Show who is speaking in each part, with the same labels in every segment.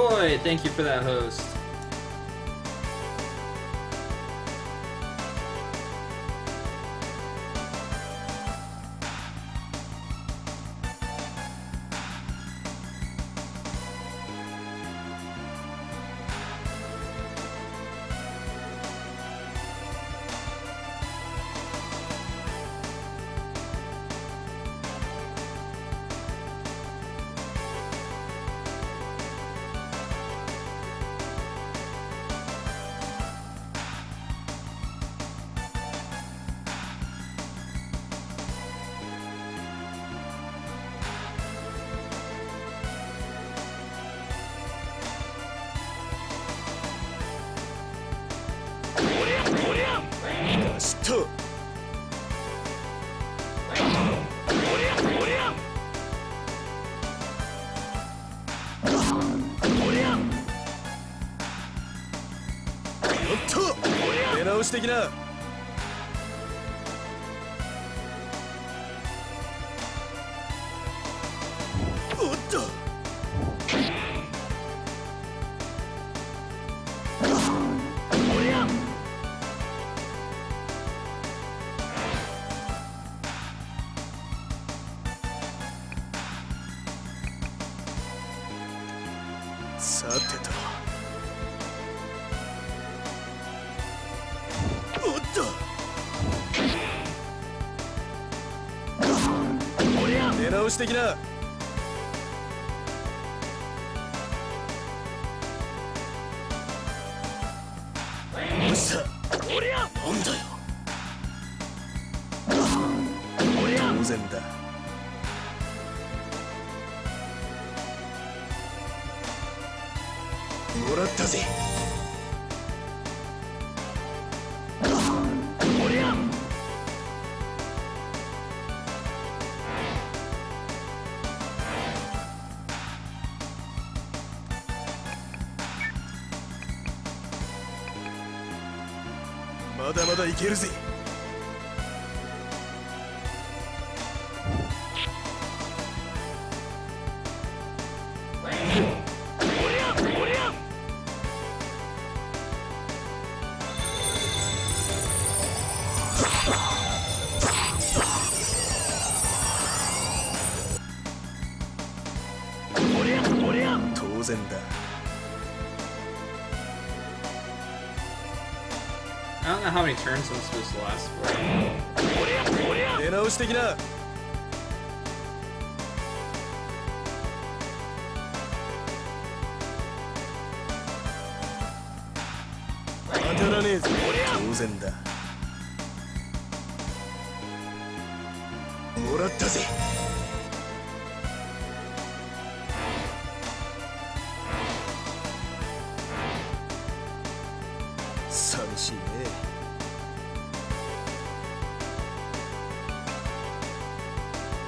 Speaker 1: Roy, thank you for that host.
Speaker 2: 的なおっとさてと出直し的なよっしゃなんだよ当然だもらったぜまだまだいけるぜ当然だ
Speaker 1: I don't know how many turns I'm supposed to last for.
Speaker 2: 出直し的な当たらねえぞ当然だもらったぜ寂しいね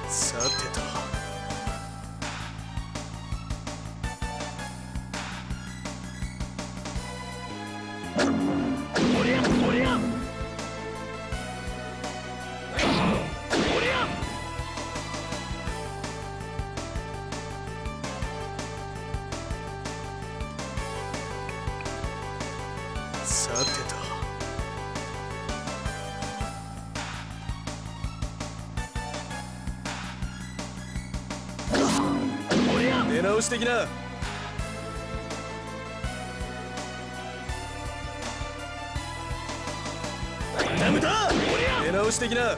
Speaker 2: さてとさてと出直し的なダメだ出直し的な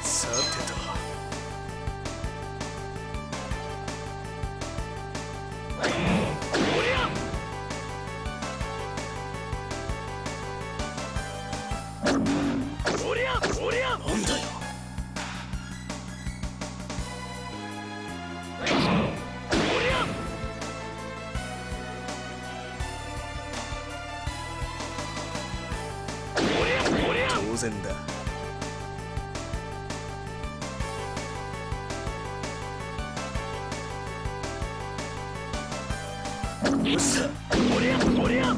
Speaker 2: さてとなんだよ当然だよっしゃおりゃおりゃ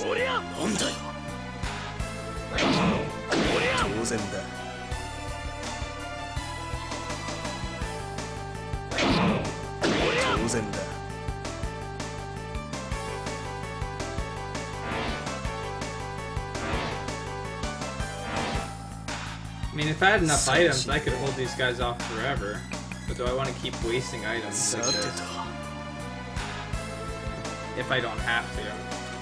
Speaker 2: おりゃなんだよおりゃ当然だ当然だ
Speaker 1: I mean, if I had enough items, I could hold these guys off forever. But do I want to keep wasting items like this? If I don't have to.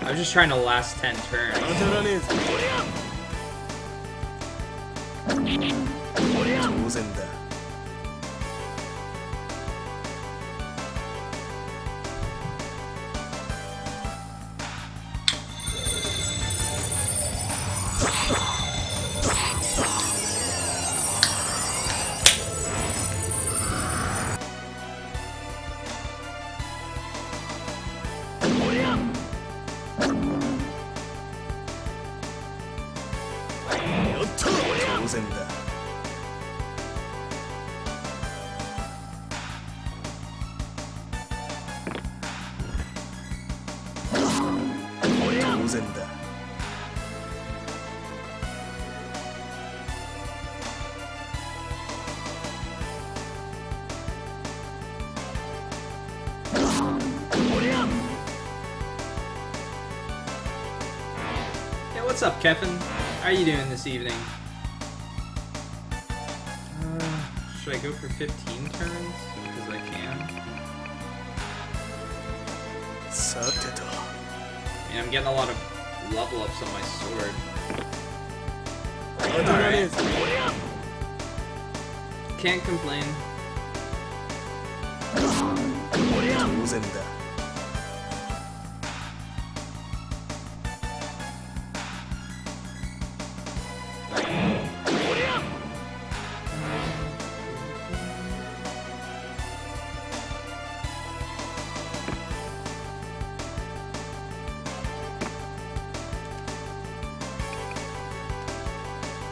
Speaker 1: I was just trying to last 10 turns.
Speaker 2: 当然だ 当然だ 当然だ
Speaker 1: Yeah, what's up, Kevin? How are you doing this evening? Should I go for 15 turns? Because I can.
Speaker 2: さてと
Speaker 1: I mean, I'm getting a lot of level ups on my sword.
Speaker 2: 当たらねえぞ
Speaker 1: Can't complain.
Speaker 2: 当然だ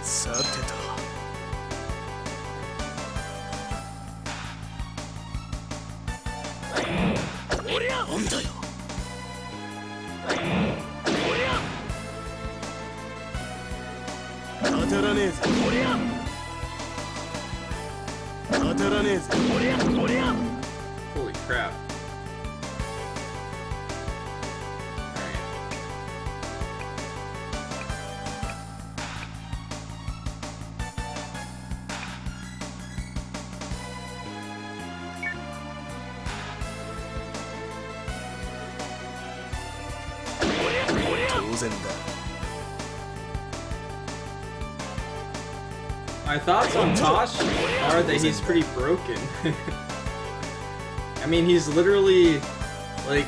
Speaker 2: さてと なんだよ 当たらねえぞ 当たらねえぞ
Speaker 1: Holy crap. Alright. My thoughts on Tosh are that he's pretty broken. I mean, he's literally, like,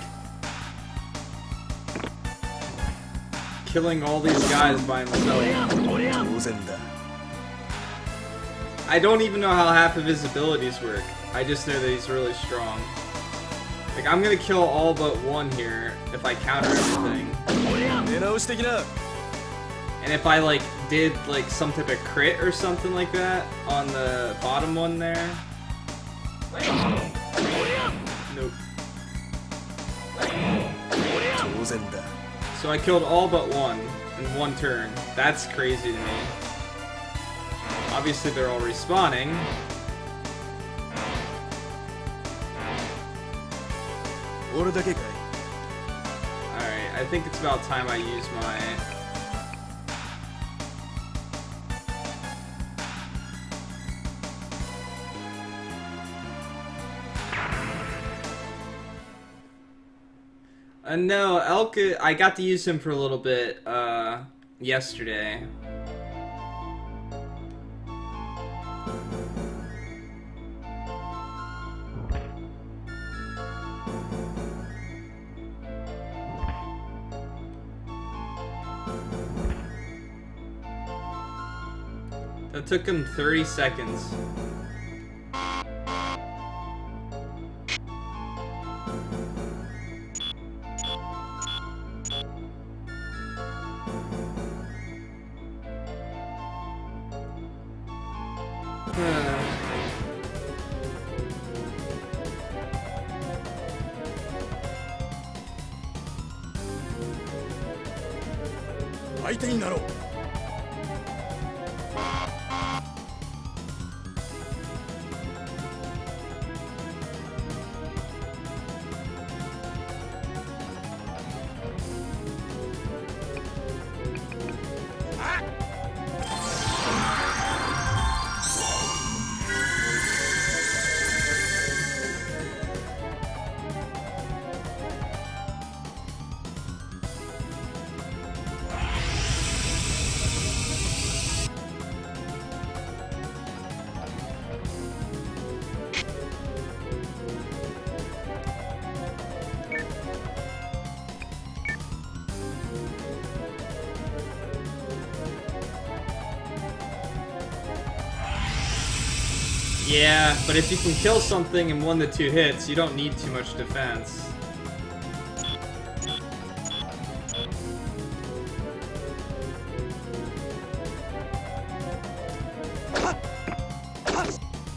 Speaker 1: killing all these guys by himself. I don't even know how half of his abilities work. I just know that he's really strong. Like, I'm gonna kill all but one here if I counter everything. And if I, like, did, like, some type of crit or something like that on the bottom one there. Nope. So I killed all but one in one turn. That's crazy to me. Obviously they're all respawning. Alright, I think it's about time I use my... No, Elka, I got to use him for a little bit, yesterday. That took him 30 seconds.
Speaker 2: 相手になろう。
Speaker 1: Yeah, but if you can kill something in 1 to 2 hits, you don't need too much defense.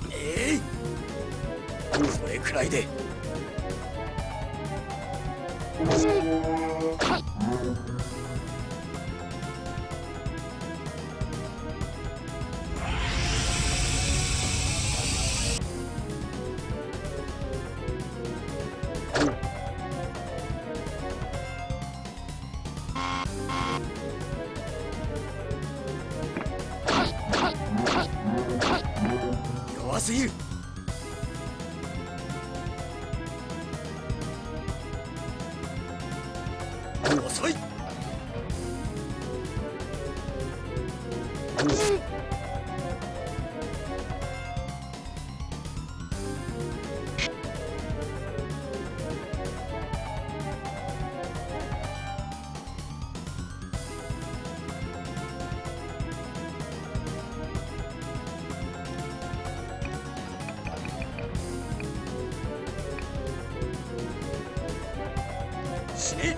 Speaker 2: Hey! それくらいで。 弱すぎる。 遅い。 死ね。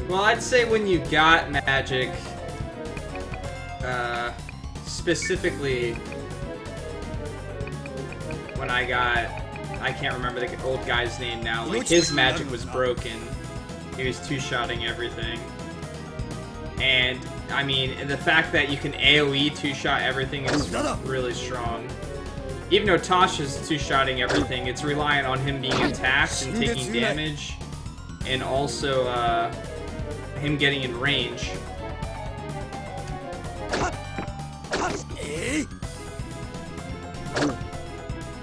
Speaker 1: Well, I'd say when you got magic, specifically when I can't remember the old guy's name now, like his magic was broken. He was two-shotting everything. And, I mean, the fact that you can AoE two-shot everything is really strong. Even though Tasha's two-shotting everything, it's reliant on him being attacked and taking damage. And also, him getting in range.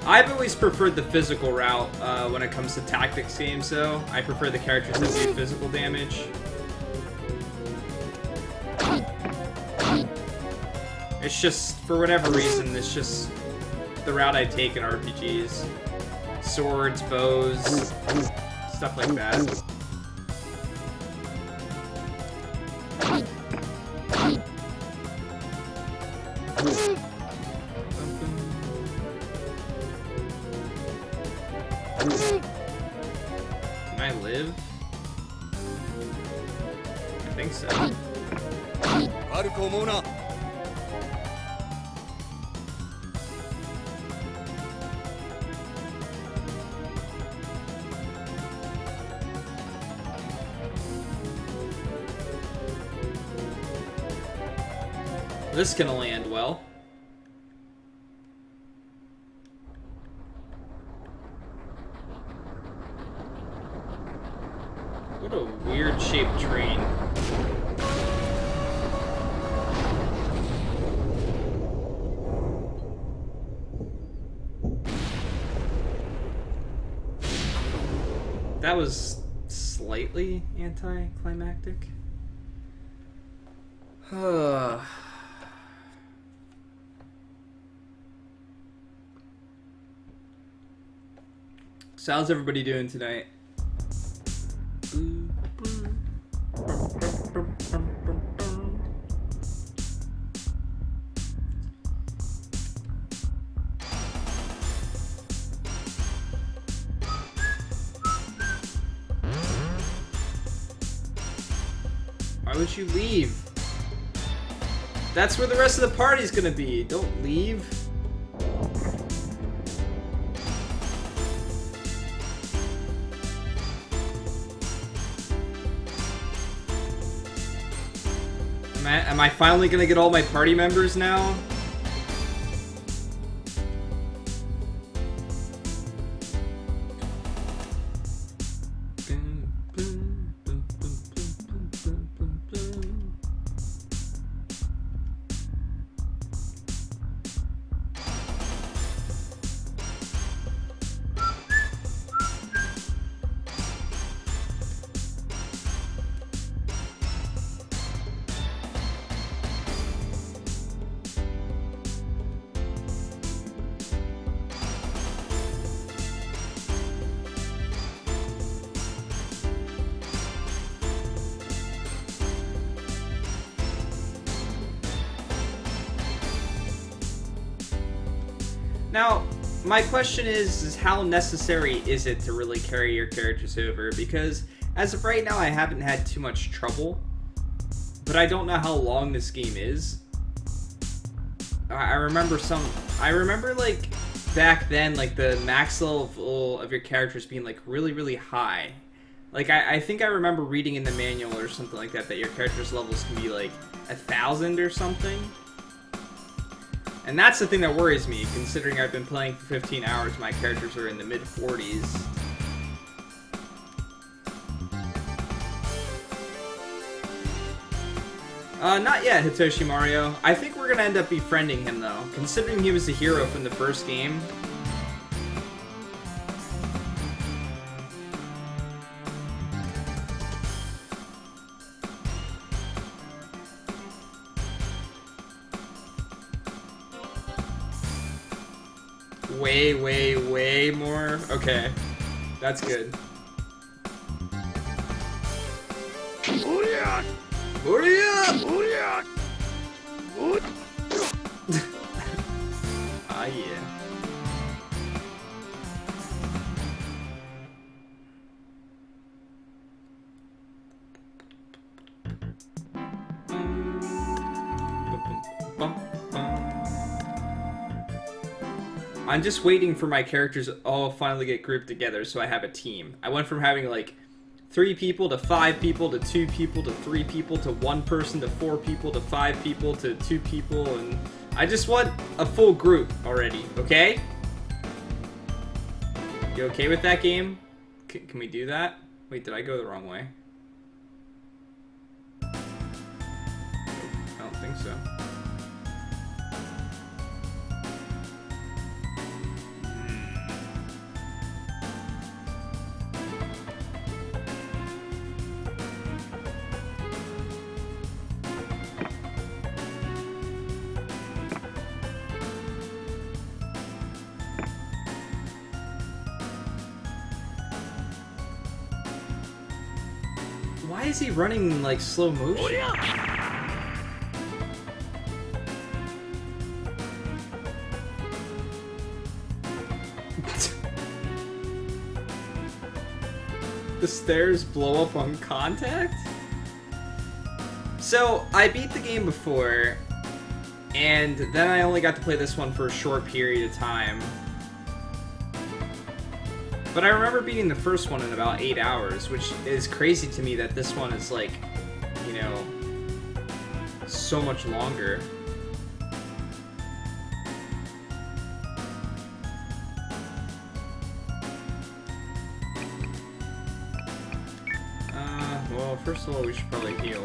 Speaker 1: I've always preferred the physical route when it comes to tactics games, though. I prefer the characters that do physical damage. It's just, for whatever reason, it's just the route I take in RPGs. Swords, bows, stuff like that. Can I live? I think so. This is gonna land well. What a weird shaped train. That was slightly anticlimactic. So how's everybody doing tonight? Why would you leave? That's where the rest of the party's gonna be. Don't leave. Am I finally gonna get all my party members now? Now, my question is how necessary is it to really carry your characters over? Because as of right now, I haven't had too much trouble, but I don't know how long this game is. I remember like back then, like the max level of your characters being like really, really high. Like I think I remember reading in the manual or something like that your characters' levels can be like 1,000 or something. And that's the thing that worries me, considering I've been playing for 15 hours, my characters are in the mid-40s. Not yet, Hitoshi Mario. I think we're gonna end up befriending him, though, considering he was a hero from the first game. Way more? Okay. That's good. Hurry up! Ah, yeah. I'm just waiting for my characters all finally get grouped together so I have a team. I went from having like 3 people to 5 people to 2 people to 3 people to 1 person to 4 people to 5 people to 2 people, and I just want a full group already, okay? You okay with that game? Can we do that? Wait, did I go the wrong way? I don't think so. Why is he running in, like, slow motion? The stairs blow up on contact? So, I beat the game before, and then I only got to play this one for a short period of time. But I remember beating the first one in about 8 hours, which is crazy to me that this one is like, you know, so much longer. Well, first of all, we should probably heal.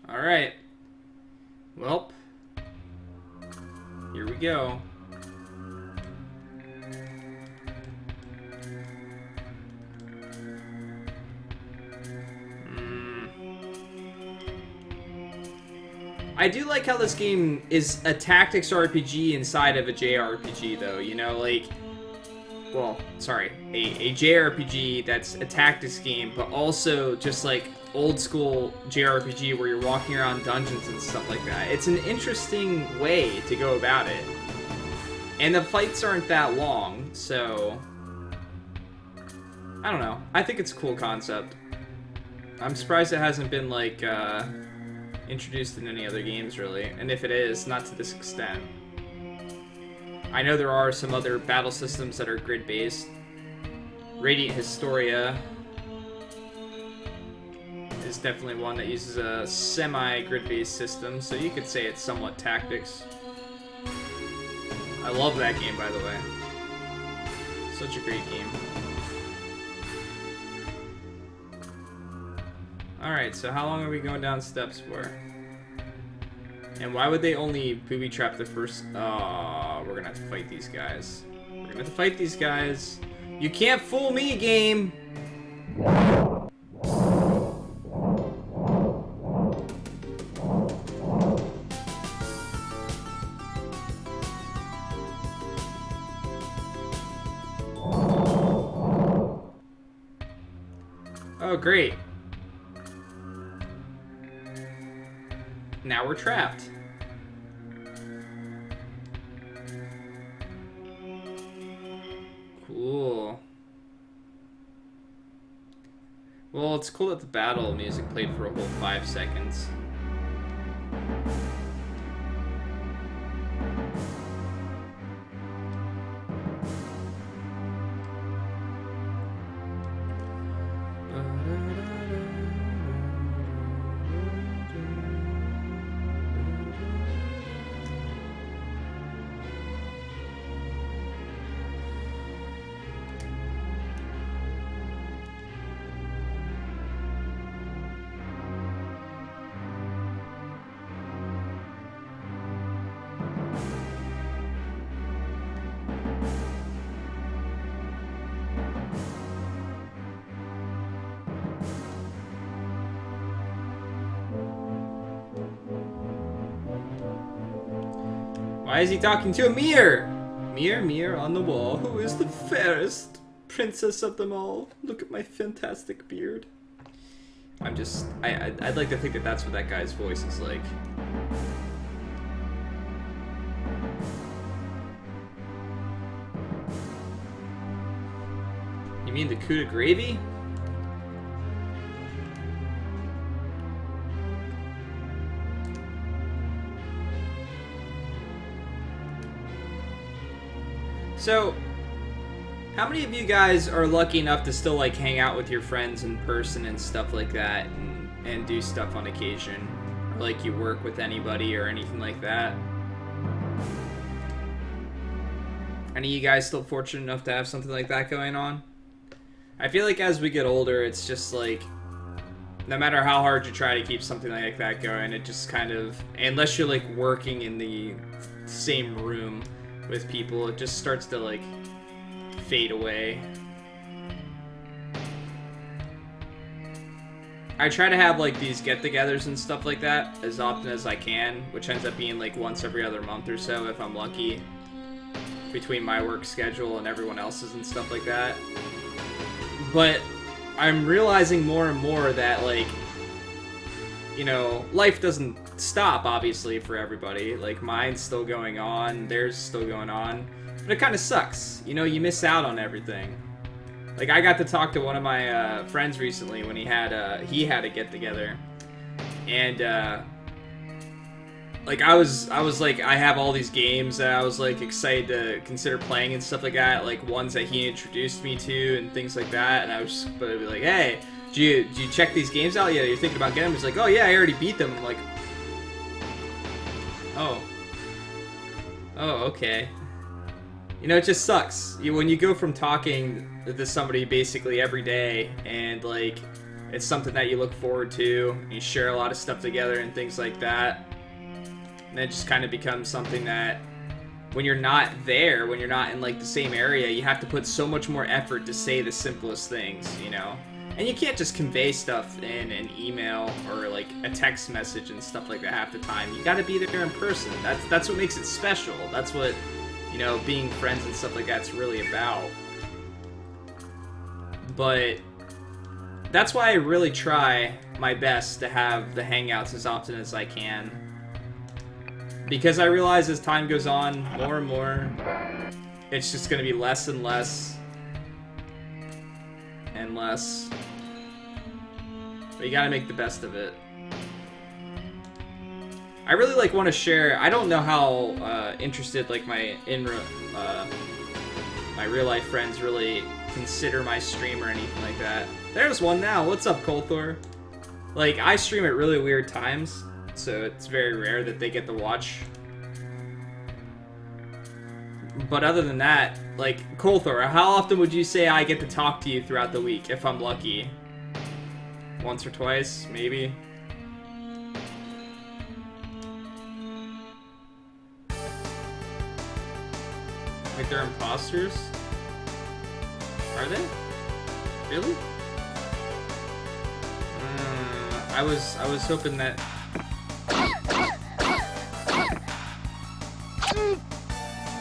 Speaker 1: Alright. Welp. Here we go. I do like how this game is a tactics RPG inside of a JRPG, though. You know, like, well, sorry, a JRPG that's a tactics game, but also just like old school JRPG where you're walking around dungeons and stuff like that. It's an interesting way to go about it. And the fights aren't that long, so I don't know. I think it's a cool concept. I'm surprised it hasn't been like introduced in any other games, really. And if it is, not to this extent. I know there are some other battle systems that are grid-based. Radiant Historia is definitely one that uses a semi-grid-based system, so you could say it's somewhat tactics. I love that game, by the way. Such a great game. Alright, so how long are we going down steps for? And why would they only booby trap the first... Oh, we're gonna have to fight these guys. We're gonna have to fight these guys. You can't fool me, game! Oh, great. Now we're trapped. Cool. Well, it's cool that the battle music played for a whole 5 seconds. Why is he talking to a mirror? Mirror, mirror on the wall, who is the fairest princess of them all? Look at my fantastic beard. I'm just... I'd like to think that that's what that guy's voice is like. You mean the coup de gravy? So, how many of you guys are lucky enough to still like hang out with your friends in person and stuff like that and do stuff on occasion? Or like you work with anybody or anything like that? Any of you guys still fortunate enough to have something like that going on? I feel like as we get older, it's just like, no matter how hard you try to keep something like that going, it just kind of, unless you're like working in the same room with people, it just starts to like fade away. I try to have like these get-togethers and stuff like that as often as I can, which ends up being like once every other month or so if I'm lucky, between my work schedule and everyone else's and stuff like that. But I'm realizing more and more that, like, you know, life doesn't stop, obviously, for everybody. Like, mine's still going on, theirs is still going on. But it kind of sucks. You know, you miss out on everything. Like, I got to talk to one of my friends recently when he had a get-together. And, like, I was like, I have all these games that I was, like, excited to consider playing and stuff like that. Like, ones that he introduced me to and things like that. And I was just be like, hey, did you check these games out yet? You're thinking about getting them? He's like, oh, yeah, I already beat them. I'm like, oh, okay. You know, it just sucks. When you go from talking to somebody basically every day and, like, it's something that you look forward to, and you share a lot of stuff together and things like that, and it just kind of becomes something that when you're not there, when you're not in, like, the same area, you have to put so much more effort to say the simplest things, you know? And you can't just convey stuff in an email or like a text message and stuff like that half the time. You gotta be there in person. That's what makes it special. That's what, you know, being friends and stuff like that's really about. But that's why I really try my best to have the hangouts as often as I can. Because I realize as time goes on, more and more, it's just gonna be less and less and less. But you gotta make the best of it. I really like want to share. I don't know how interested like my my real life friends really consider my stream or anything like that. There's one now. What's up, Colthor? Like, I stream at really weird times, so it's very rare that they get to watch. But other than that, like, Colthor, how often would you say I get to talk to you throughout the week, if I'm lucky? Once or twice, maybe? Like, they're imposters? Are they? Really? I was hoping that... I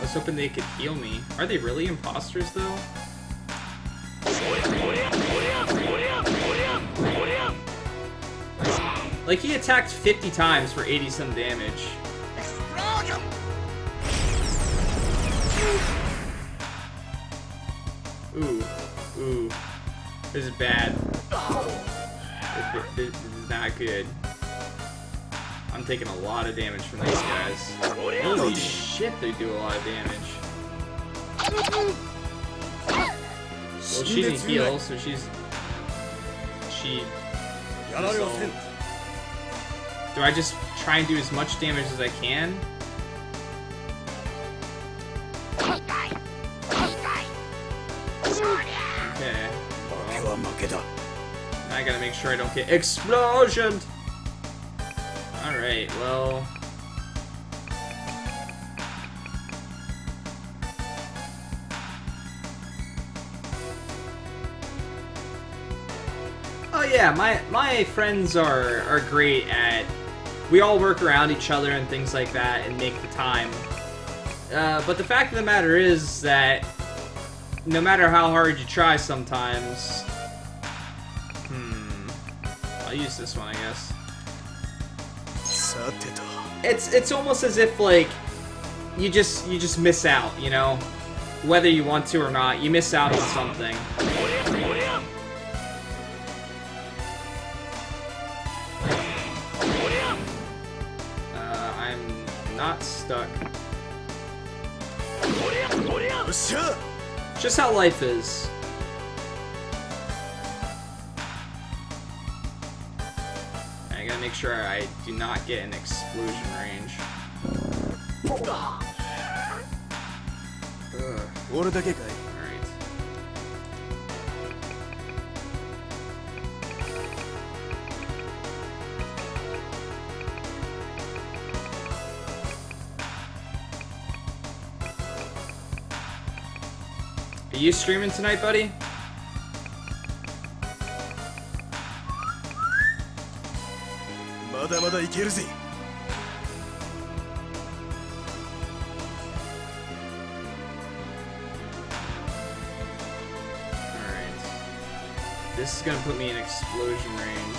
Speaker 1: was hoping they could heal me. Are they really imposters, though? Like, he attacked 50 times for 80-some damage. Ooh. Ooh. This is bad. This is not good. I'm taking a lot of damage from these guys. Holy shit, they do a lot of damage. Well, she didn't heal, so she's... So, do I just try and do as much damage as I can? Okay. Well, I gotta make sure I don't get explosioned! Alright, well... Oh yeah, my friends are great at... We all work around each other and things like that and make the time. But the fact of the matter is that no matter how hard you try sometimes... I'll use this one, I guess. It's almost as if, like, you just miss out, you know? Whether you want to or not, you miss out on something. I'm not stuck. Just how life is. I gotta make sure I do not get an explosion range. Alright. Are you streaming tonight, buddy? Alright. This is gonna put me in explosion range.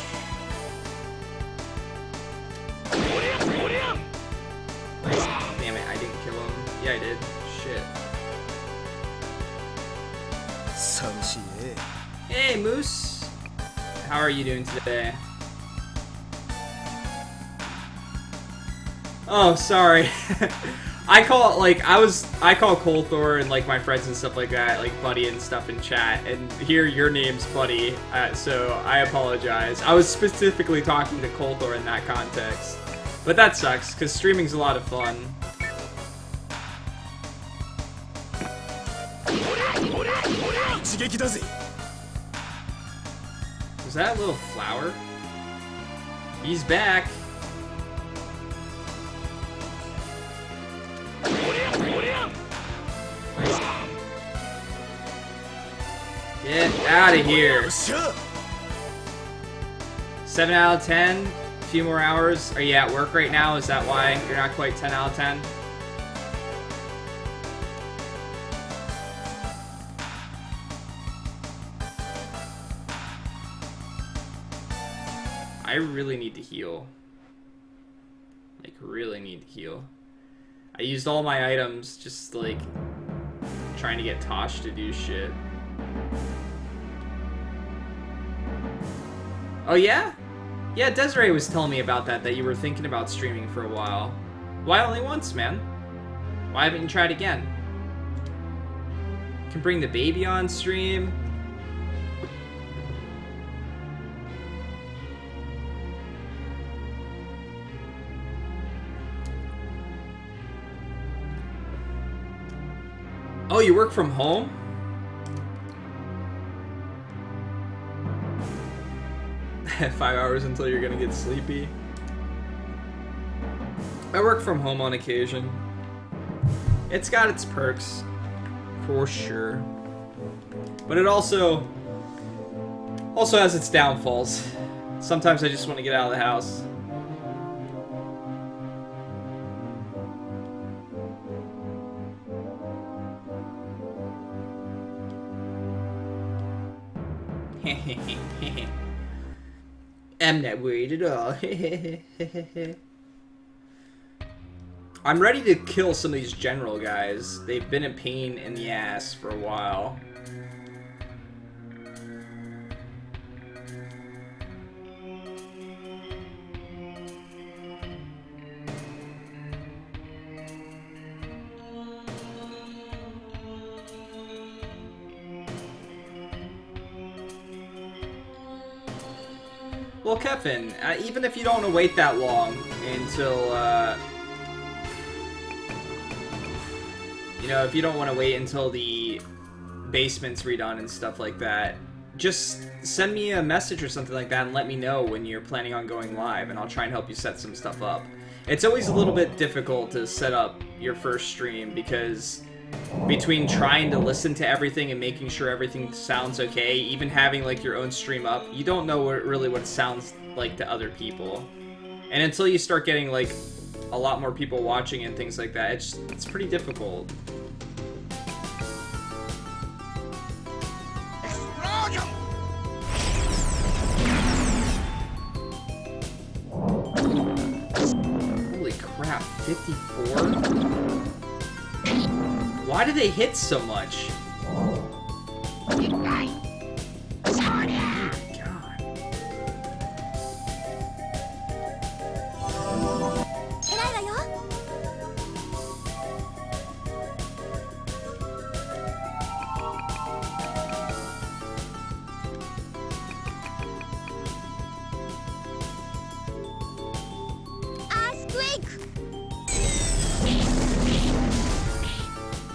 Speaker 1: Damn it, I didn't kill him. Yeah, I did. Shit. Hey, Moose. How are you doing today? Oh, sorry. I call Colthor and like my friends and stuff like that, like Buddy and stuff in chat, and here your name's Buddy, so I apologize. I was specifically talking to Colthor in that context. But that sucks, because streaming's a lot of fun. Was that a little flower? He's back. Get out of here. 7 out of 10. A few more hours. Are you at work right now? Is that why you're not quite 10 out of 10? I really need to heal. Like, really need to heal. I used all my items just, like, trying to get Tosh to do shit. Oh, yeah? Yeah, Desiree was telling me about that you were thinking about streaming for a while. Why only once, man? Why haven't you tried again? You can bring the baby on stream. Oh, you work from home? At 5 hours until you're gonna get sleepy. I work from home on occasion. It's got its perks, for sure. But it also has its downfalls. Sometimes I just want to get out of the house. I'm not worried at all. I'm ready to kill some of these general guys. They've been a pain in the ass for a while. Well, Kevin, even if you don't want to wait that long until, you know, if you don't want to wait until the basement's redone and stuff like that, just send me a message or something like that and let me know when you're planning on going live, and I'll try and help you set some stuff up. It's always a little bit difficult to set up your first stream because between trying to listen to everything and making sure everything sounds okay, even having like your own stream up, you don't know really what it sounds like to other people. And until you start getting like a lot more people watching and things like that, it's pretty difficult. Holy crap, 54? Why do they hit so much? Oh my god.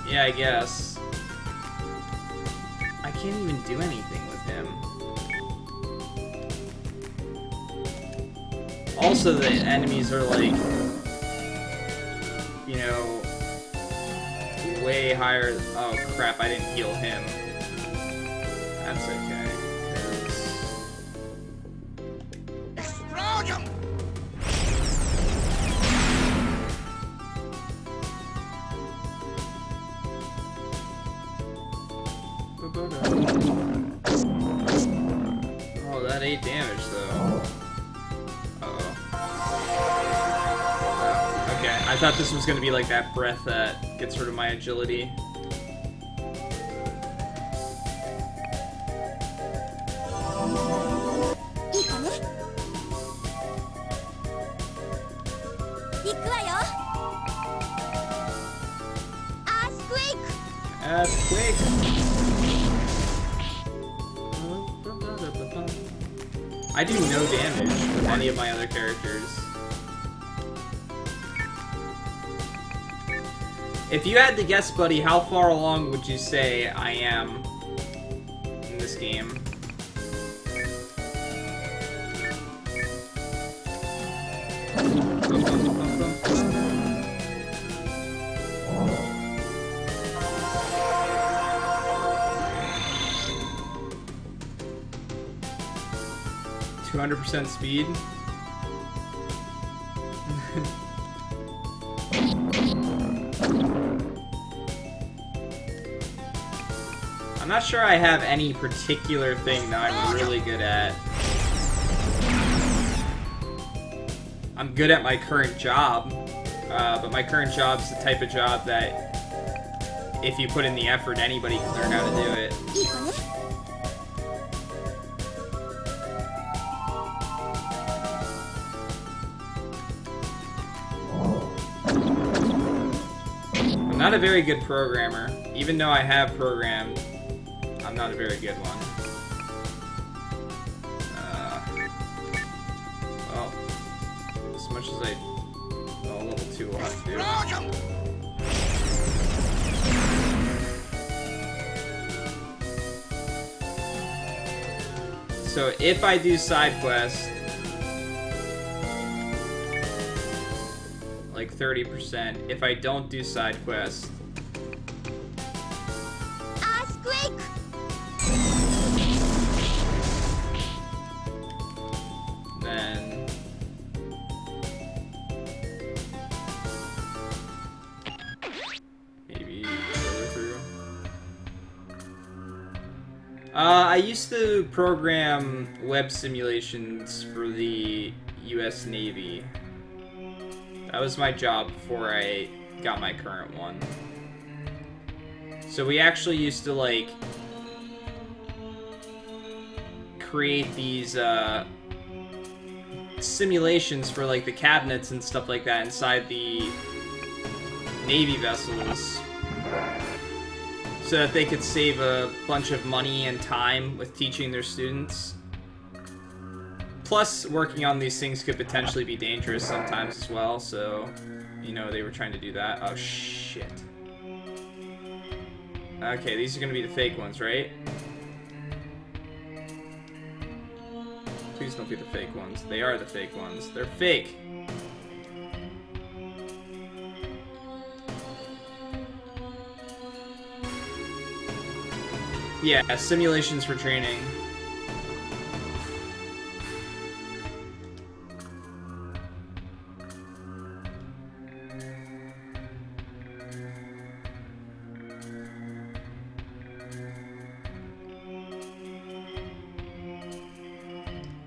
Speaker 1: Yeah, I guess. I can't even do anything with him. Also, the enemies are like, you know, way higher. Oh crap, I didn't heal him. That's okay. 'Cause... Oh, that 8 damage though. Uh-oh. Oh, okay, I thought this was gonna be like that breath that gets rid of my agility. Earthquake! I do no damage with any of my other characters. If you had to guess, buddy, how far along would you say I am in this game? 200% speed. I'm not sure I have any particular thing that I'm really good at. I'm good at my current job, but my current job's the type of job that if you put in the effort, anybody can learn how to do it. I'm not a very good programmer. Even though I have programmed, I'm not a very good one. Well, as much as level 2 will have to do. So if I do side quest, like 30%. If I don't do side quest,
Speaker 3: Earthquake!
Speaker 1: then maybe further through. I used to program web simulations for the US Navy. That was my job before I got my current one. So we actually used to, like, create these, simulations for, like, the cabinets and stuff like that inside the Navy vessels, so that they could save a bunch of money and time with teaching their students. Plus, working on these things could potentially be dangerous sometimes as well, so, you know, they were trying to do that. Oh, shit. Okay, these are gonna be the fake ones, right? Please don't be the fake ones. They are the fake ones. They're fake! Yeah, simulations for training.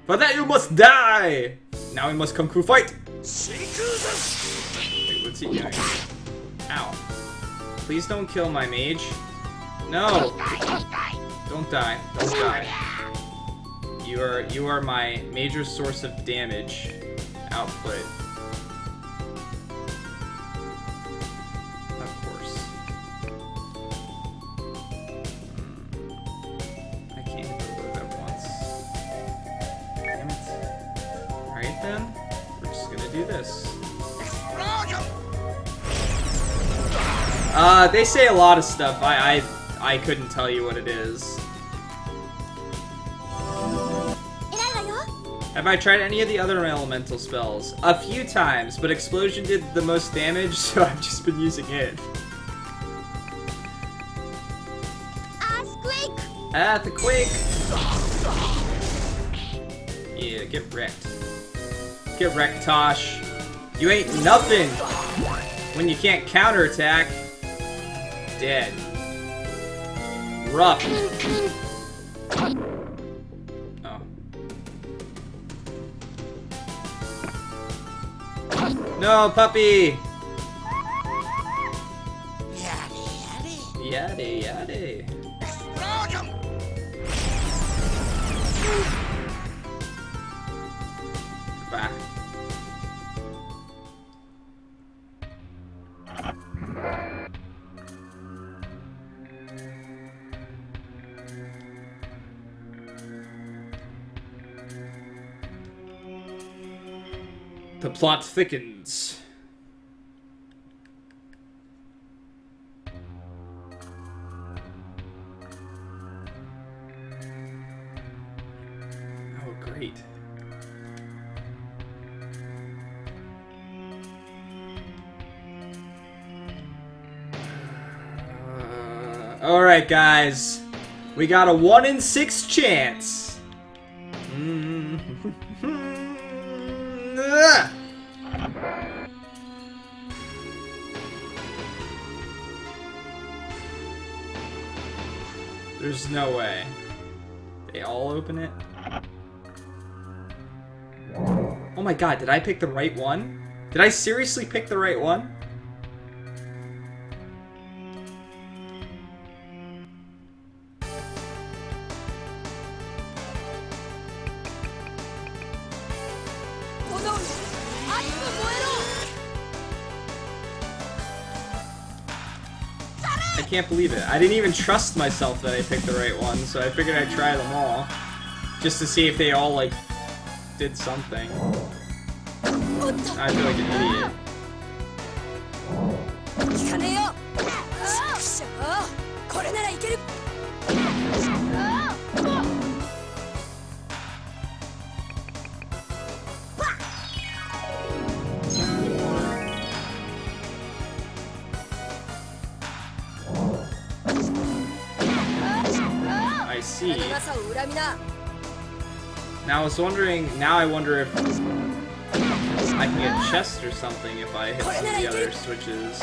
Speaker 1: For that you must die! Now we must kung fu fight! Wait, what's he doing? Ow. Please don't kill my mage. No! Don't die. Don't die. You are my major source of damage output. Of course. I can't hit those at once. Damn it. Alright then. We're just gonna do this. They say a lot of stuff. I couldn't tell you what it is. Have I tried any of the other elemental spells? A few times, but Explosion did the most damage, so I've just been using it.
Speaker 3: Earthquake!
Speaker 1: The quake! Yeah, get wrecked. Get wrecked, Tosh. You ain't nothing when you can't counterattack. Dead. Rough. Oh. No, puppy! Yaddy, yaddy. Bah. The plot thickens. Oh, great. Alright, guys. We got a 1 in 6 chance. There's no way. They all open it? Oh my god, did I pick the right one? Did I seriously pick the right one? I can't believe it. I didn't even trust myself that I picked the right one, so I figured I'd try them all. Just to see if they all, like, did something. I feel like an idiot. I see. Now I was wondering, now I wonder if I can get chest or something if I hit some of the other switches.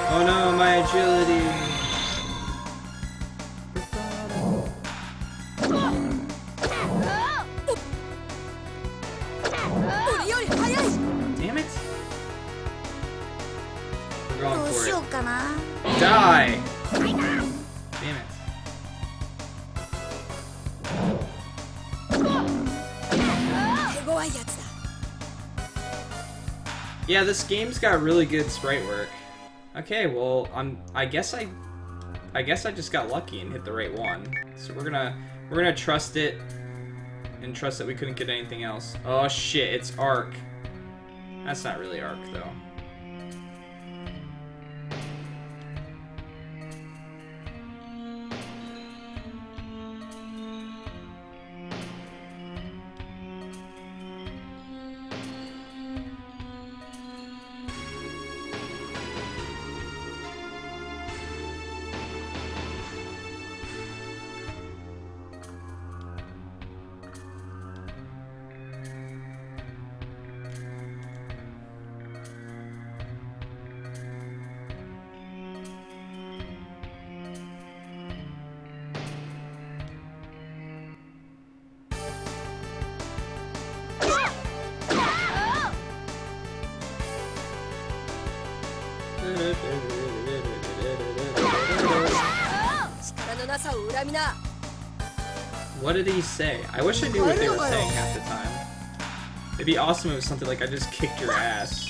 Speaker 1: Oh no, my agility! Damn it! We're going for it. Die! Damn it. Yeah, this game's got really good sprite work. Okay, well, I guess I just got lucky and hit the right one. So we're gonna trust it and trust that we couldn't get anything else. Oh shit, it's Arc. That's not really Arc though. What did he say? I wish I knew what they were saying half the time. It'd be awesome if it was something like, I just kicked your ass.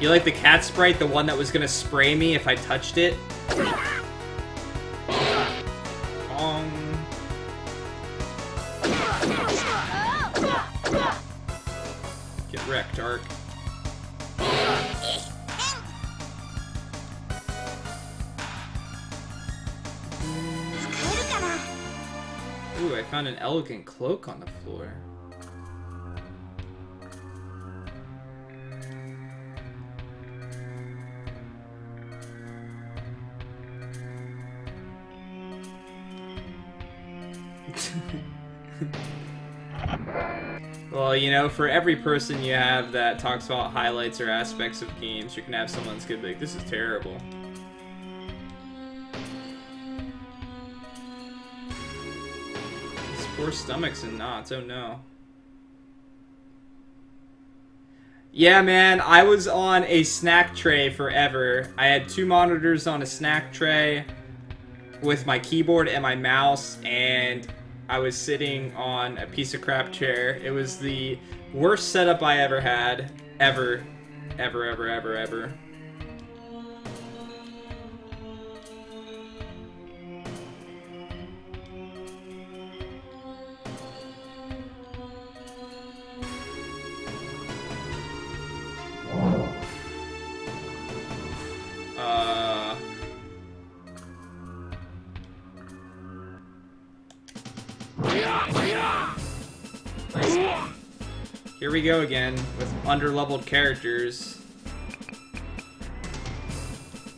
Speaker 1: You like the cat sprite, the one that was gonna spray me if I touched it? Get wrecked, Ark. Ooh, I found an elegant cloak on the floor. Well, you know, for every person you have that talks about highlights or aspects of games, you can have someone that's gonna be like, this is terrible. Poor stomachs and knots, oh no. Yeah, man, I was on a snack tray forever. I had 2 monitors on a snack tray with my keyboard and my mouse, and I was sitting on a piece of crap chair. It was the worst setup I ever had. Ever. Ever, ever, ever, ever. Here we go again with underleveled characters.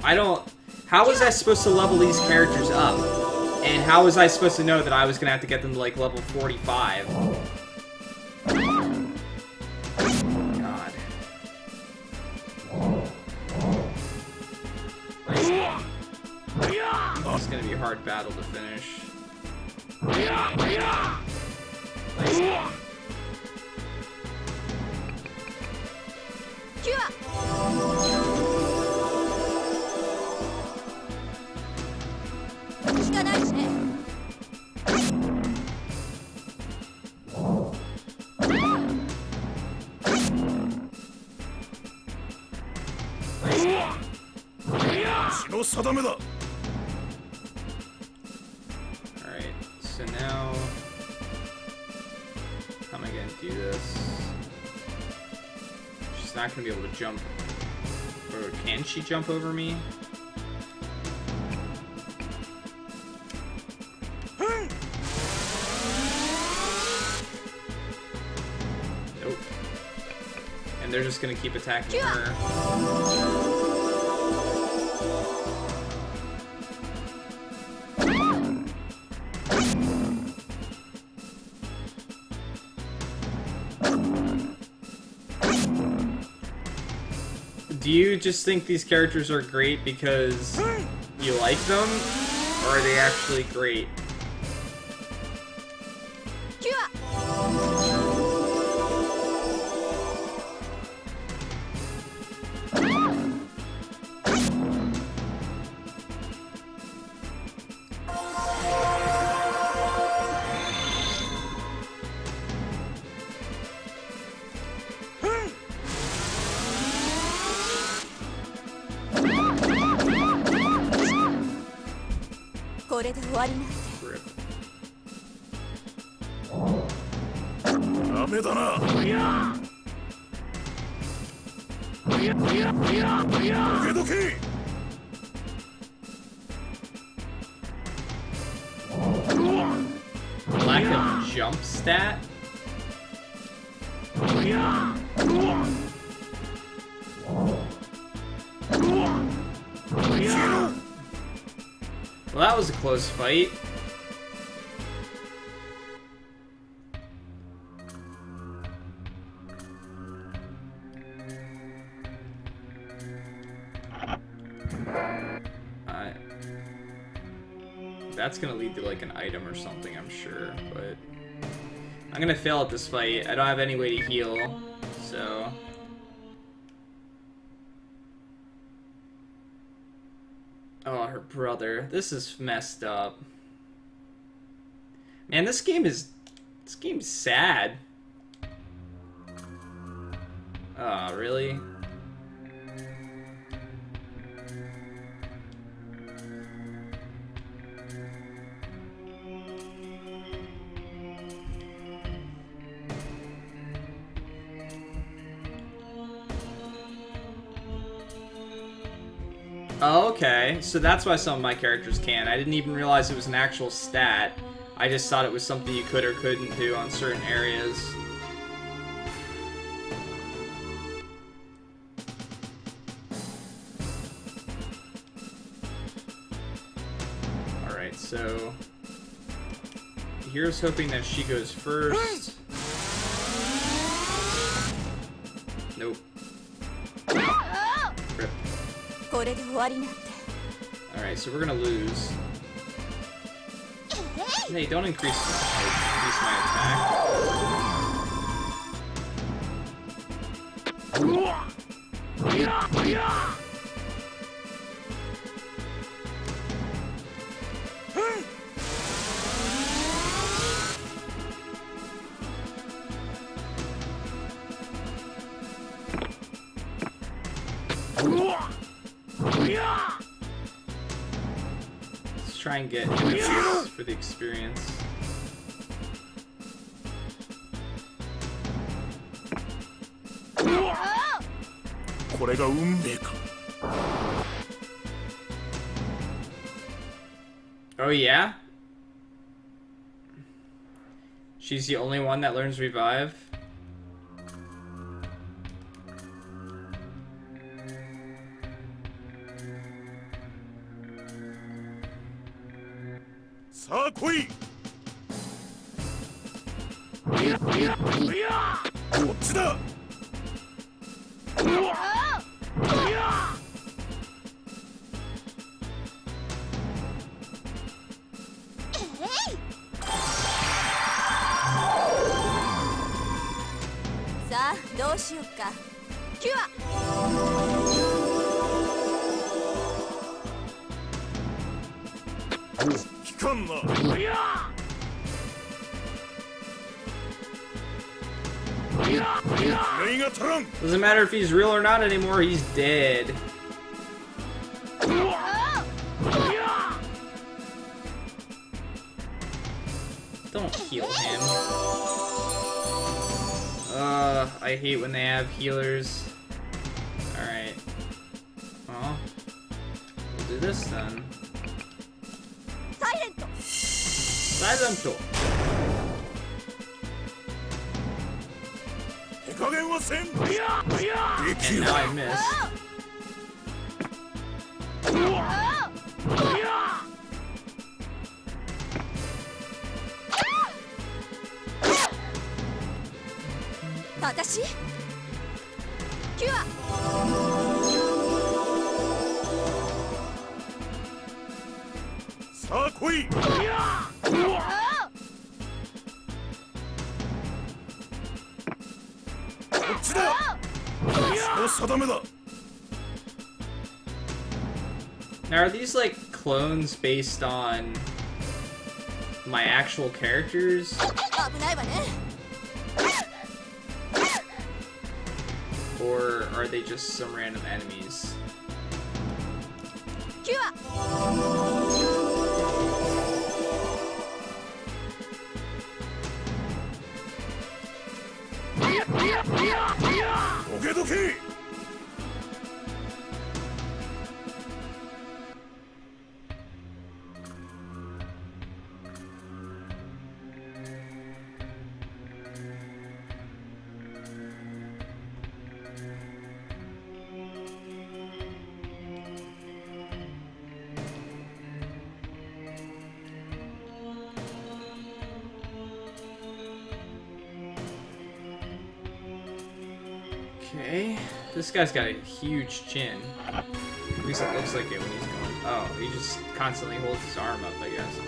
Speaker 1: I don't... How was I supposed to level these characters up? And how was I supposed to know that I was gonna have to get them to, like, level 45? God. It's gonna be a hard battle to finish. Alright, so now... How am I gonna do this? She's not gonna be able to jump. Or can she jump over me? Nope. And they're just gonna keep attacking her. Do you just think these characters are great because you like them? Or are they actually great? Rip. Lack of jump stat? Well, that was a close fight. That's gonna lead to like an item or something, I'm sure, but I'm gonna fail at this fight. I don't have any way to heal, so... Oh, her brother. This is messed up. Man, this game's sad. Oh, really? Oh, okay. So that's why some of my characters can. I didn't even realize it was an actual stat. I just thought it was something you could or couldn't do on certain areas. Alright, so... Here's hoping that she goes first. Nope. Rip. Alright, so we're gonna lose. Hey, don't increase my attack. Let's try and get this for the experience. Oh yeah? She's the only one that learns revive?
Speaker 2: さあ来い。こっちだ。
Speaker 3: さあどうしようか。キュア
Speaker 2: 聞かんな。目が足らん。
Speaker 1: Doesn't matter if he's real or not anymore, he's dead. Don't heal him. I hate when they have healers. Alright. Well, we'll do this then.
Speaker 3: サイレント
Speaker 1: Silento.
Speaker 2: 手加減はせん。でき
Speaker 1: And
Speaker 2: る。
Speaker 1: now I miss.
Speaker 3: 私キュア
Speaker 2: さあ来い。こっちだ。そう定めだ。
Speaker 1: Now, are these like clones based on my actual characters?
Speaker 3: 危ないわね。
Speaker 1: Or are they just some random enemies?
Speaker 3: キュア
Speaker 2: どけどけ。
Speaker 1: Okay, this guy's got a huge chin. At least it looks like it when he's going. Oh, he just constantly holds his arm up, I guess.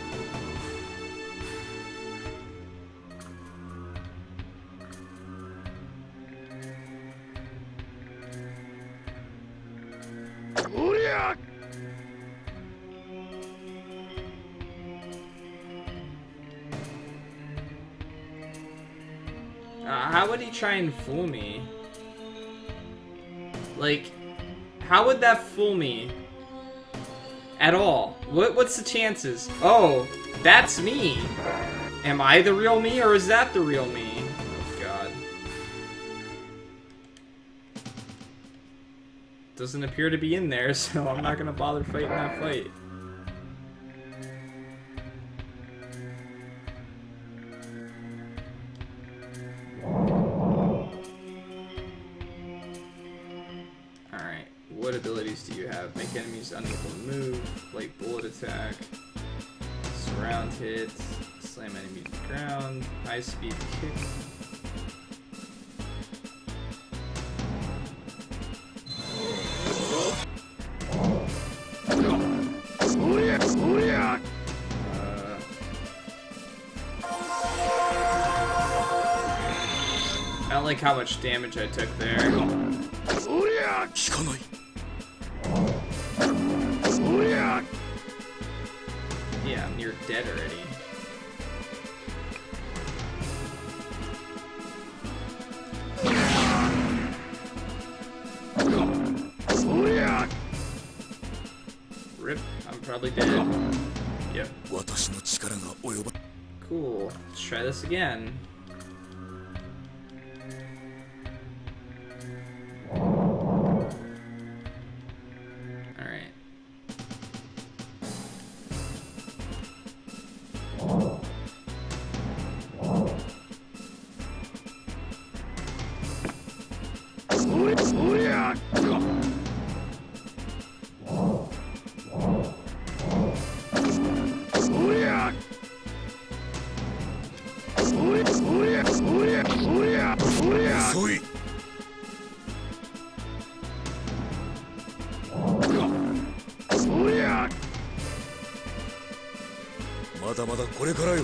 Speaker 1: How would he try and fool me? Like, how would that fool me? At all? What's the chances? Oh, that's me. Am I the real me, or is that the real me? Oh, God. Doesn't appear to be in there, so I'm not gonna bother fighting that fight. Alright, what abilities do you have? Make enemies unable to move, like bullet attack, surround hit, slam enemy to the ground, high speed kick. I don't like how much damage I took there.
Speaker 2: 聞かない。
Speaker 1: Yeah, I'm near dead already. Rip, I'm probably dead. Yep.
Speaker 2: 私の力が及ば。
Speaker 1: Cool. Let's try this again. Alright.
Speaker 2: まだまだこれからよ。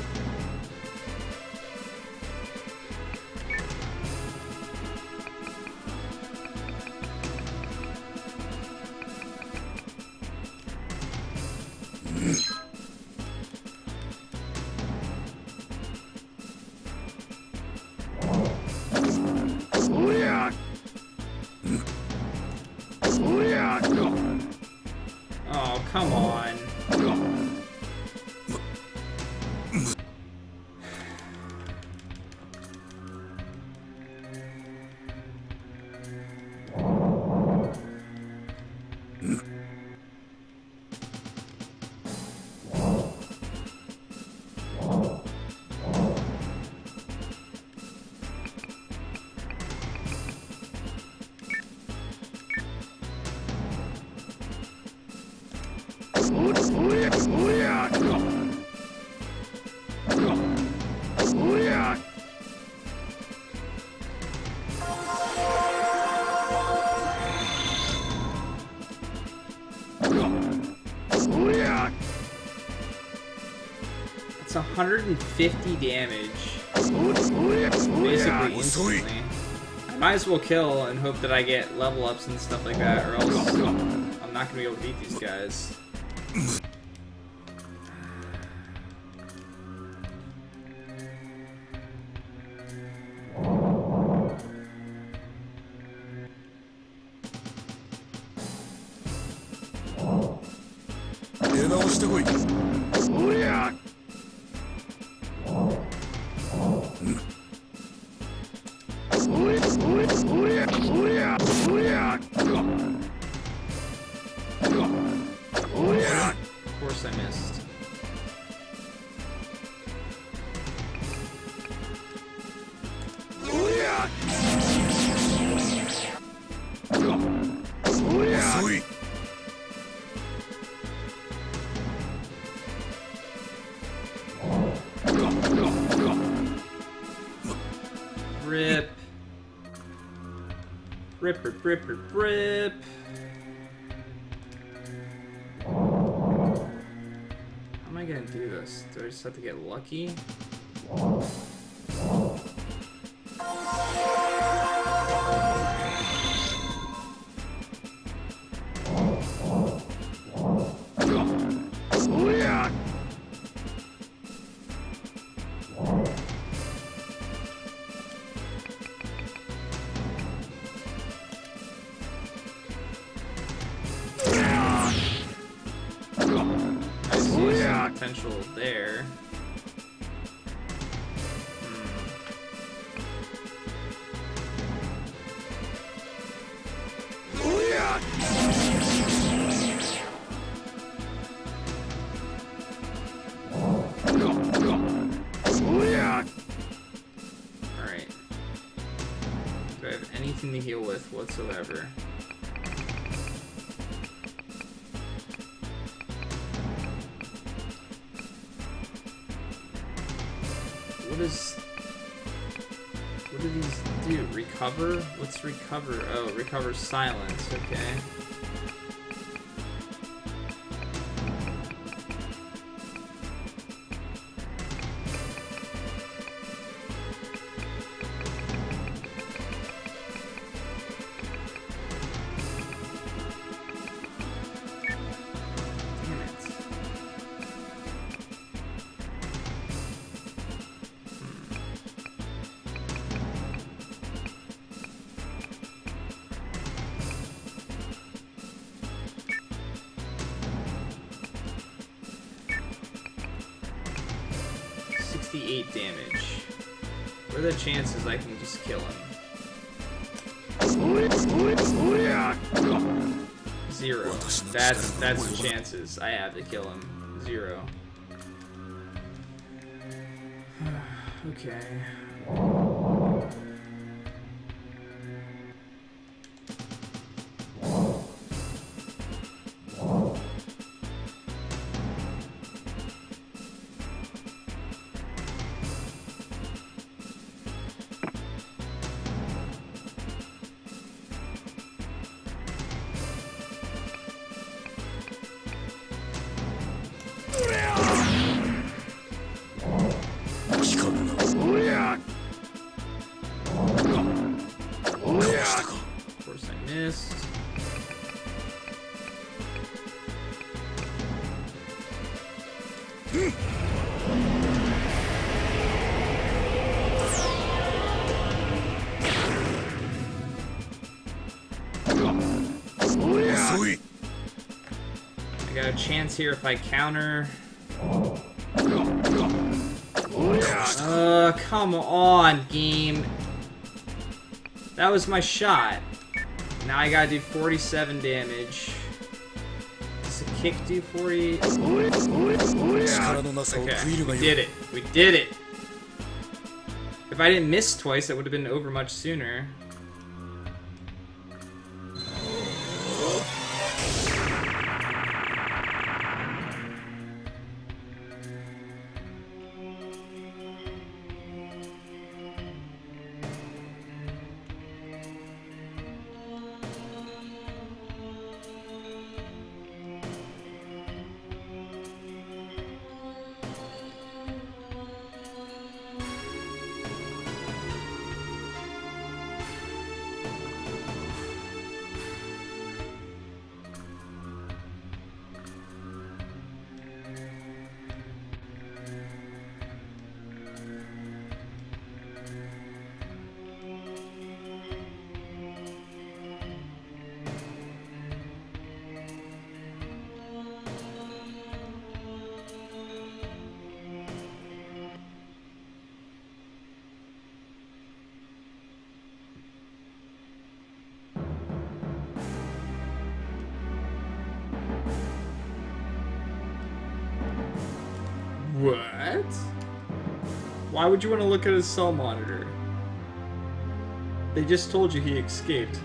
Speaker 1: Oh, come on. That's 150 damage. Basically instantly. I might as well kill and hope that I get level ups and stuff like that, or else I'm not gonna be able to beat these guys. Of course I missed. Rip. Rip, rip, rip, rip, rip. How am I gonna do this? Do I just have to get lucky? I see some potential there. Alright. Do I have anything to heal with whatsoever? What do these do? Recover? What's recover? Oh, recover silence, okay. Damn it. 68 damage. What are the chances I can just kill him? 0. That's the chances I have to kill him. 0. Okay. missed. I got a chance here if I counter. Come on, game. That was my shot. Now I gotta do 47 damage. Does a kick do 40? Okay, we did it. We did it. If I didn't miss twice, that would have been over much sooner. What? Why would you want to look at his cell monitor? They just told you he escaped.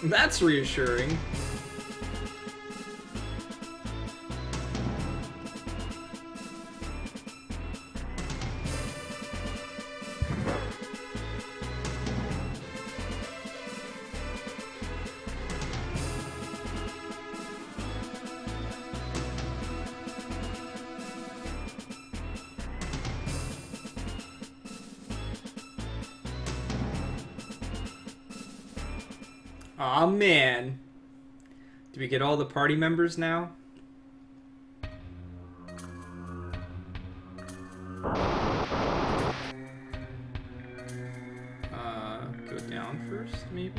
Speaker 1: That's reassuring. Aw, man. Do we get all the party members now? Go down first, maybe?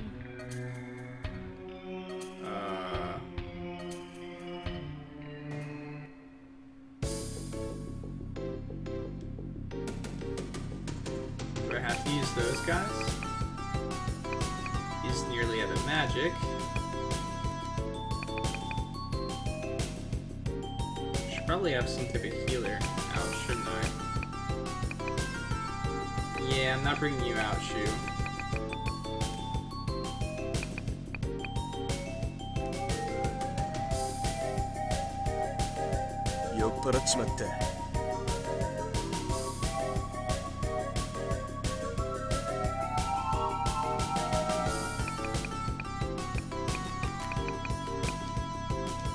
Speaker 1: Do I have to use those guys? He's nearly out of magic. Should probably have some type of healer out, shouldn't I? Yeah, I'm not bringing you out, Shu.
Speaker 2: っ払っちまった。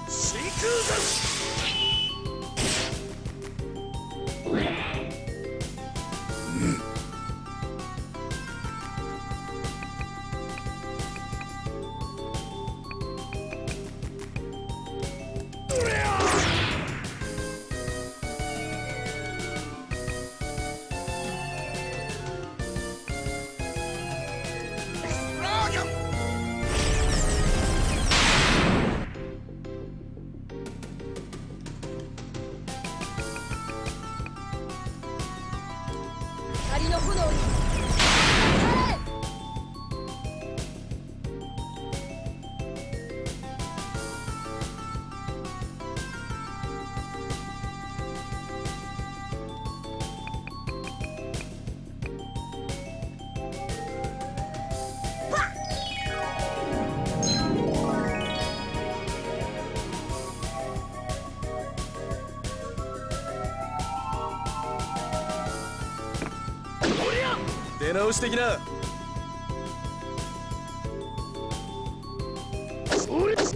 Speaker 2: 真空山
Speaker 3: 光の炎に
Speaker 2: 出直してきな。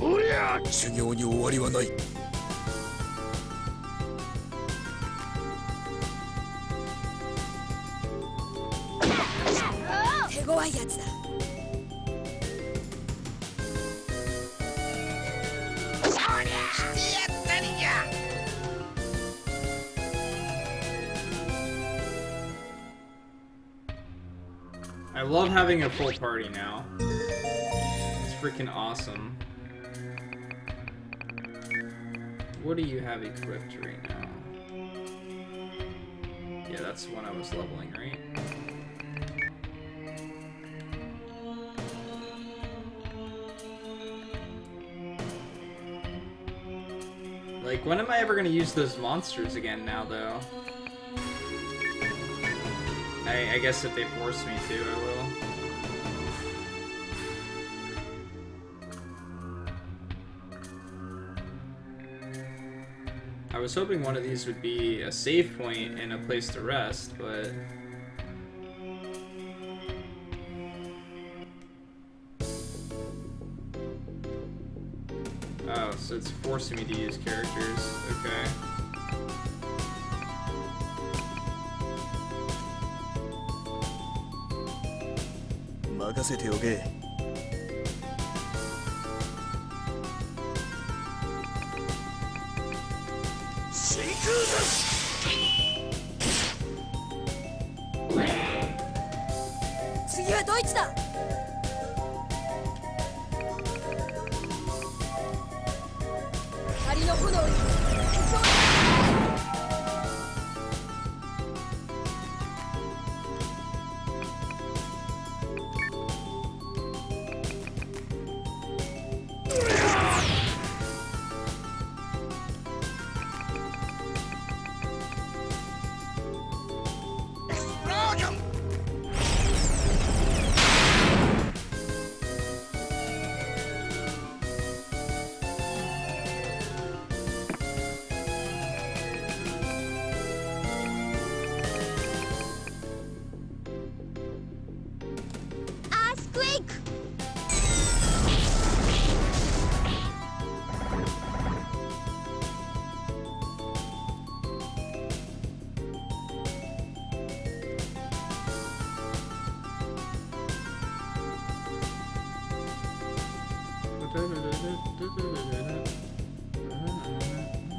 Speaker 2: おりゃ修行に終わりはない。
Speaker 3: 手強いやつだ。
Speaker 1: I love having a full party now. It's freaking awesome. What do you have equipped right now? Yeah, that's when I was leveling, right? Like, when am I ever gonna use those monsters again now, though? I guess if they force me to, I will. I was hoping one of these would be a save point and a place to rest, but... Oh, so it's forcing me to use characters. Okay.
Speaker 2: 任せておけ。真空山
Speaker 3: 次はドイツだ。光の炎に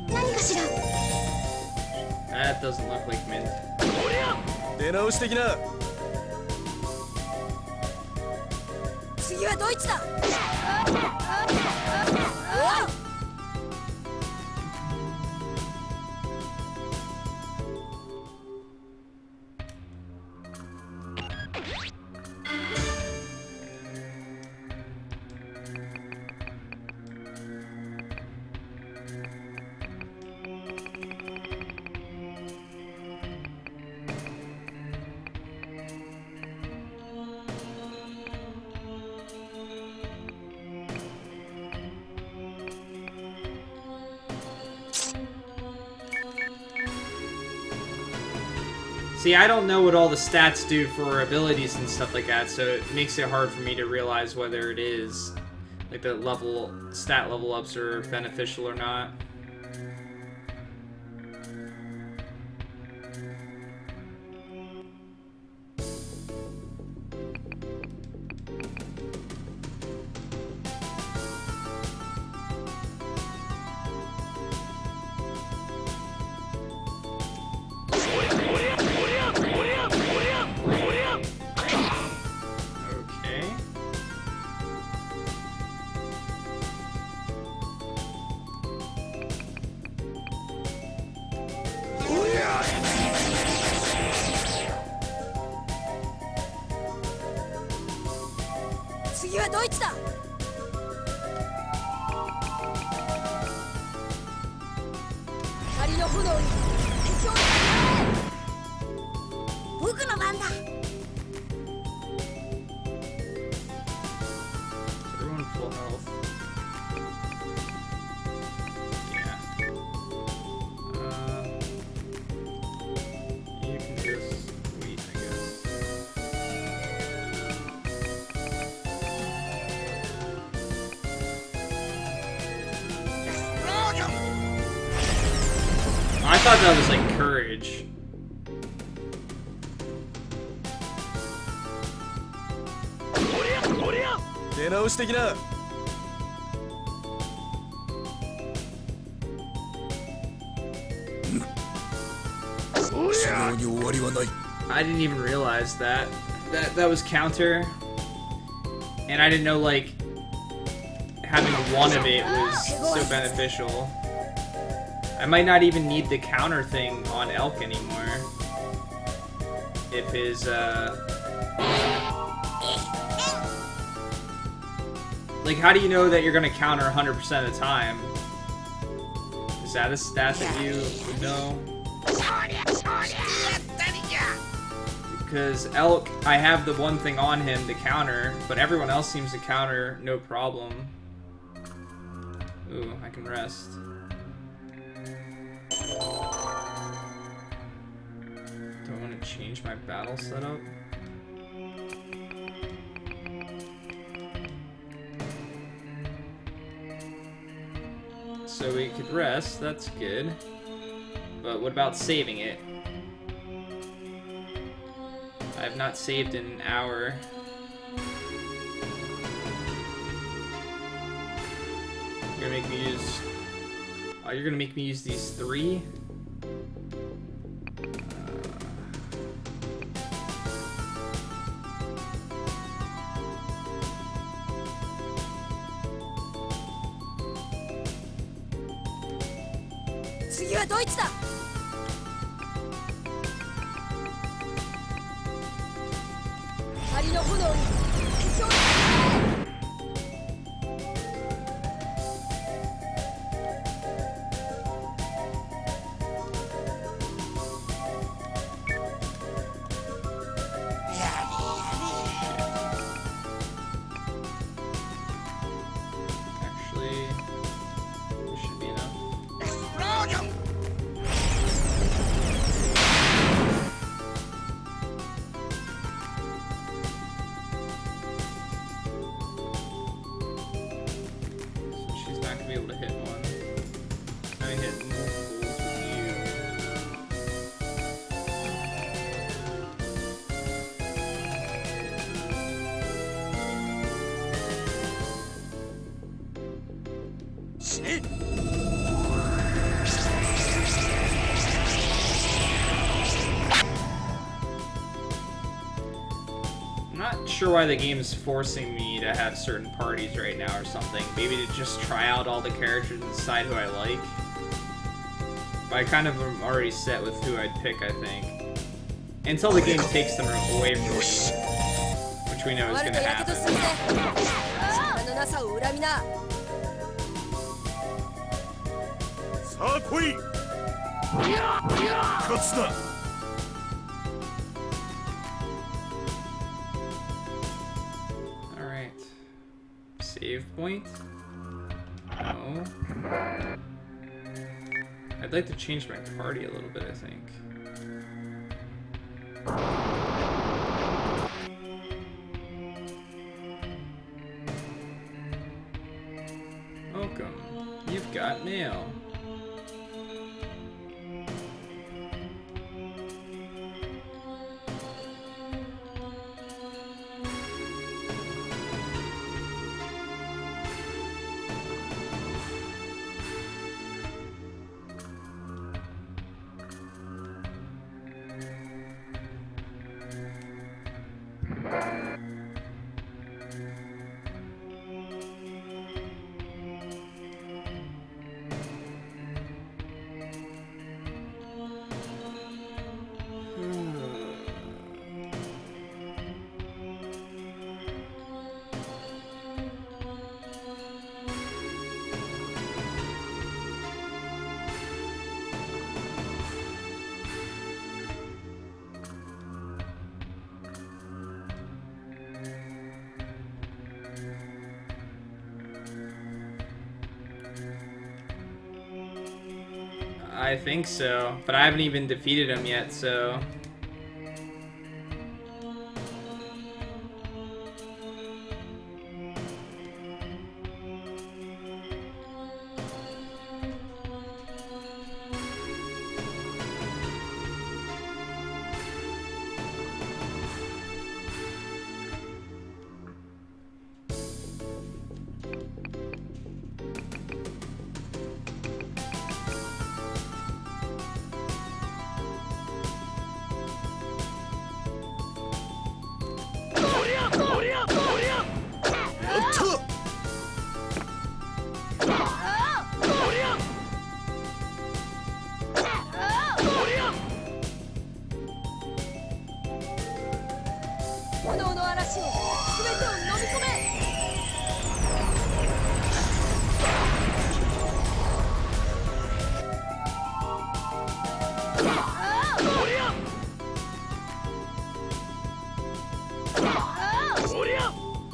Speaker 3: 何かしら。
Speaker 1: That doesn't look like mint.
Speaker 2: 出直してきな。
Speaker 3: 次はドイツだ。
Speaker 1: See, I don't know what all the stats do for abilities and stuff like that, so it makes it hard for me to realize whether it is, like, the stat level ups are beneficial or not. Everyone full health. Yeah. You can just wait, I guess. I thought that was like courage. I didn't even realize that was counter, and I didn't know like having one of it was so beneficial. I might not even need the counter thing on Elk anymore if his like, how do you know that you're gonna counter 100% of the time? Is that a stat that you would know? Because Elk, I have the one thing on him to counter, but everyone else seems to counter no problem. Ooh, I can rest. Do I want to change my battle setup? So we could rest, that's good. But what about saving it? I have not saved in an hour. You're gonna make me use... Oh, you're gonna make me use these 3? Actually, this should be enough. So she's not gonna be able to hit one. I hit multiples with you. I'm not sure why the game is forcing me to have certain parties right now or something. Maybe to just try out all the characters and decide who I like. But I kind of am already set with who I'd pick, I think. Until the game takes them away from me. Which we know is going to happen. Alright. Save point? No. I'd like to change my party a little bit, I think. got mail. I think so, but I haven't even defeated him yet, so...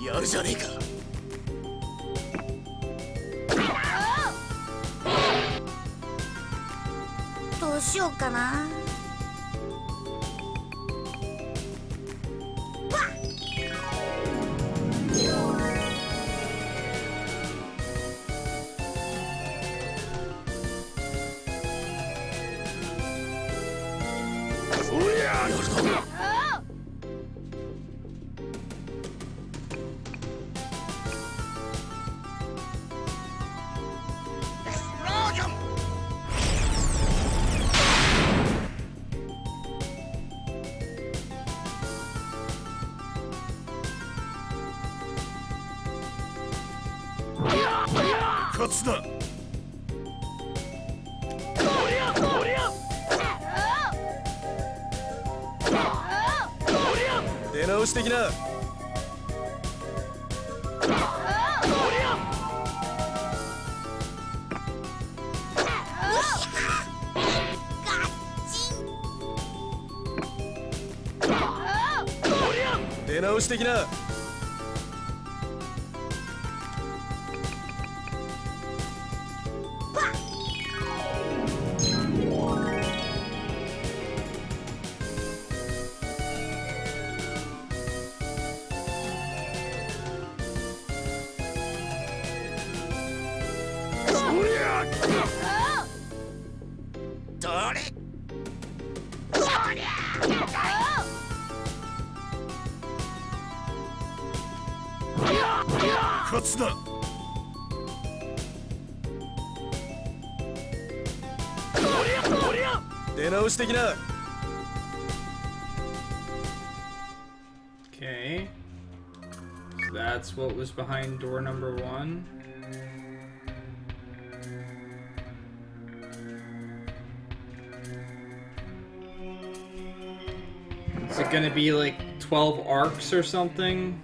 Speaker 2: やるじゃねえか。
Speaker 4: どうしようかな。
Speaker 2: 勝つだ。出直してきな。出直してきな。勝つだ。出直してきな。
Speaker 1: Okay. So that's what was behind door number 1. Is it gonna be like 12 arcs or something?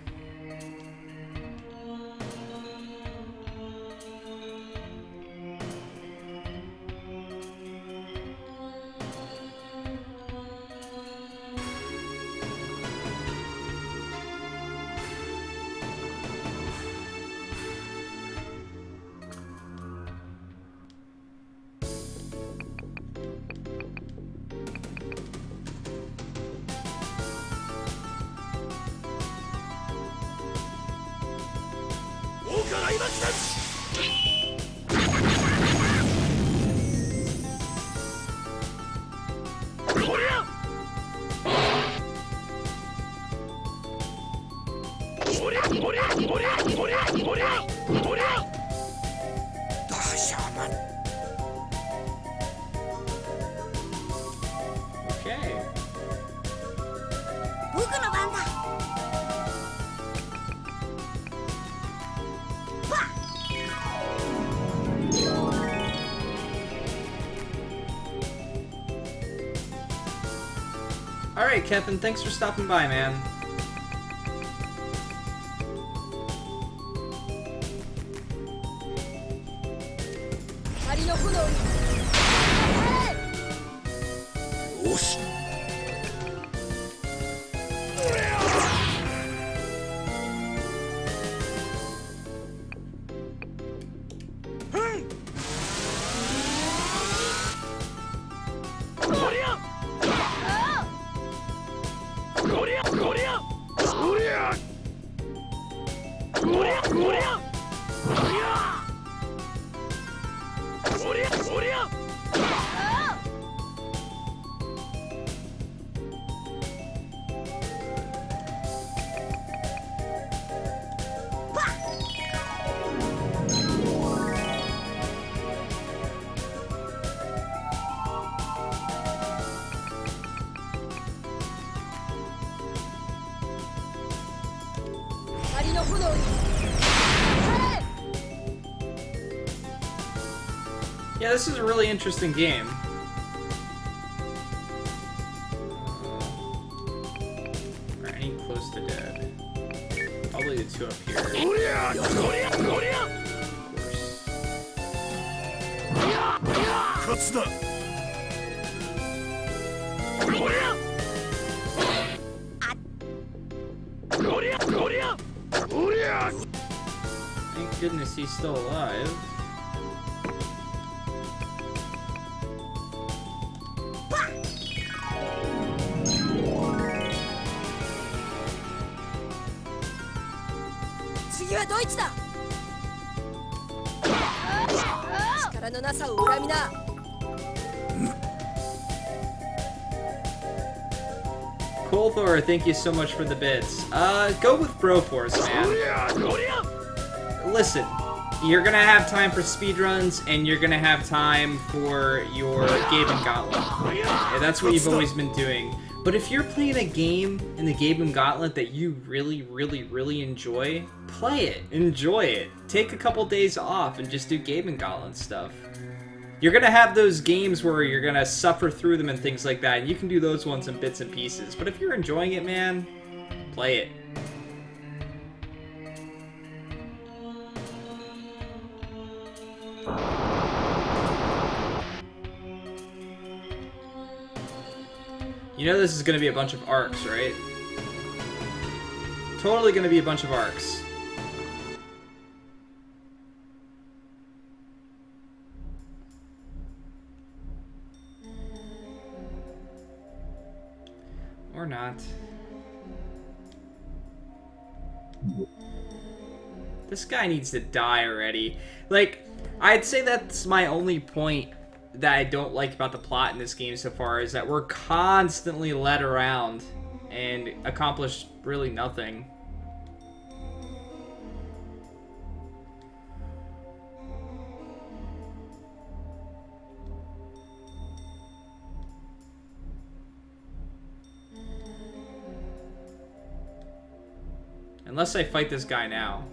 Speaker 1: Alright, Kevin, thanks for stopping by, man. Yeah, this is a really interesting game. Are any close to dead? Probably the two up here. Of course. Thank goodness he's still alive. Colthor, thank you so much for the bits. Go with Broforce, man. Listen, you're gonna have time for speedruns, and you're gonna have time for your Gaben Gauntlet. Yeah, that's what you've always been doing. But if you're playing a game in the Gaben Gauntlet that you really, really, really enjoy, play it. Enjoy it. Take a couple days off and just do Gaben Gauntlet stuff. You're gonna have those games where you're gonna suffer through them and things like that, and you can do those ones in bits and pieces. But if you're enjoying it, man, play it. You know this is gonna be a bunch of arcs, right? Totally gonna be a bunch of arcs. Or not. This guy needs to die already. Like, I'd say that's my only point that I don't like about the plot in this game so far, is that we're constantly led around and accomplish really nothing. Unless I fight this guy now.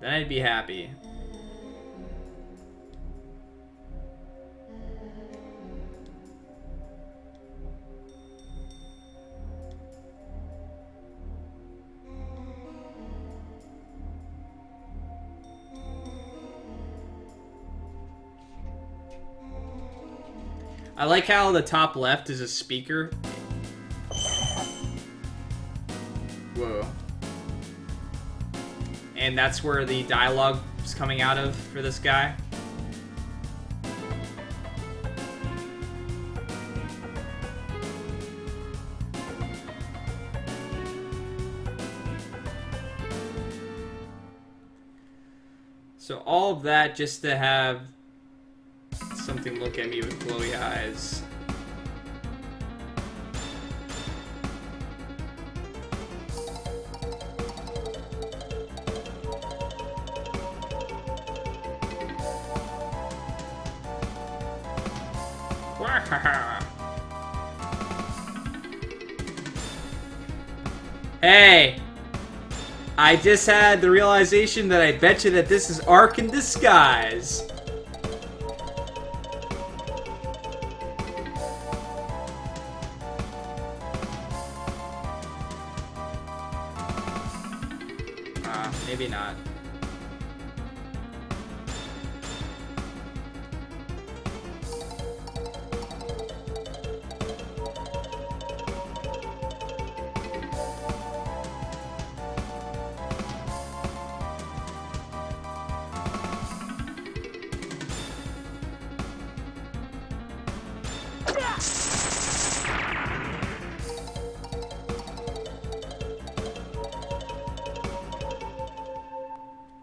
Speaker 1: Then I'd be happy. I like how the top left is a speaker. Whoa. And that's where the dialogue is coming out of for this guy. So all of that just to have something look at me with glowy eyes. Hey! I just had the realization that I bet you that this is Ark in disguise. Maybe not.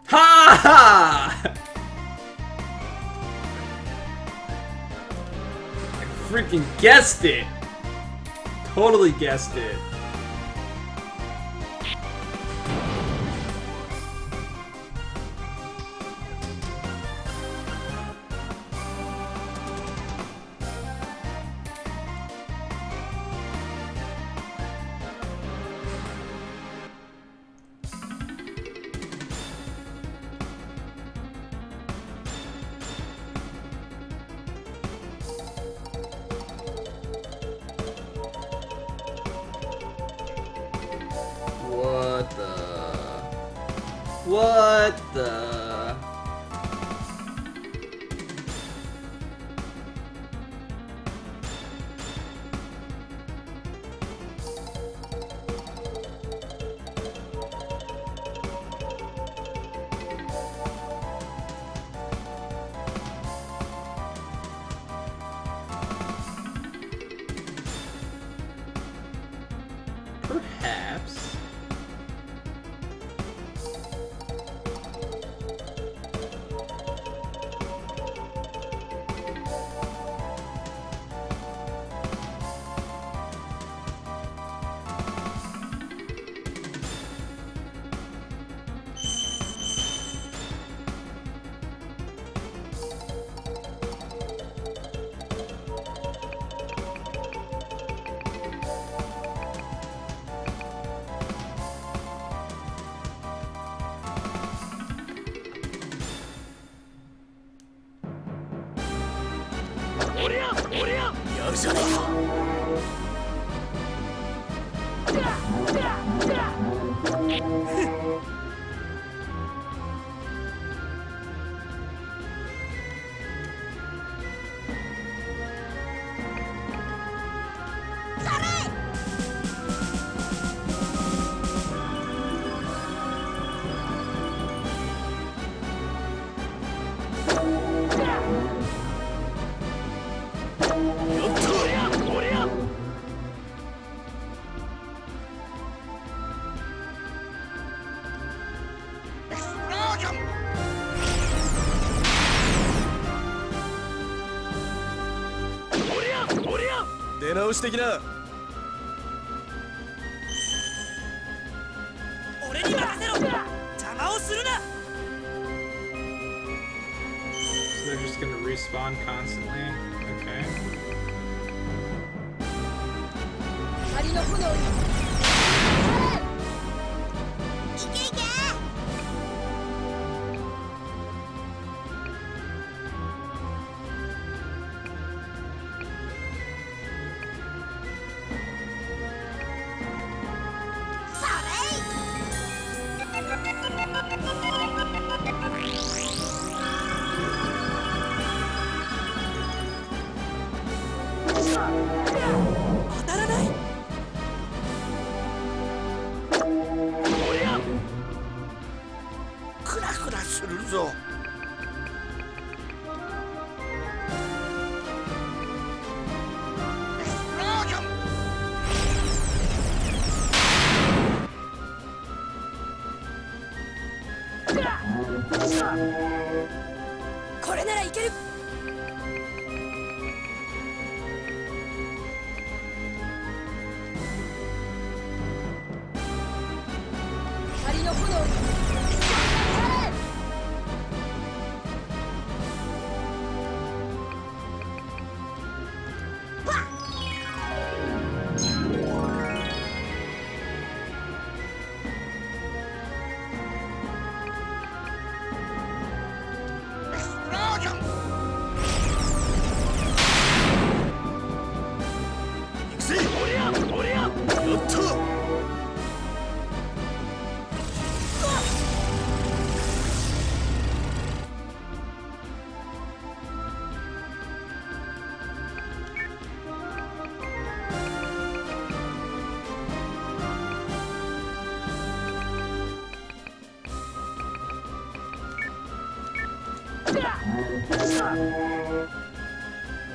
Speaker 1: Ha ha! I freaking guessed it! Totally guessed it. What the? Perhaps. So they're just gonna respawn constantly? Okay.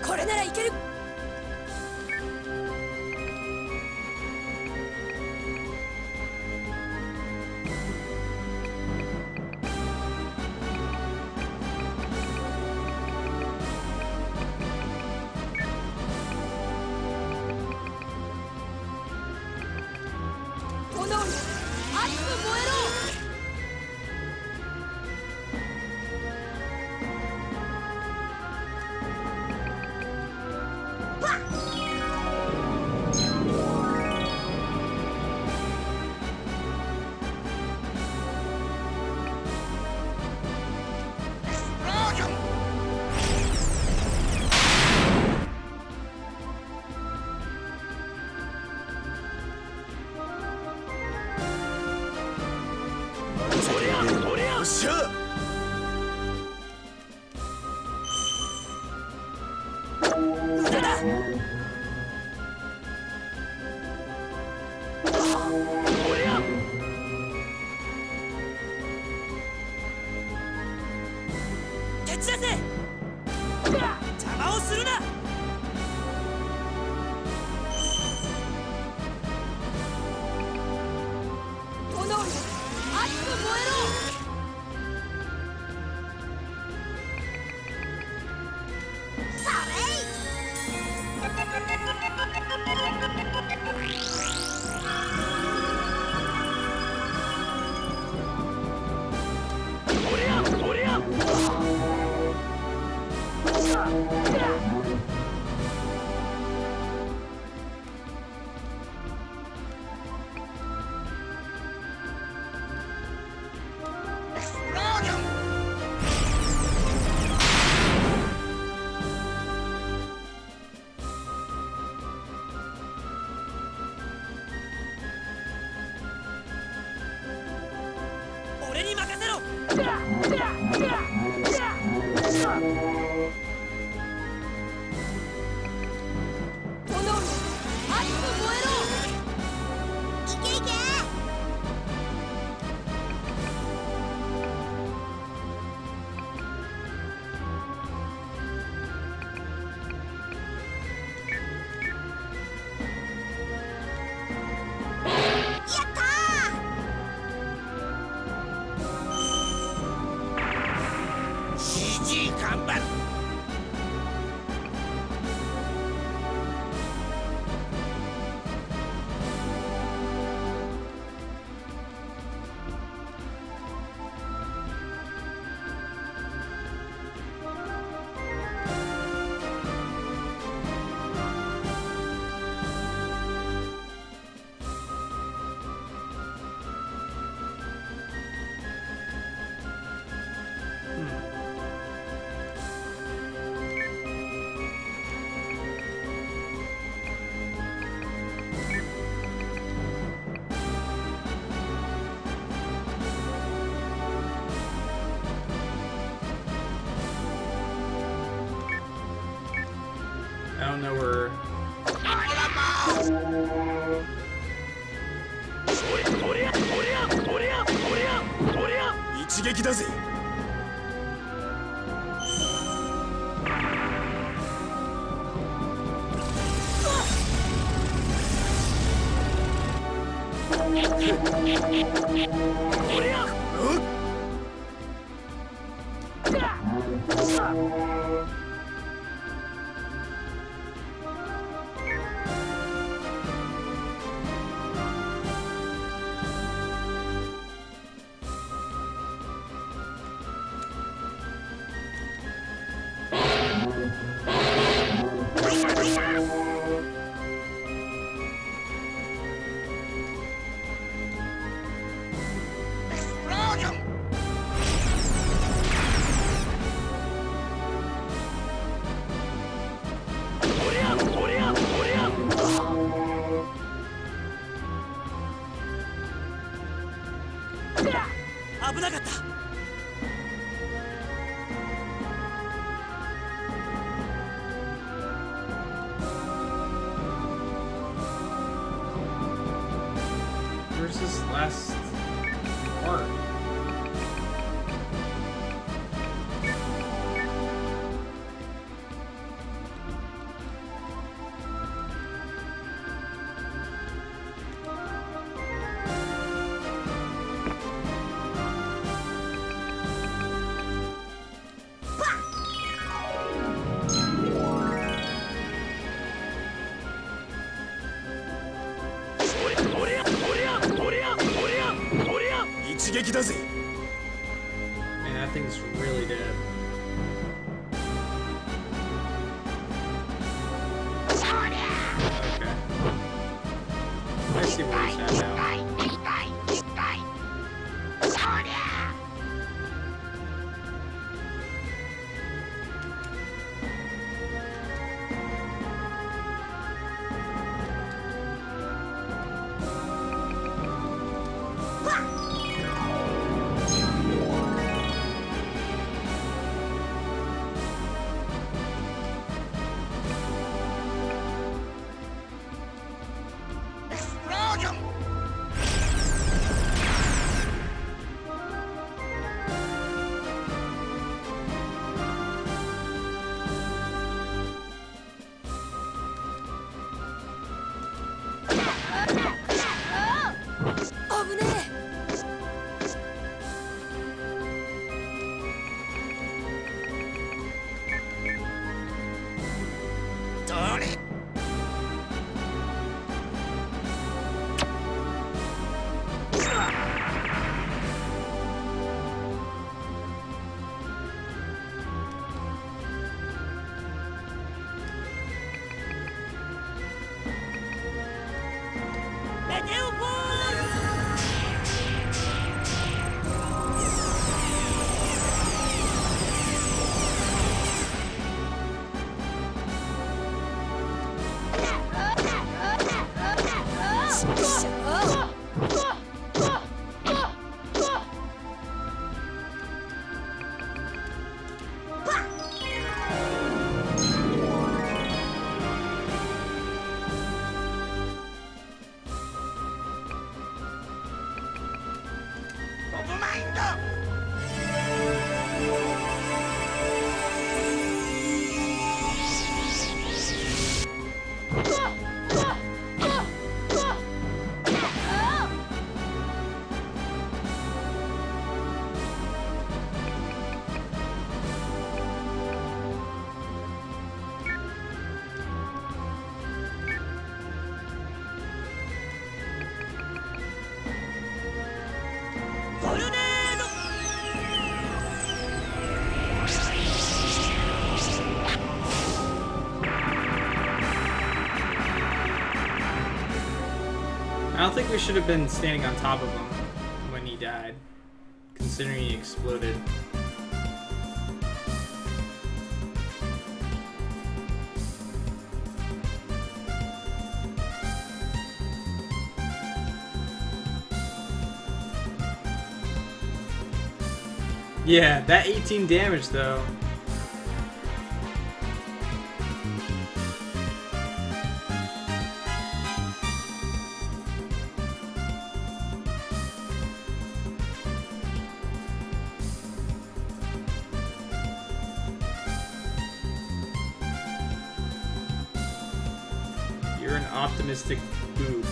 Speaker 3: これならいける。炎よ、熱く燃えろ。
Speaker 2: よっしゃ。
Speaker 3: 無駄だ。蹴散らせ。邪魔をするな。炎よ、熱く燃えろ。俺に任せろ。炎よ、熱く燃えろ。いけいけ。
Speaker 4: やったー。
Speaker 2: CG 看板。
Speaker 1: I don't know where.
Speaker 2: 一撃だぜ。
Speaker 3: 危なかった。
Speaker 1: Where's this last part?
Speaker 2: 撃だぜ。
Speaker 1: Man, that thing's really dead. Okay. I see where he's at now. I don't think we should have been standing on top of him when he died, considering he exploded. Yeah, that 18 damage though. You're an optimistic boob.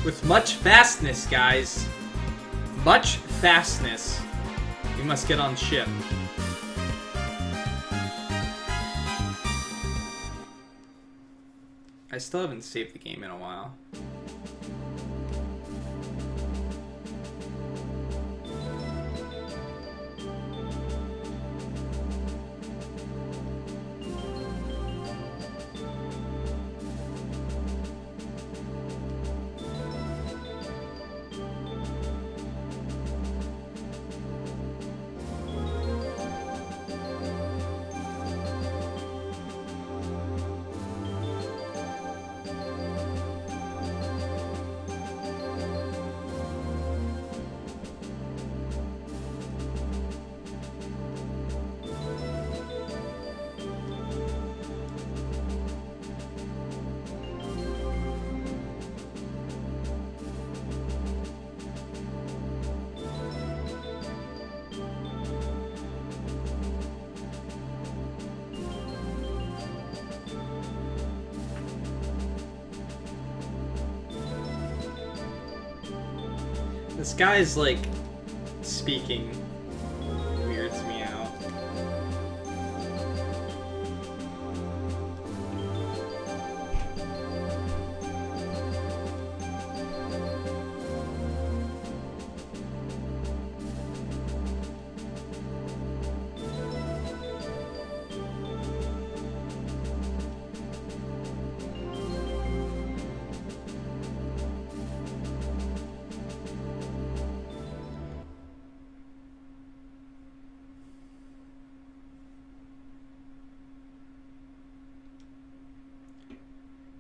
Speaker 1: With much fastness, guys. Much fastness. We must get on ship. I still haven't saved the game in a while. This guy's like speaking weirds me out.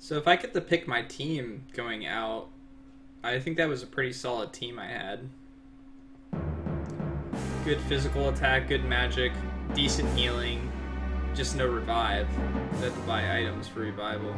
Speaker 1: So if I get to pick my team going out, I think that was a pretty solid team I had. Good physical attack, good magic, decent healing, just no revive. I have to buy items for revival.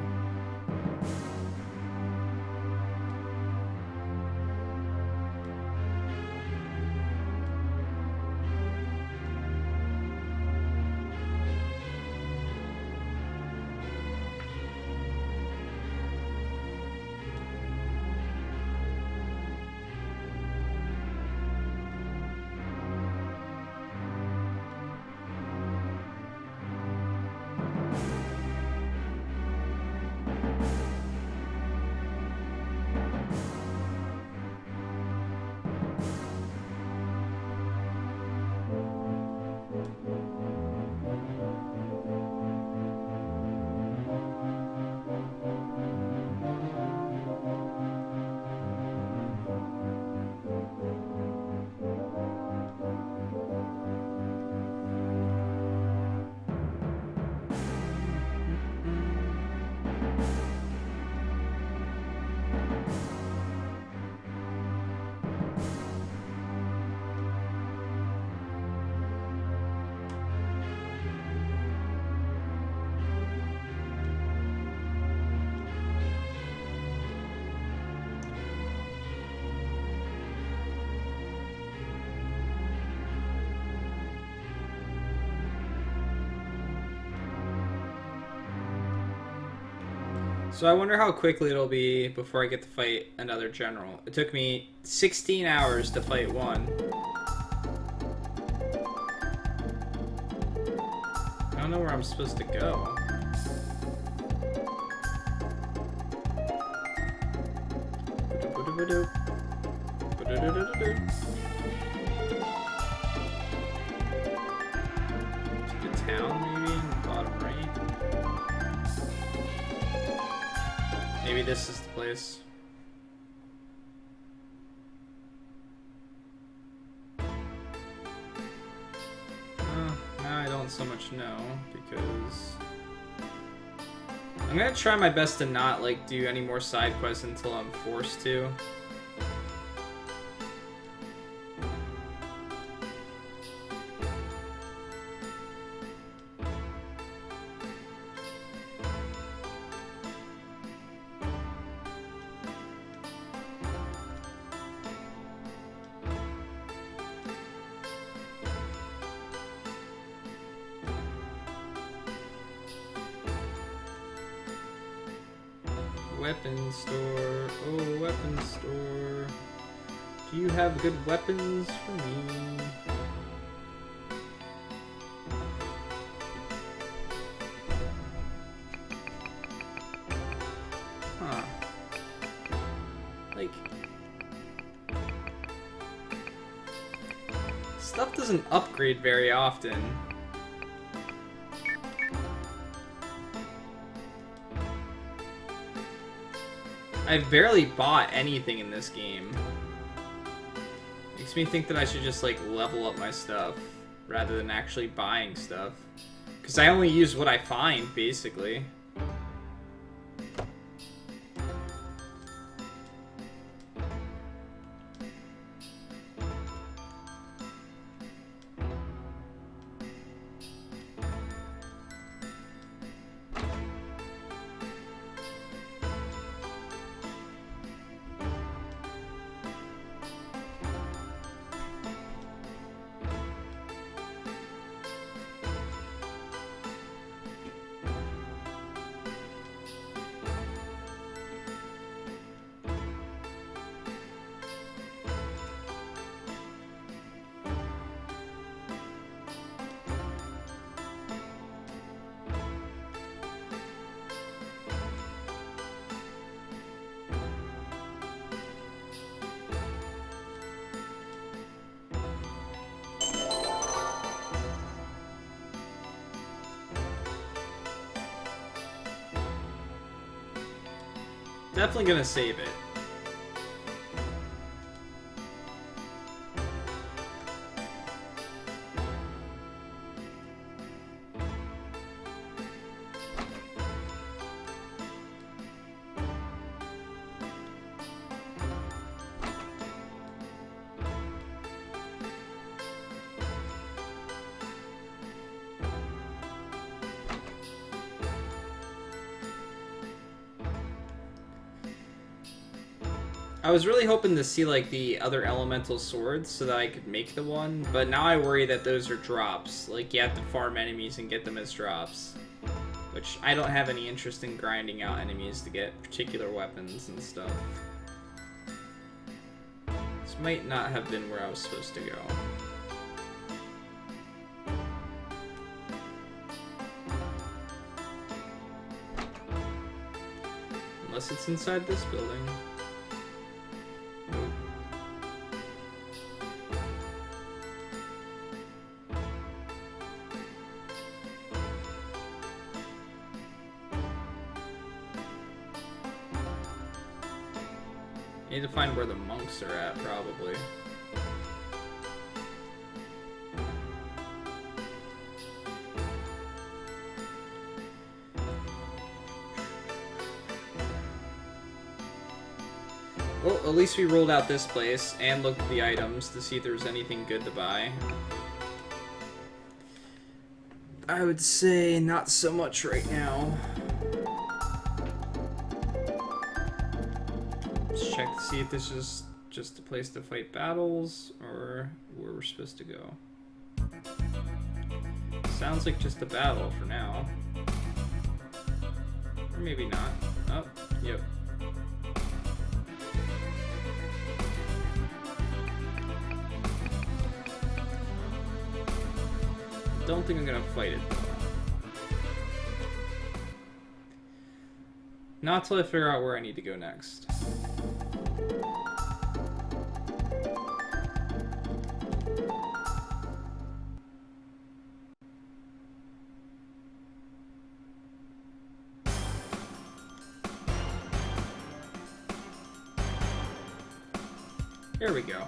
Speaker 1: So I wonder how quickly it'll be before I get to fight another general. It took me 16 hours to fight one. I don't know where I'm supposed to go. To the town, maybe, in the bottom right. Maybe this is the place. Now I don't so much know, because I'm gonna try my best to not like do any more side quests until I'm forced to. Weapon store. Oh, weapon store. Do you have good weapons for me? Huh. Like, stuff doesn't upgrade very often. I've barely bought anything in this game. Makes me think that I should just like level up my stuff rather than actually buying stuff. Because I only use what I find, basically. Definitely gonna save it. I was really hoping to see like the other elemental swords so that I could make the one, but now I worry that those are drops. Like you have to farm enemies and get them as drops. Which I don't have any interest in grinding out enemies to get particular weapons and stuff. This might not have been where I was supposed to go. Unless it's inside this building. Need to find where the monks are at, probably. Well, at least we rolled out this place and looked at the items to see if there was anything good to buy. I would say not so much right now. Check to see if this is just a place to fight battles or where we're supposed to go. Sounds like just a battle for now. Or maybe not. Oh, yep. Don't think I'm gonna fight it though. Not till I figure out where I need to go next. Here we go.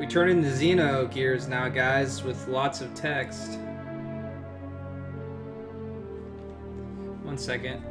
Speaker 1: We turn into Xeno gears now, guys, with lots of text. 1 second.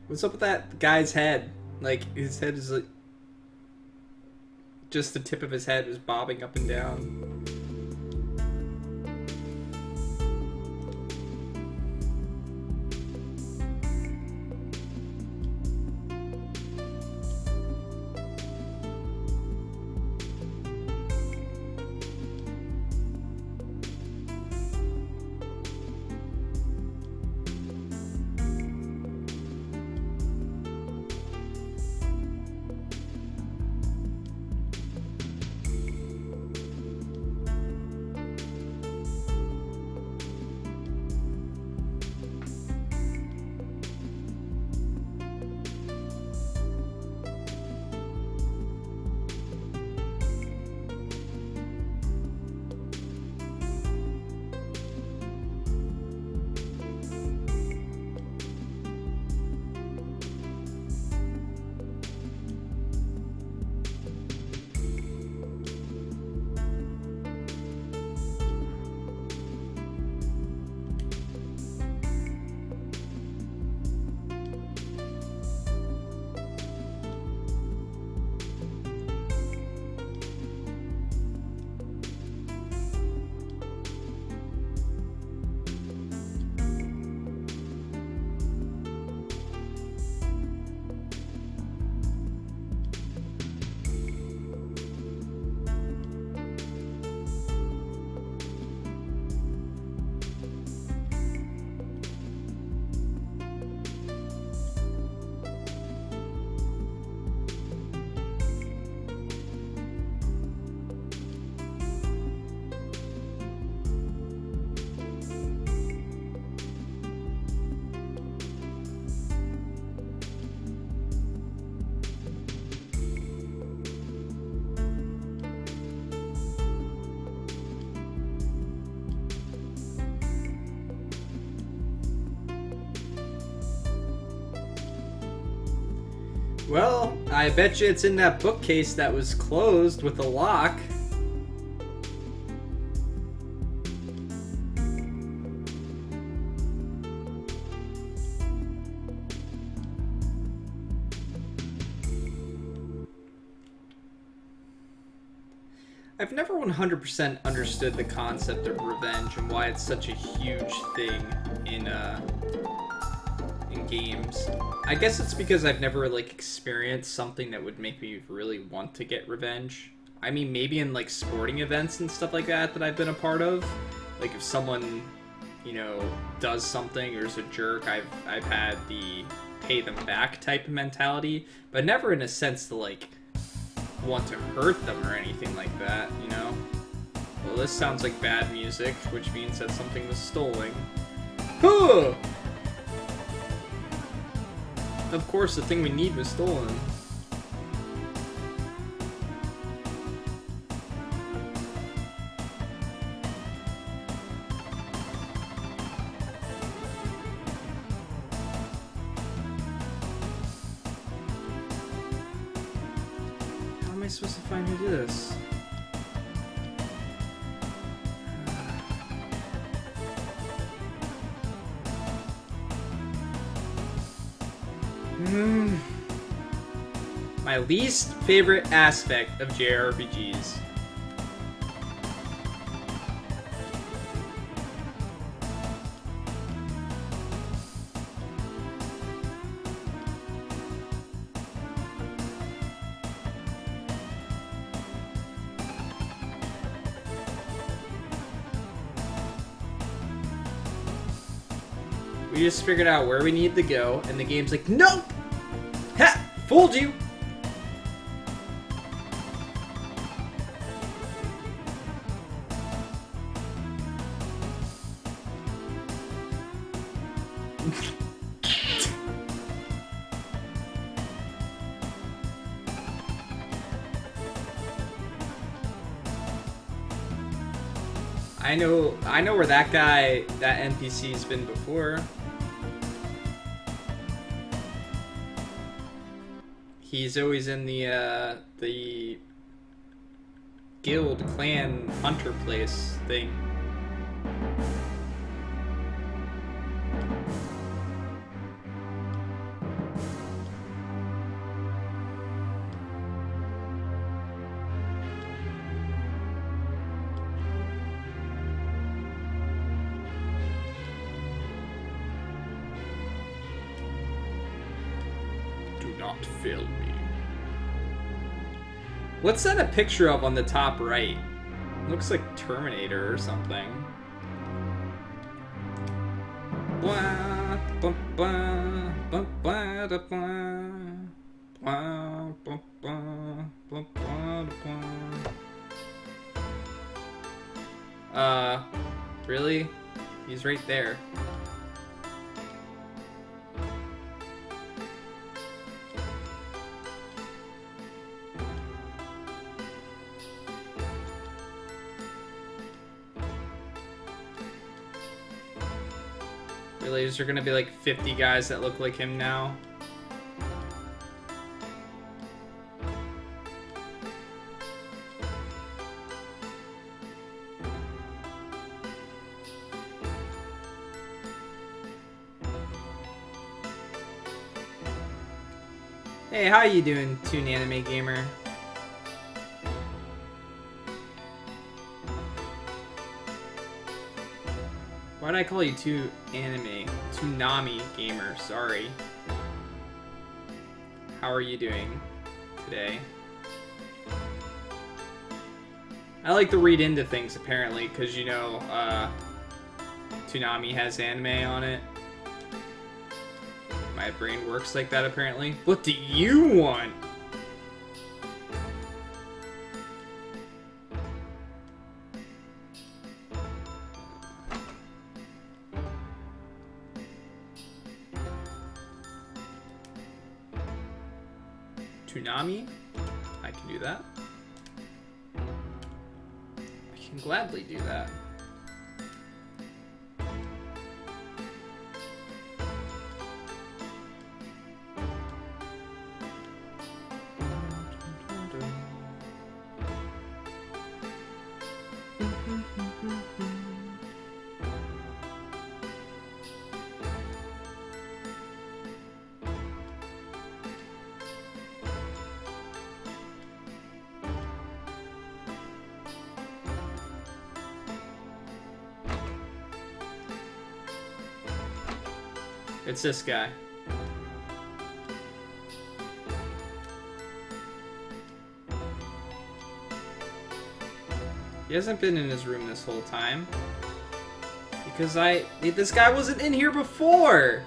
Speaker 1: What's up with that guy's head? Like, his head is like... just the tip of his head is bobbing up and down. Well, I bet you it's in that bookcase that was closed with a lock. I've never 100% understood the concept of revenge and why it's such a huge thing in games. I guess it's because I've never like experienced something that would make me really want to get revenge. I mean, maybe in like sporting events and stuff like that I've been a part of. Like if someone, you know, does something or is a jerk, I've had the pay them back type of mentality, but never in a sense to like want to hurt them or anything like that, you know? Well, this sounds like bad music, which means that something was stolen. Huh! Of course, the thing we need was stolen. How am I supposed to find who did this? My least favorite aspect of JRPGs. We just figured out where we need to go, and the game's like, nope! Ha! Fooled you! I know where that guy, that NPC's been before. He's always in the guild clan hunter place thing. Do not fail me. What's that a picture of on the top right? Looks like Terminator or something. Blah, blah, blah, blah, blah, blah, blah, blah, blah, blah, blah, blah. Really? He's right there. Really, is there gonna be like 50 guys that look like him now? Hey, how you doing, Toon Anime Gamer? Why did I call you Toonami Gamer? Sorry. How are you doing today? I like to read into things, apparently, because, you know, Toonami has anime on it. My brain works like that, apparently. What do you want? Toonami? I can do that. I can gladly do that. It's this guy. He hasn't been in his room this whole time. Because this guy wasn't in here before!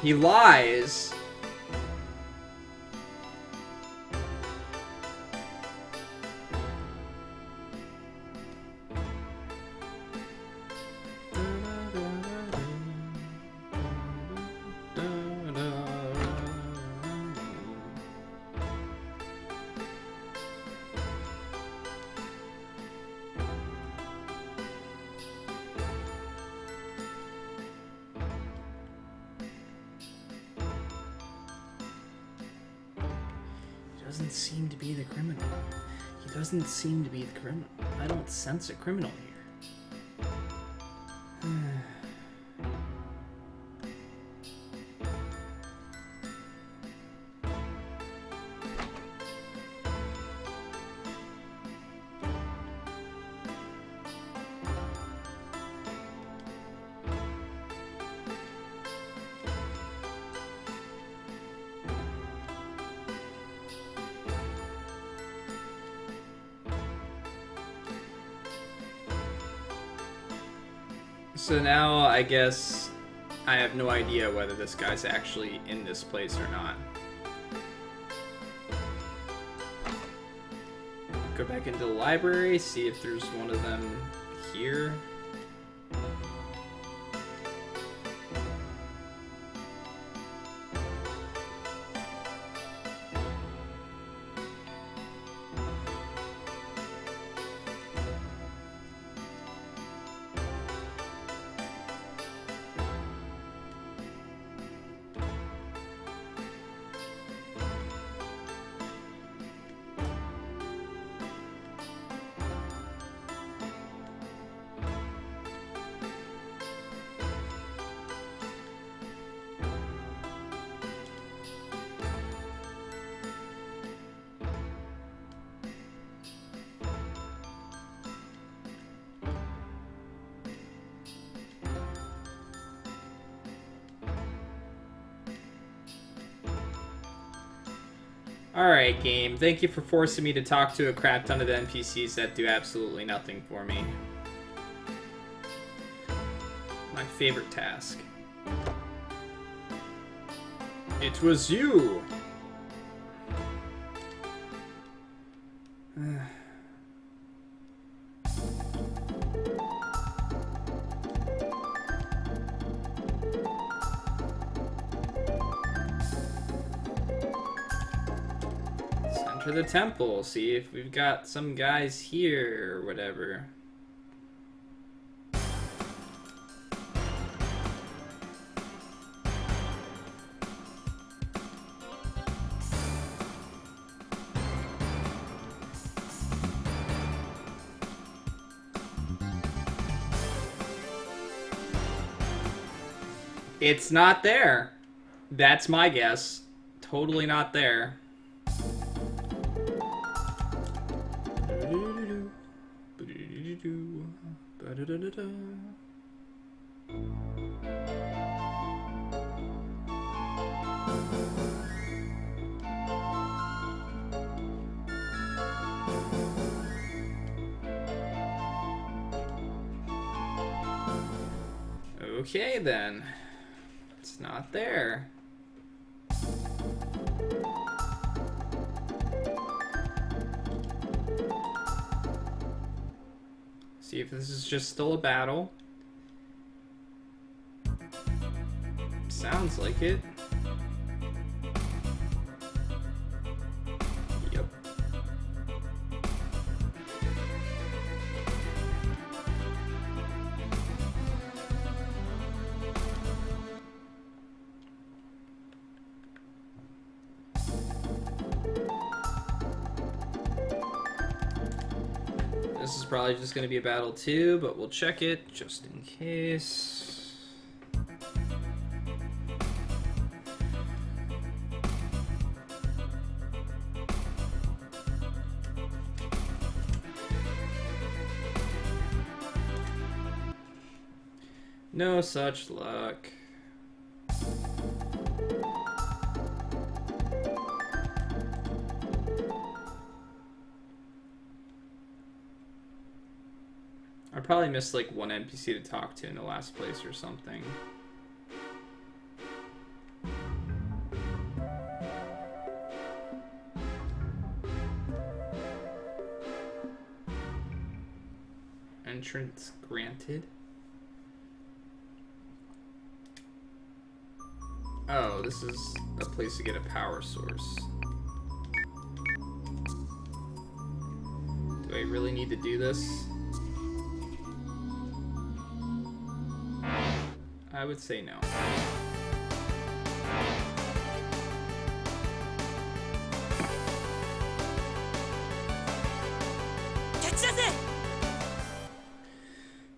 Speaker 1: He lies. Doesn't seem to be the criminal. He doesn't seem to be the criminal. I don't sense a criminal here. So now, I guess, I have no idea whether this guy's actually in this place or not. Go back into the library, see if there's one of them here. Alright, game. Thank you for forcing me to talk to a crap ton of the NPCs that do absolutely nothing for me. My favorite task. It was you! To the temple, see if we've got some guys here or whatever. It's not there. That's my guess. Totally not there. Okay then, it's not there. See if this is just still a battle. Sounds like it. Yep. This is probably just going to be a battle too, but we'll check it just in case. No such luck. probably missed like one NPC to talk to in the last place or something. Entrance granted. Oh, this is a place to get a power source. Do I really need to do this? I would say no.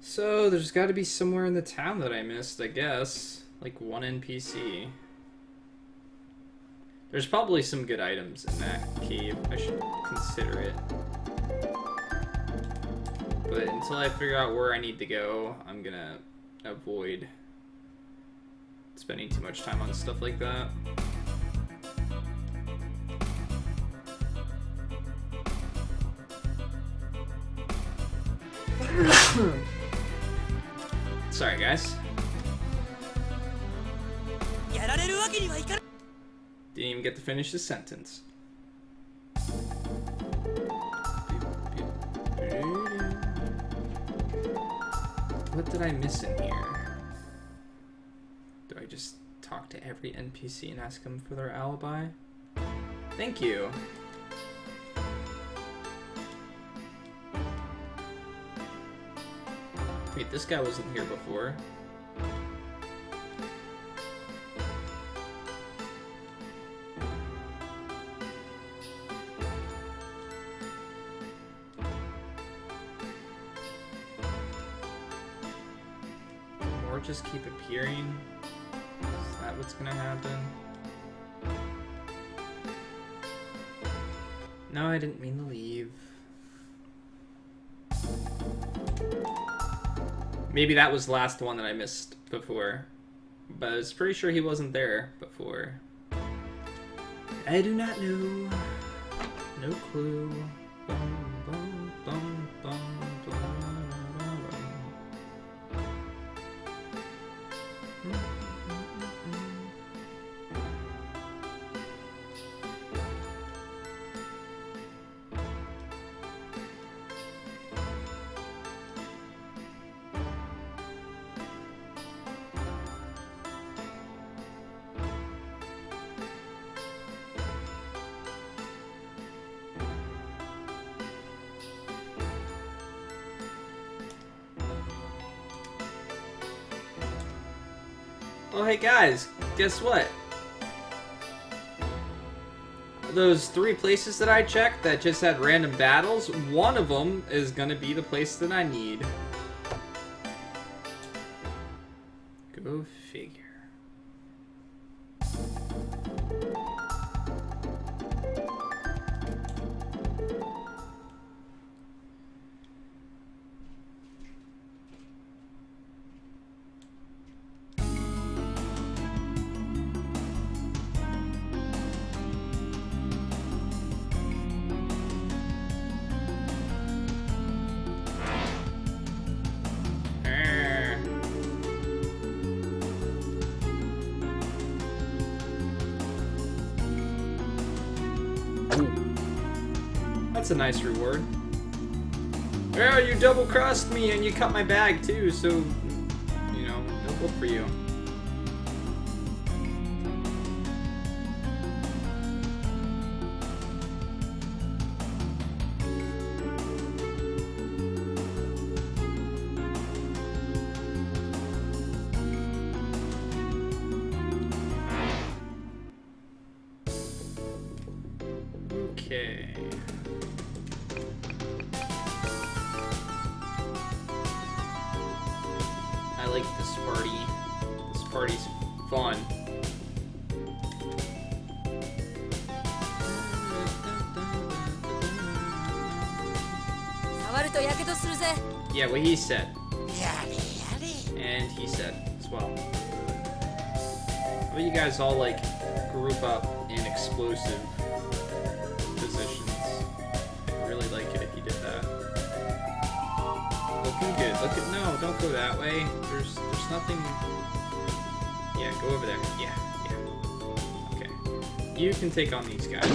Speaker 1: So, there's got to be somewhere in the town that I missed, I guess. Like one NPC. There's probably some good items in that cave. I should consider it. But until I figure out where I need to go, I'm gonna avoid spending too much time on stuff like that. Sorry, guys. Didn't even get to finish the sentence. What did I miss in here? Do I just talk to every NPC and ask them for their alibi? Thank you. Wait, this guy wasn't here before. More just keep appearing? Is that what's gonna happen? No, I didn't mean to leave. Maybe that was the last one that I missed before. But I was pretty sure he wasn't there before. I do not know. No clue. Bum, bum, bum, bum, bum, bum, bum. Oh, hey guys, guess what? Those 3 places that I checked that just had random battles, one of them is gonna be the place that I need. Go figure. That's a nice reward. Yeah, you double-crossed me and you cut my bag too, so, you know, no hope for you. Okay. I like this party. This party's fun. Yeah, what he said. And he said as well. How about you guys all like group up in explosive positions? I'd really like it if you did that. looking good. Look at no, don't go that way. There's nothing. Yeah, go over there. Yeah. Okay. You can take on these guys.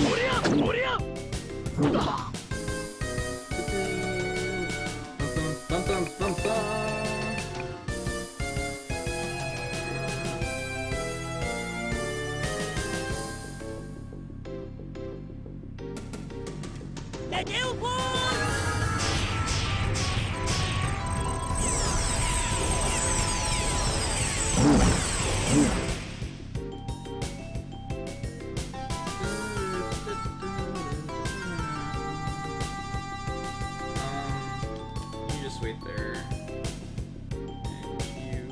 Speaker 1: Bum, bum, bum, bum. You just wait there. And you.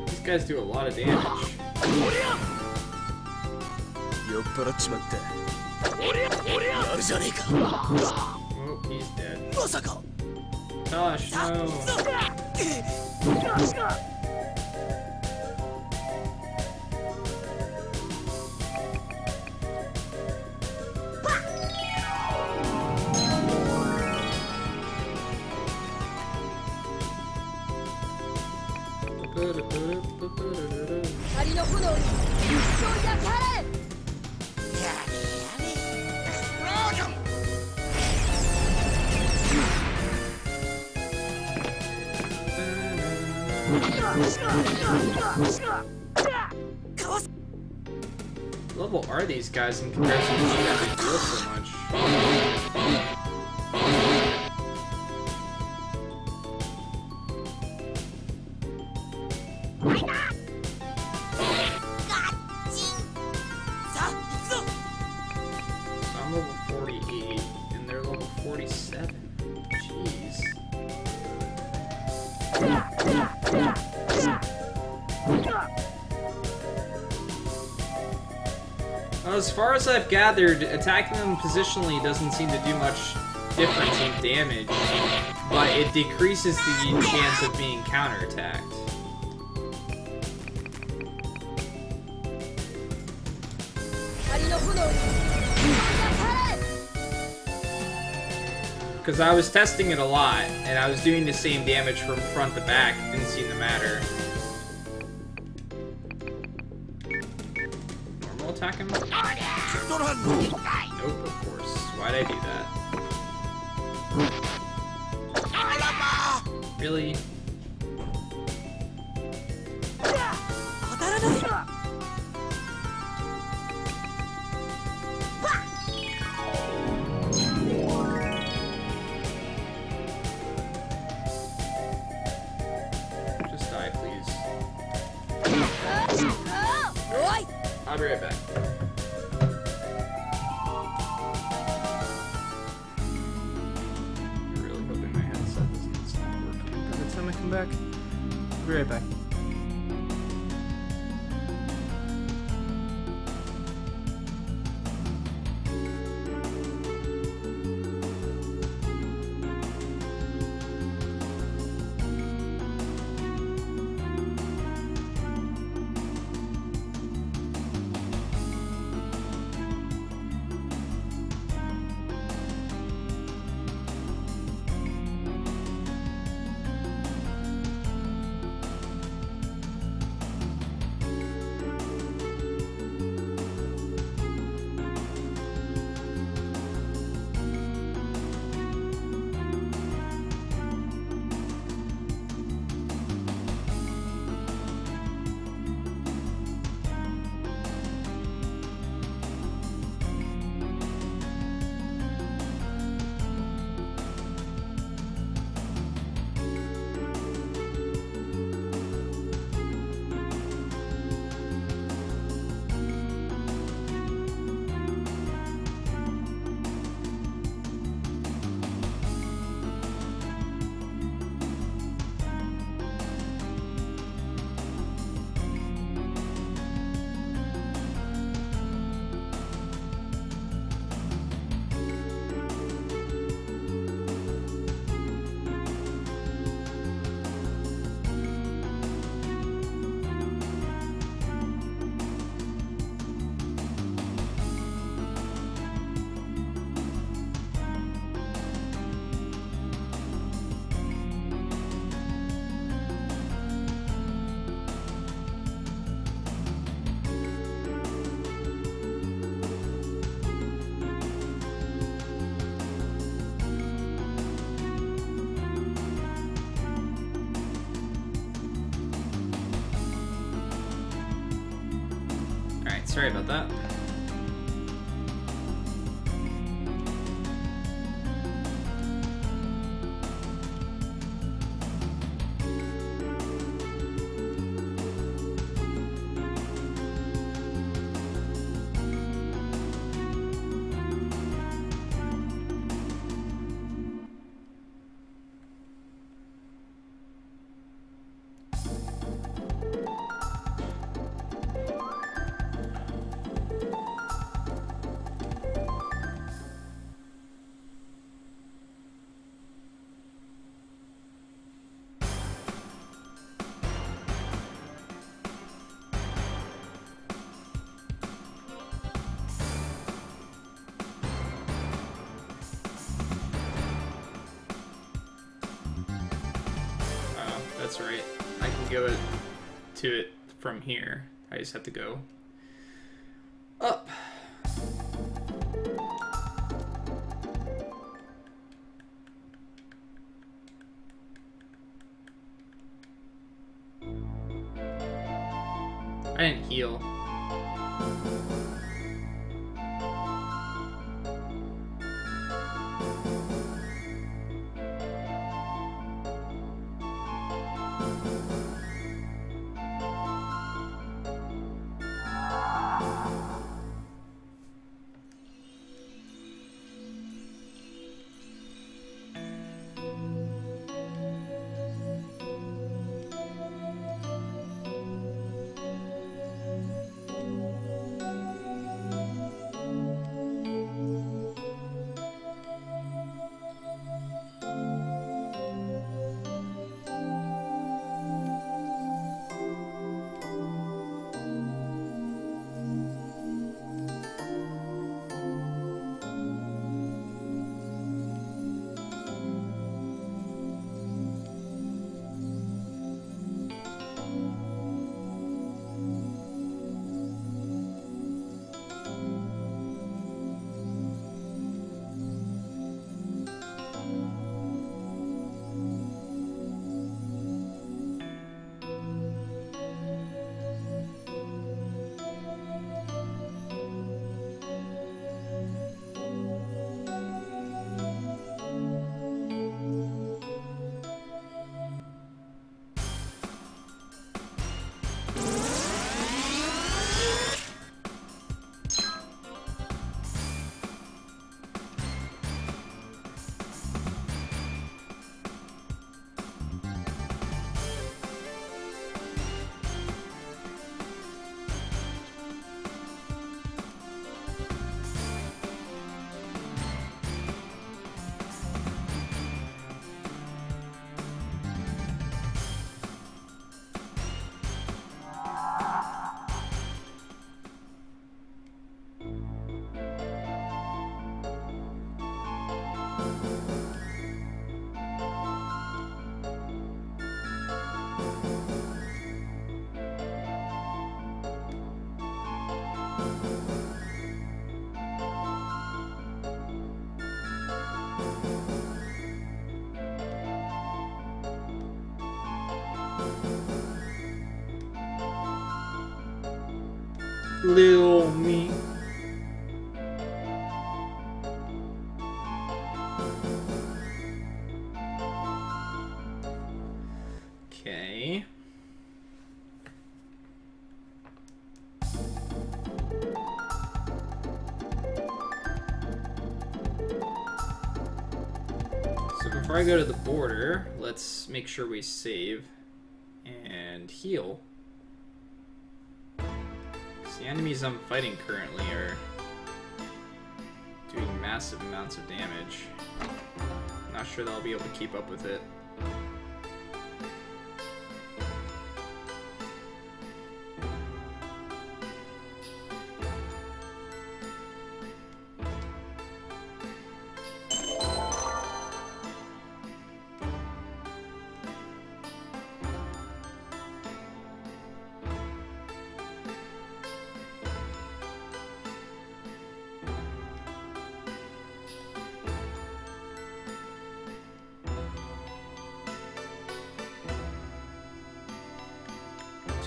Speaker 1: These guys do a lot of damage.
Speaker 2: 酔っ払っちまったやるじゃねえか
Speaker 1: Oh, he's dead.
Speaker 2: まさか
Speaker 1: Gosh, no. What level are these guys in comparison to you that they deal so much? So I'm level 48 and they're level 47. Jeez. Well, as far as I've gathered, attacking them positionally doesn't seem to do much difference in damage, but it decreases the chance of being counterattacked. Because I was testing it a lot, and I was doing the same damage from front to back. It didn't seem to matter. Normal attack him? Nope, of course. Why'd I do that? Really? Just die, please. I'll be right back. I'm really hoping my headset doesn't stop working by the time I come back. I'll be right back. Sorry about that. That's right. I can go to it from here. I just have to go up. I didn't heal. Little me. Okay. So before I go to the border, let's make sure we save and heal. The enemies I'm fighting currently are doing massive amounts of damage. Not sure that I'll be able to keep up with it.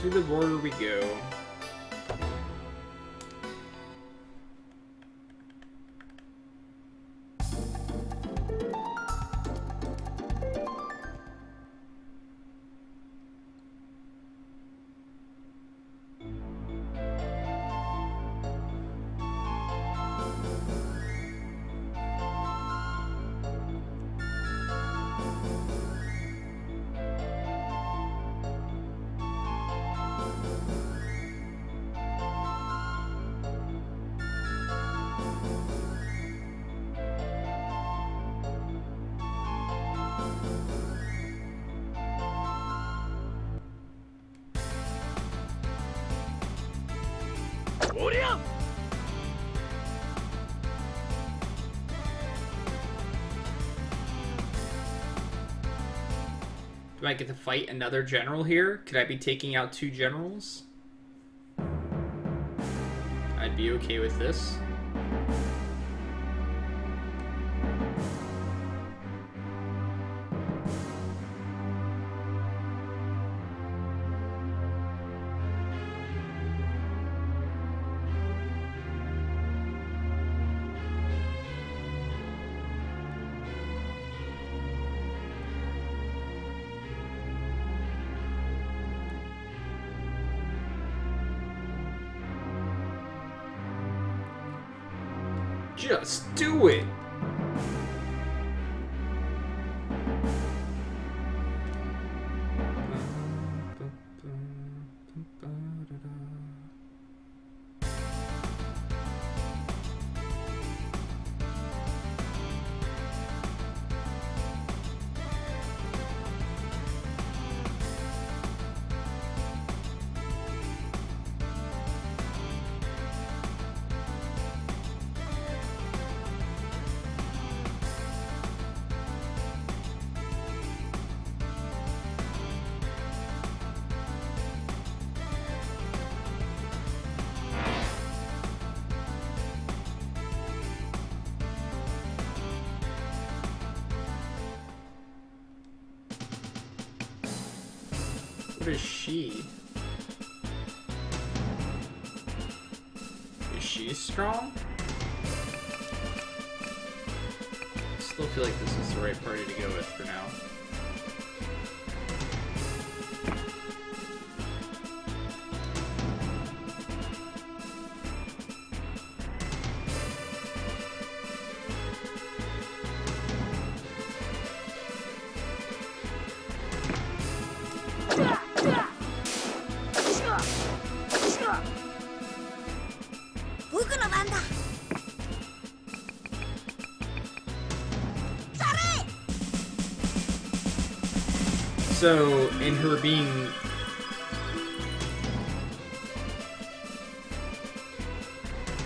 Speaker 1: To the border we go. Do I get to fight another general here? Could I be taking out 2 generals? I'd be okay with this. Just do it! What is she? Is she strong? I still feel like this is the right party to go with for now. So, in her being...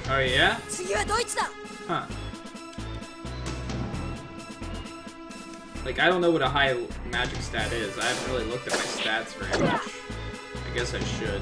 Speaker 1: Oh yeah? Huh. Like, I don't know what a high magic stat is. I haven't really looked at my stats very much. I guess I should.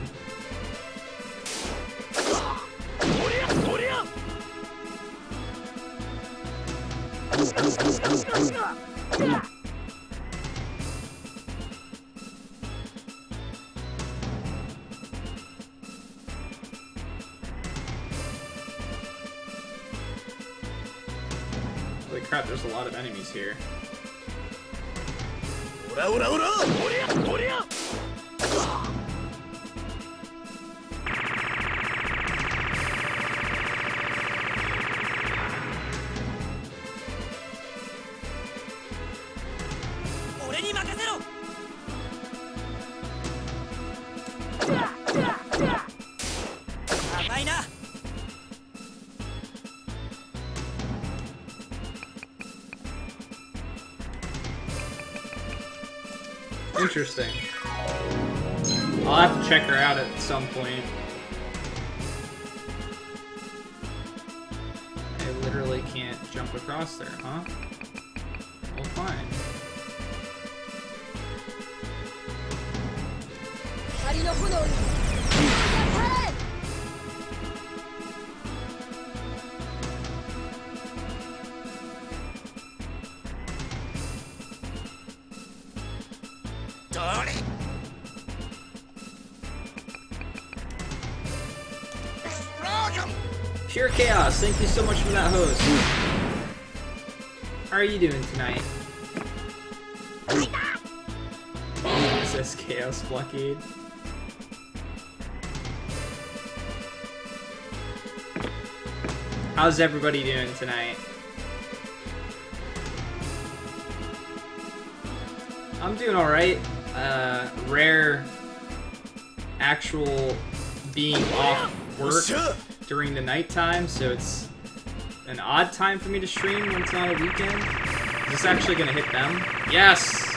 Speaker 1: Holy crap, there's a lot of enemies here. Interesting. I'll have to check her out at some point. I literally can't jump across there, huh? Well, fine. Pure Chaos, thank you so much for that host. How are you doing tonight? It says Chaos Blockade. How's everybody doing tonight? I'm doing alright. Rare actual being off work during the nighttime, so it's an odd time for me to stream when it's on a weekend. Is this actually gonna hit them? Yes!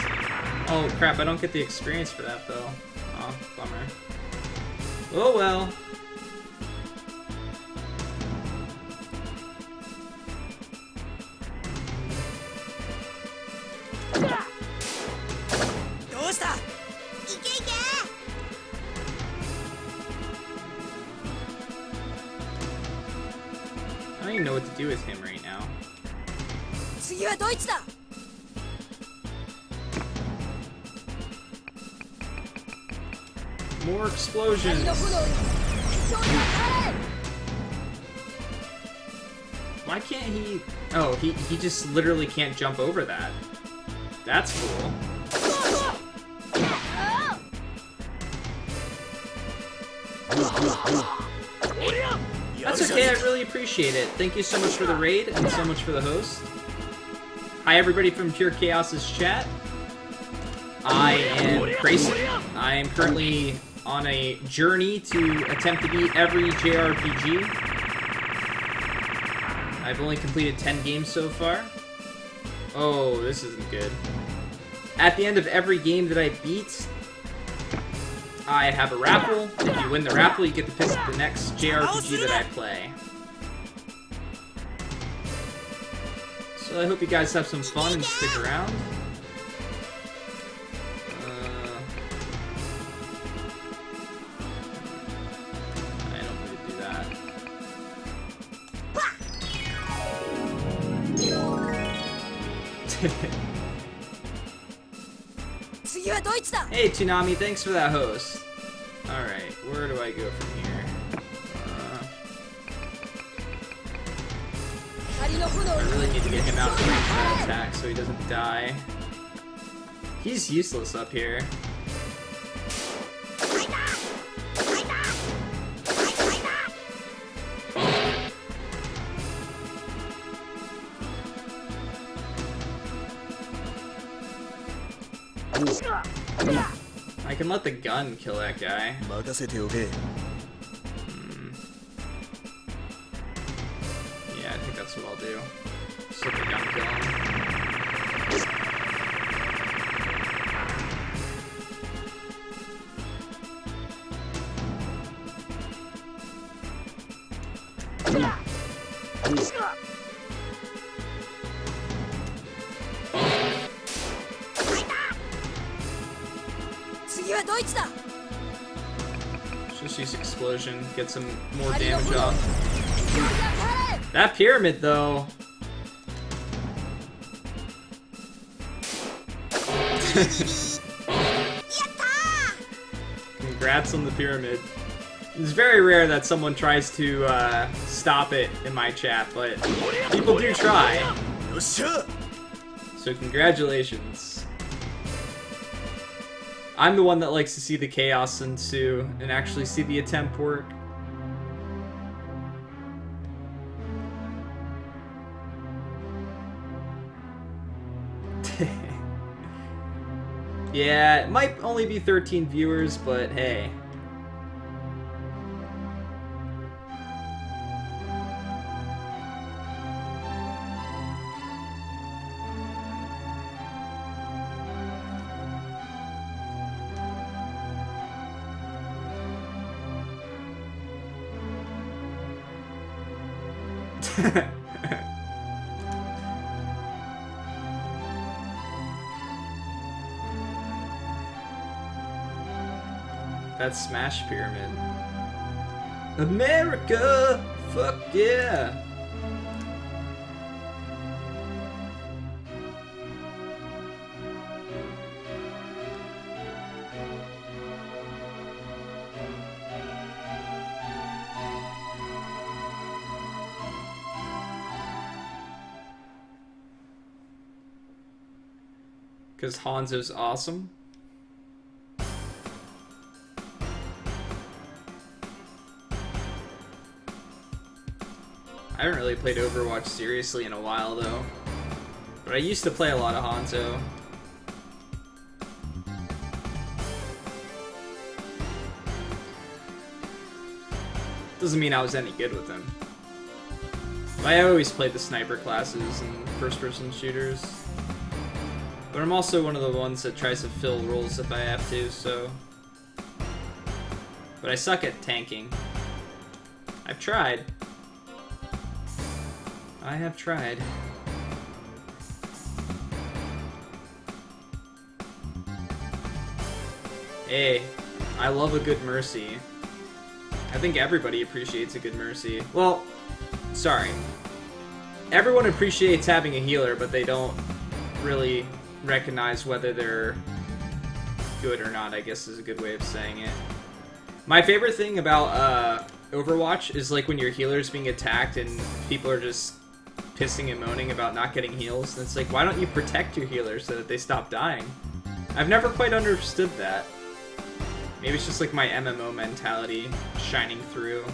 Speaker 1: Oh crap, I don't get the experience for that though. Oh, bummer. Oh well. don't even know what to do with him right now.
Speaker 3: 次はドイツだ
Speaker 1: More explosions!
Speaker 3: 光の炎よ一緒に当たれ
Speaker 1: Why can't he... Oh, he just literally can't jump over that. That's cool. That's okay, I really appreciate it. Thank you so much for the raid, and so much for the host. Hi everybody from Pure Chaos's chat. I am Grayson. I am currently on a journey to attempt to beat every JRPG. I've only completed 10 games so far. Oh, this isn't good. At the end of every game that I beat, I have a raffle. If you win the raffle, you get to pick the next JRPG that I play. So I hope you guys have some fun and stick around. I don't need to do that. Hey Tsunami, thanks for that host. Alright, where do I go from here? I really need to get him out of range for that attack so he doesn't die. He's useless up here. I can let the gun kill that guy. Yeah, I think that's what I'll do. Just let the gun kill him. Just use explosion, get some more damage off. That pyramid, though. Congrats on the pyramid. It's very rare that someone tries to stop it in my chat, but people do try. So congratulations. I'm the one that likes to see the chaos ensue and actually see the attempt work. Yeah, it might only be 13 viewers, but hey. That Smash Pyramid. America! Fuck yeah! Because Hanzo's awesome. I haven't really played Overwatch seriously in a while though. But I used to play a lot of Hanzo. Doesn't mean I was any good with him. But I always played the sniper classes and first-person shooters. But I'm also one of the ones that tries to fill roles if I have to, so... But I suck at tanking. I've tried. I have tried. Hey, I love a good Mercy. I think everybody appreciates a good Mercy. Well, Sorry. Everyone appreciates having a healer, but they don't really recognize whether they're good or not, I guess is a good way of saying it. My favorite thing about Overwatch is like when your healer's being attacked and people are just pissing and moaning about not getting heals. And it's like, why don't you protect your healer so that they stop dying? I've never quite understood that. Maybe it's just like my MMO mentality shining through.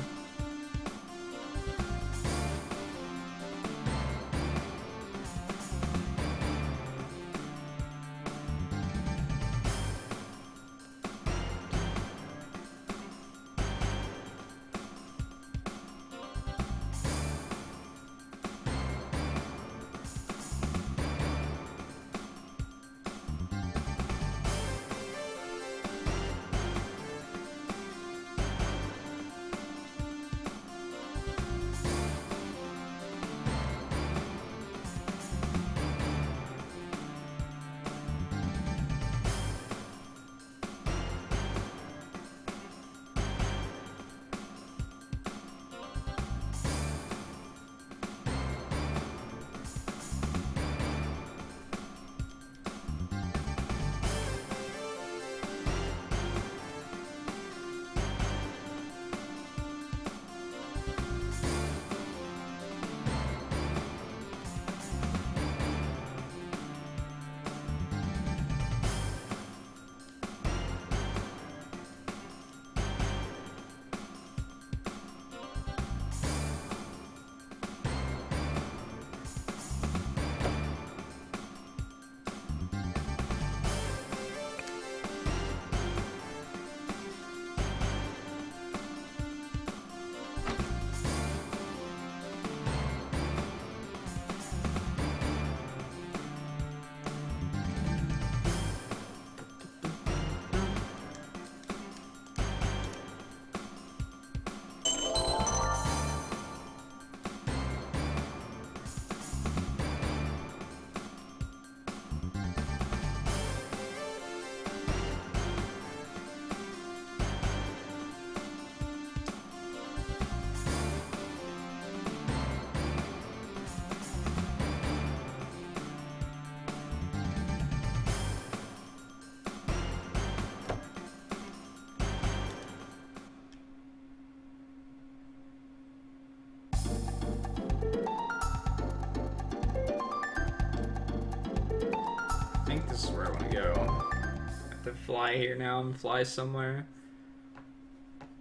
Speaker 1: I think this is where I want to go. I have to fly here now and fly somewhere.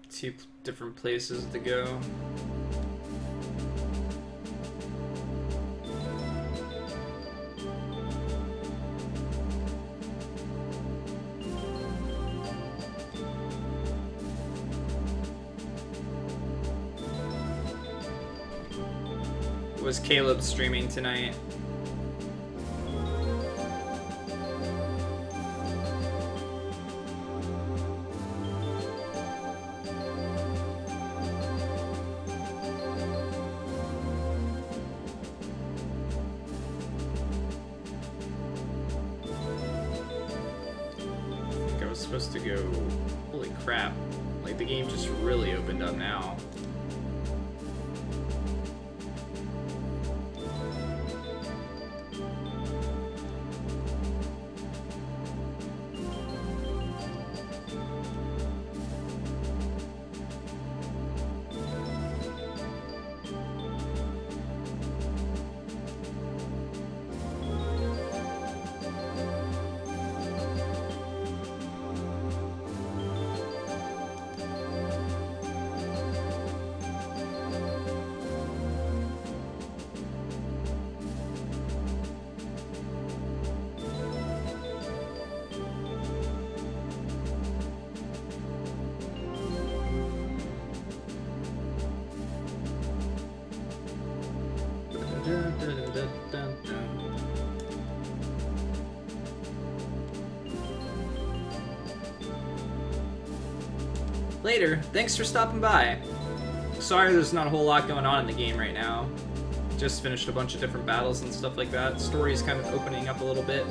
Speaker 1: Two different places to go. Was Caleb streaming tonight? Supposed to go. Holy crap. Like, the game just really opened up now. Later, thanks for stopping by. Sorry there's not a whole lot going on in the game right now. Just finished a bunch of different battles and stuff like that. Story's kind of opening up a little bit.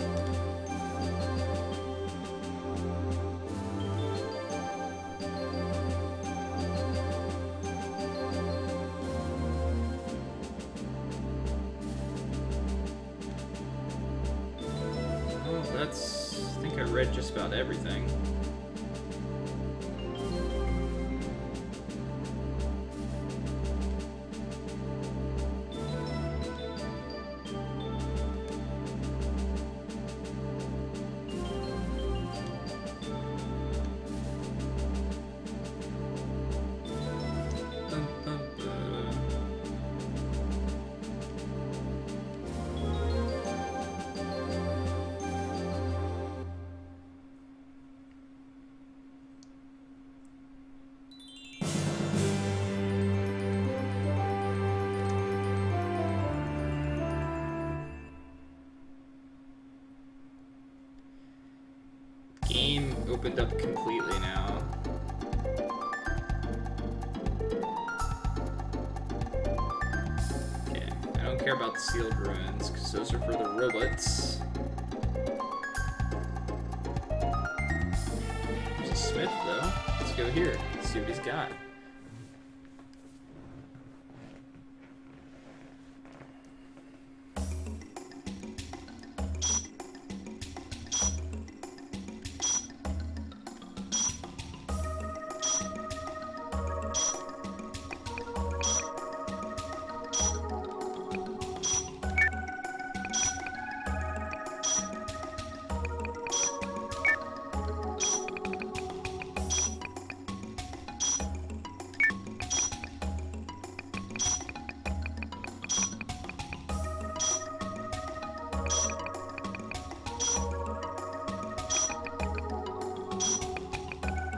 Speaker 1: I think I read just about everything. Game opened up completely now. Okay, I don't care about the sealed ruins because those are for the robots. There's a smith though. Let's go here. Let's see what he's got.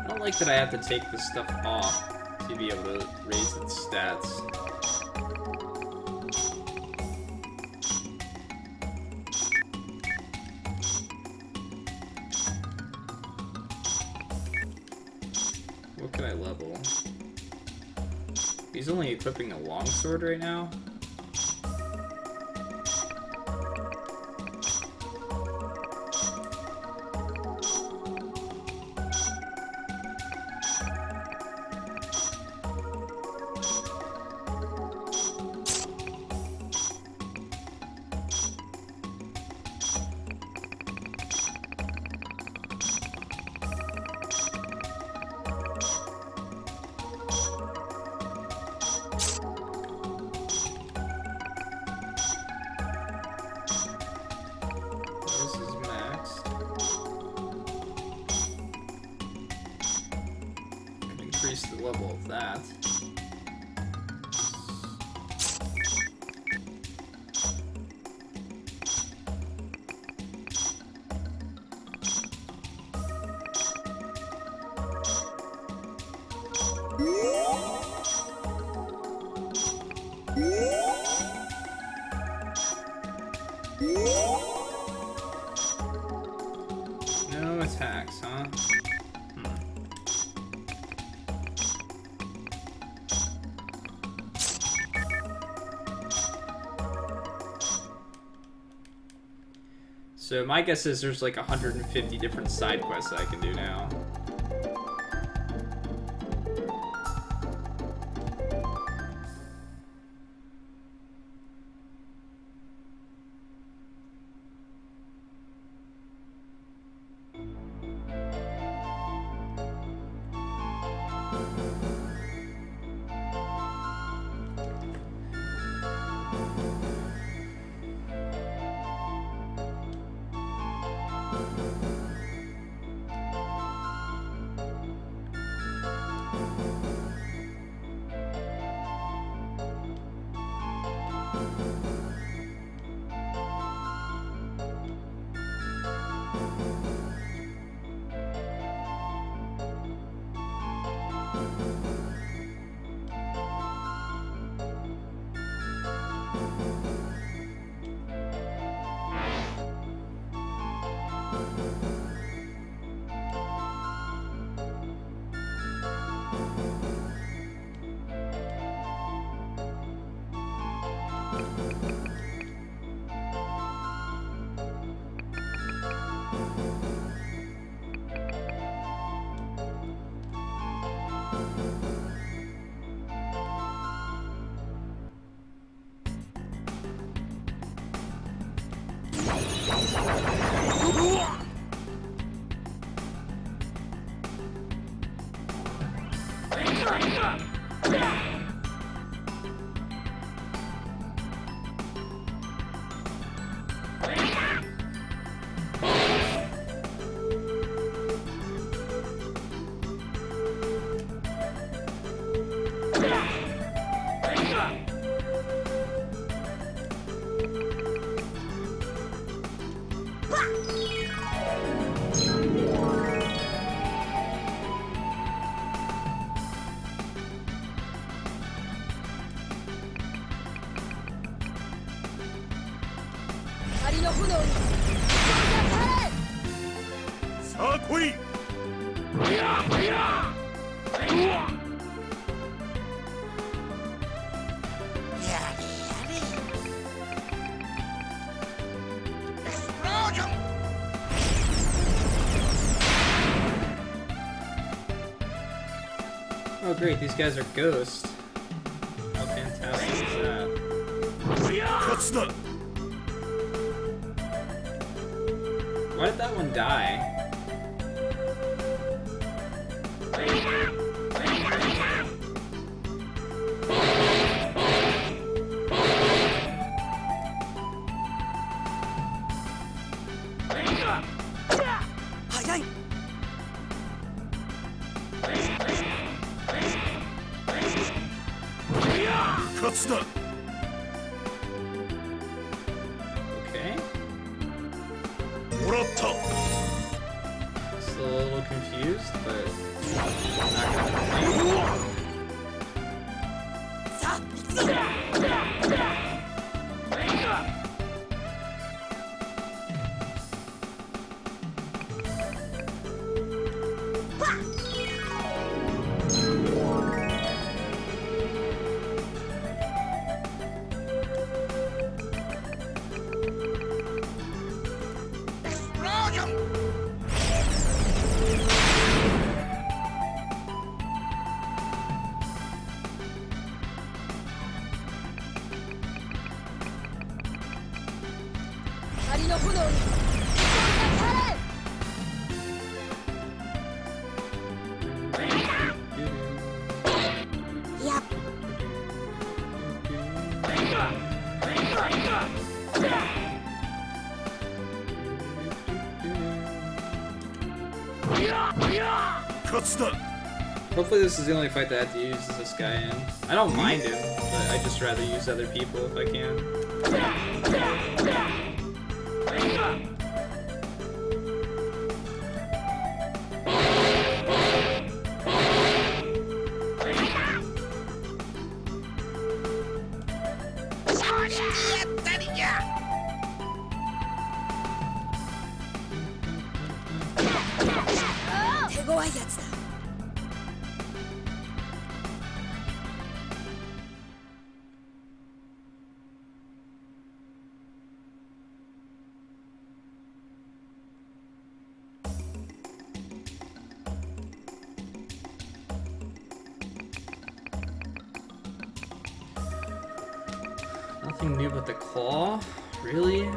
Speaker 1: I like that I have to take this stuff off to be able to raise its stats. What can I level? He's only equipping a longsword right now. The level of that. No attacks, huh? So my guess is there's like 150 different side quests that I can do now.
Speaker 3: 光の炎に
Speaker 2: さあ来い。
Speaker 1: Oh great, these guys are ghosts. How fantastic is that?
Speaker 2: 勝つだ。
Speaker 1: Why did that one die? Okay. Still a little confused, but not gonna complain.
Speaker 3: 光の炎にやっ
Speaker 1: Hopefully this is the only fight that I have to use this guy in. I don't mind him, but I'd just rather use other people if I can. Nothing new but the claw? Really?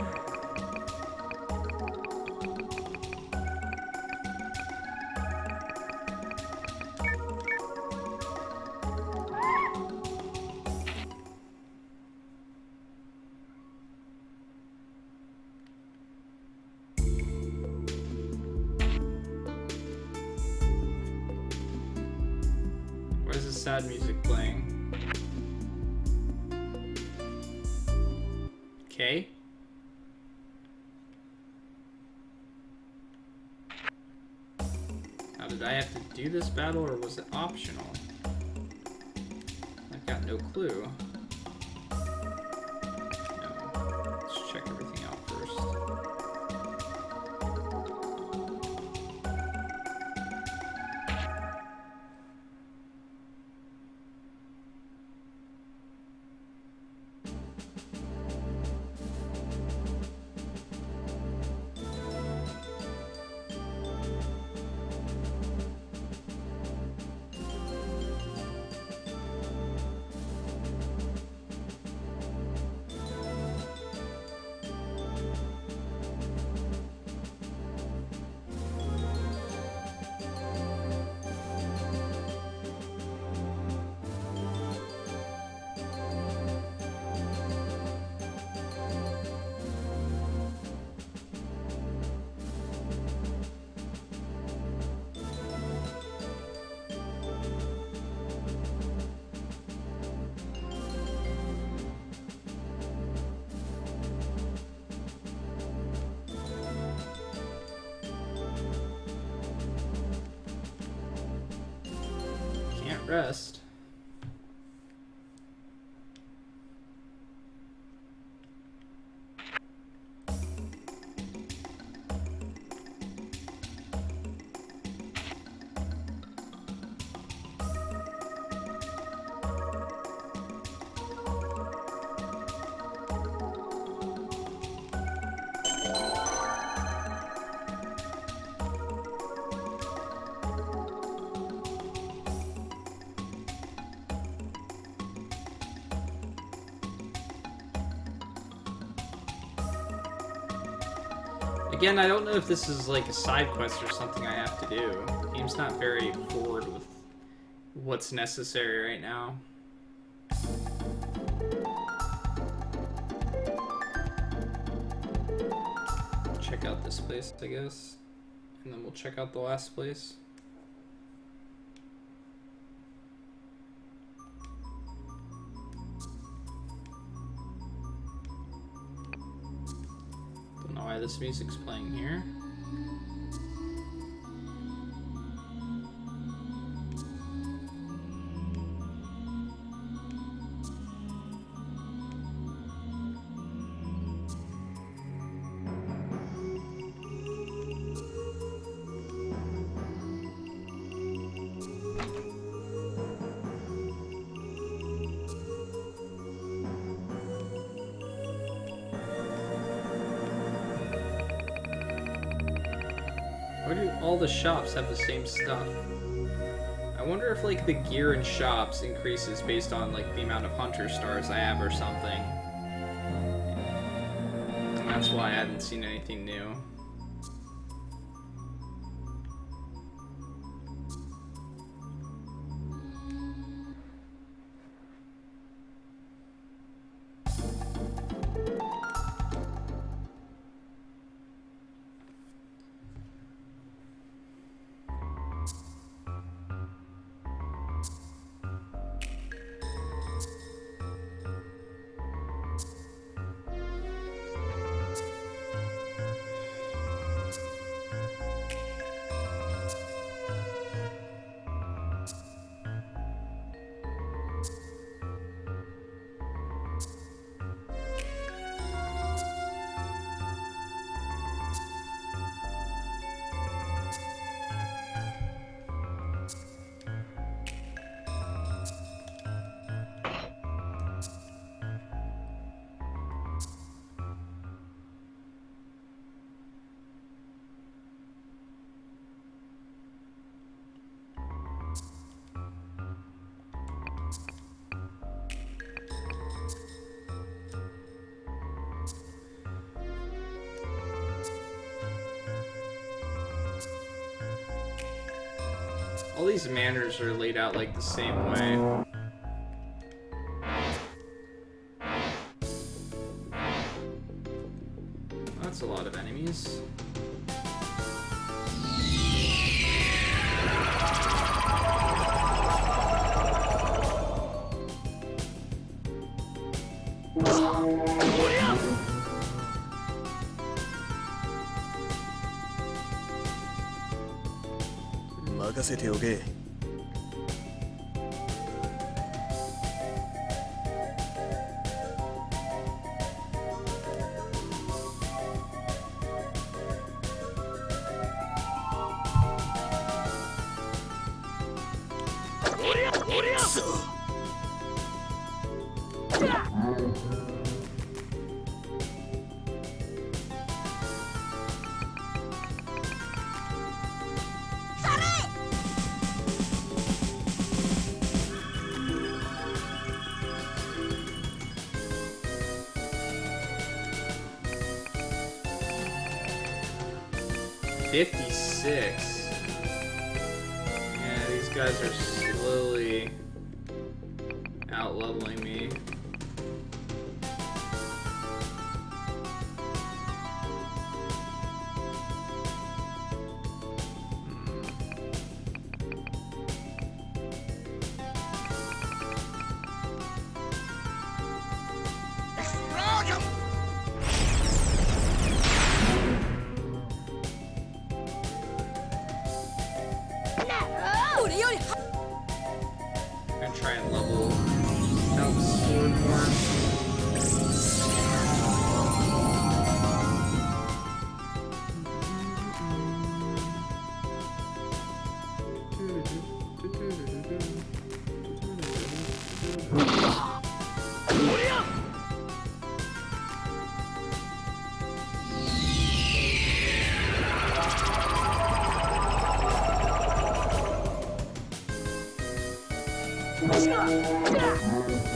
Speaker 1: Why is the sad music playing? Okay. Now, did I have to do this battle or was it optional? I've got no clue. No. Let's check everything out first. rest. Again, I don't know if this is like a side quest or something I have to do. The game's not very forward with what's necessary right now. Check out this place, I guess. And then we'll check out the last place. Don't know why this music's playing here. Why do all the shops have the same stuff? I wonder if like the gear in shops increases based on like the amount of hunter stars I have or something. And that's why I hadn't seen anything new. All these manors are laid out like the same way. That's a lot of enemies. Yeah, these guys are slowly out-leveling me. try and level out the sword more.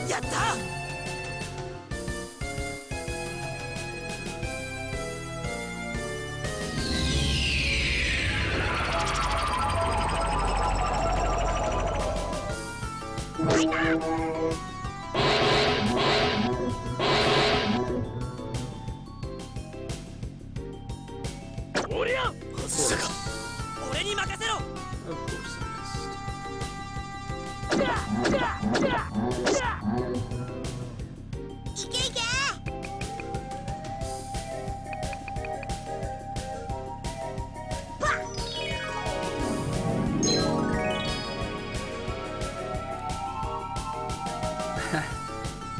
Speaker 2: Yatta! おりゃ！俺に任せろ！
Speaker 1: Of course I missed.
Speaker 4: いけいけ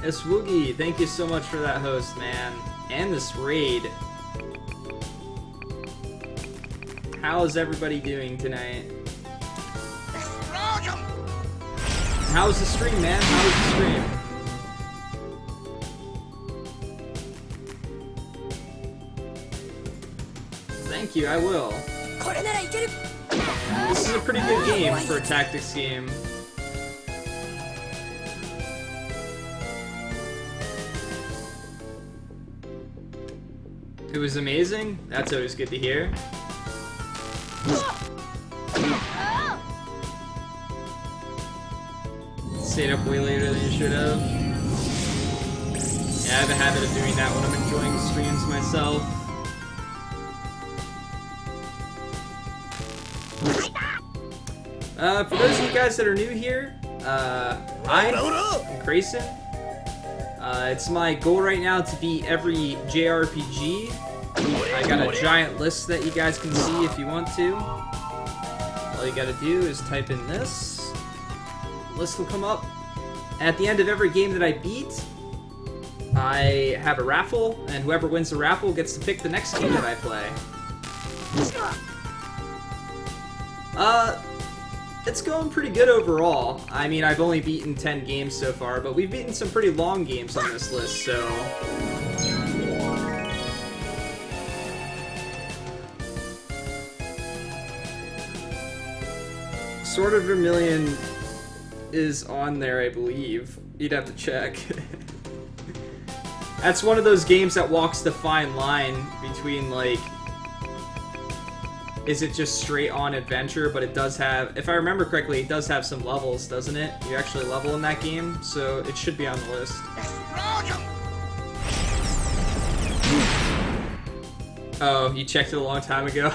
Speaker 1: Yes, Woogie, thank you so much for that host, man. And this raid. How is everybody doing tonight? How's the stream, man? How was the stream? Thank you, I will.
Speaker 3: これならいける
Speaker 1: This is a pretty good game for a tactics game. It was amazing? That's always good to hear. Stayed up way later than you should have. Yeah, I have a habit of doing that when I'm enjoying streams myself. For those of you guys that are new here, I'm Grayson. It's my goal right now to beat every JRPG. I got a giant list that you guys can see if you want to. All you gotta do is type in this. List will come up. At the end of every game that I beat, I have a raffle, and whoever wins the raffle gets to pick the next game that I play. It's going pretty good overall. I mean, I've only beaten 10 games so far, but we've beaten some pretty long games on this list, so... Sword of Vermilion is on there, I believe. You'd have to check. That's one of those games that walks the fine line between, like... Is it just straight on adventure, but it does have, if I remember correctly, it does have some levels, doesn't it? You actually level in that game, so it should be on the list. Oh, you checked it a long time ago?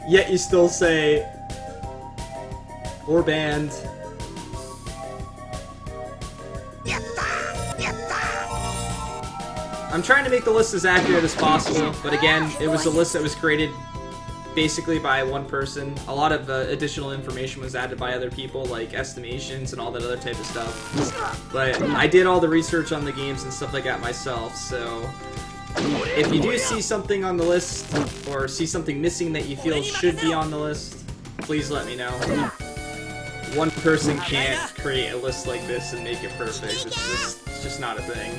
Speaker 1: Yet you still say, or banned. I'm trying to make the list as accurate as possible, but again, it was a list that was created basically by one person. A lot of additional information was added by other people, like estimations and all that other type of stuff. But I did all the research on the games and stuff like that myself, so if you do see something on the list, or see something missing that you feel should be on the list, please let me know. One person can't create a list like this and make it perfect. It's just not a thing.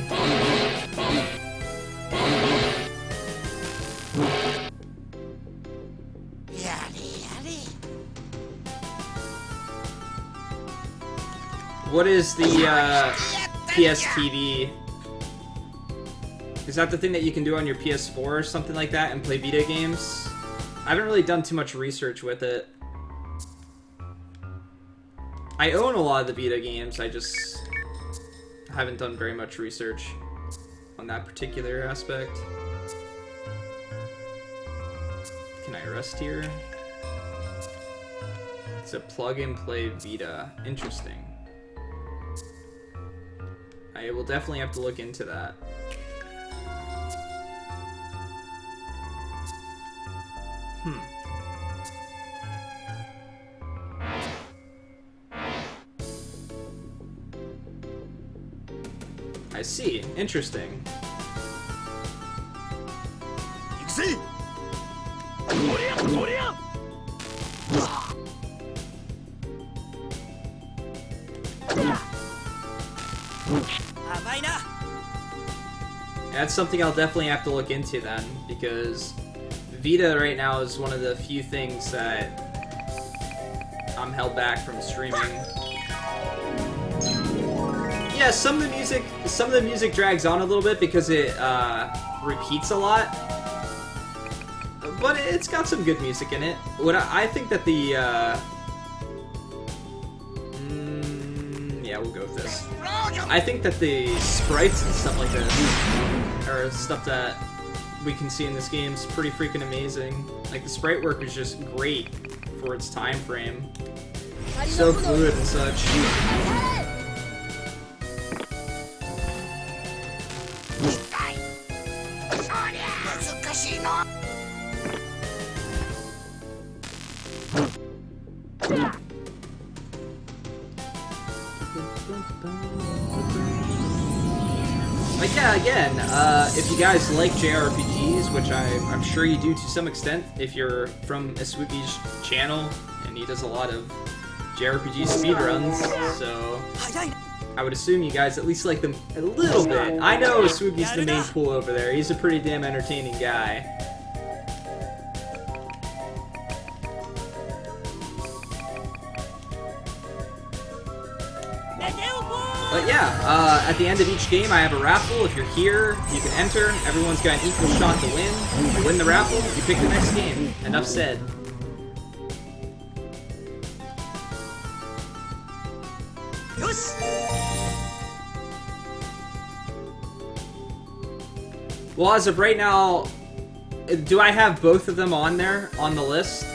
Speaker 1: What is the PSTV? Is that the thing that you can do on your PS4 or something like that and play Vita games? I haven't really done too much research with it. I own a lot of the Vita games, I just haven't done very much research on that particular aspect. Can I rest here? It's a plug-and-play Vita. Interesting. I will definitely have to look into that. I see. Interesting.
Speaker 2: 行くぜ。
Speaker 1: That's something I'll definitely have to look into then, because Vita right now is one of the few things that I'm held back from streaming. Yeah, some of the music drags on a little bit because it repeats a lot, but it's got some good music in it. What I think that the yeah, we'll go with this. I think that the sprites and stuff like this, or stuff that we can see in this game, is pretty freaking amazing. Like, the sprite work is just great for its time frame. So fluid and such. But yeah, again, if you guys like JRPGs, which I'm sure you do to some extent if you're from Asugi's channel, and he does a lot of JRPG speedruns, so I would assume you guys at least like them a little bit. I know Asugi's the main pool over there. He's a pretty damn entertaining guy. But yeah, at the end of each game I have a raffle. If you're here, you can enter. Everyone's got an equal shot to win. If you win the raffle, you pick the next game. Enough said. Well, as of right now, do I have both of them on there, on the list?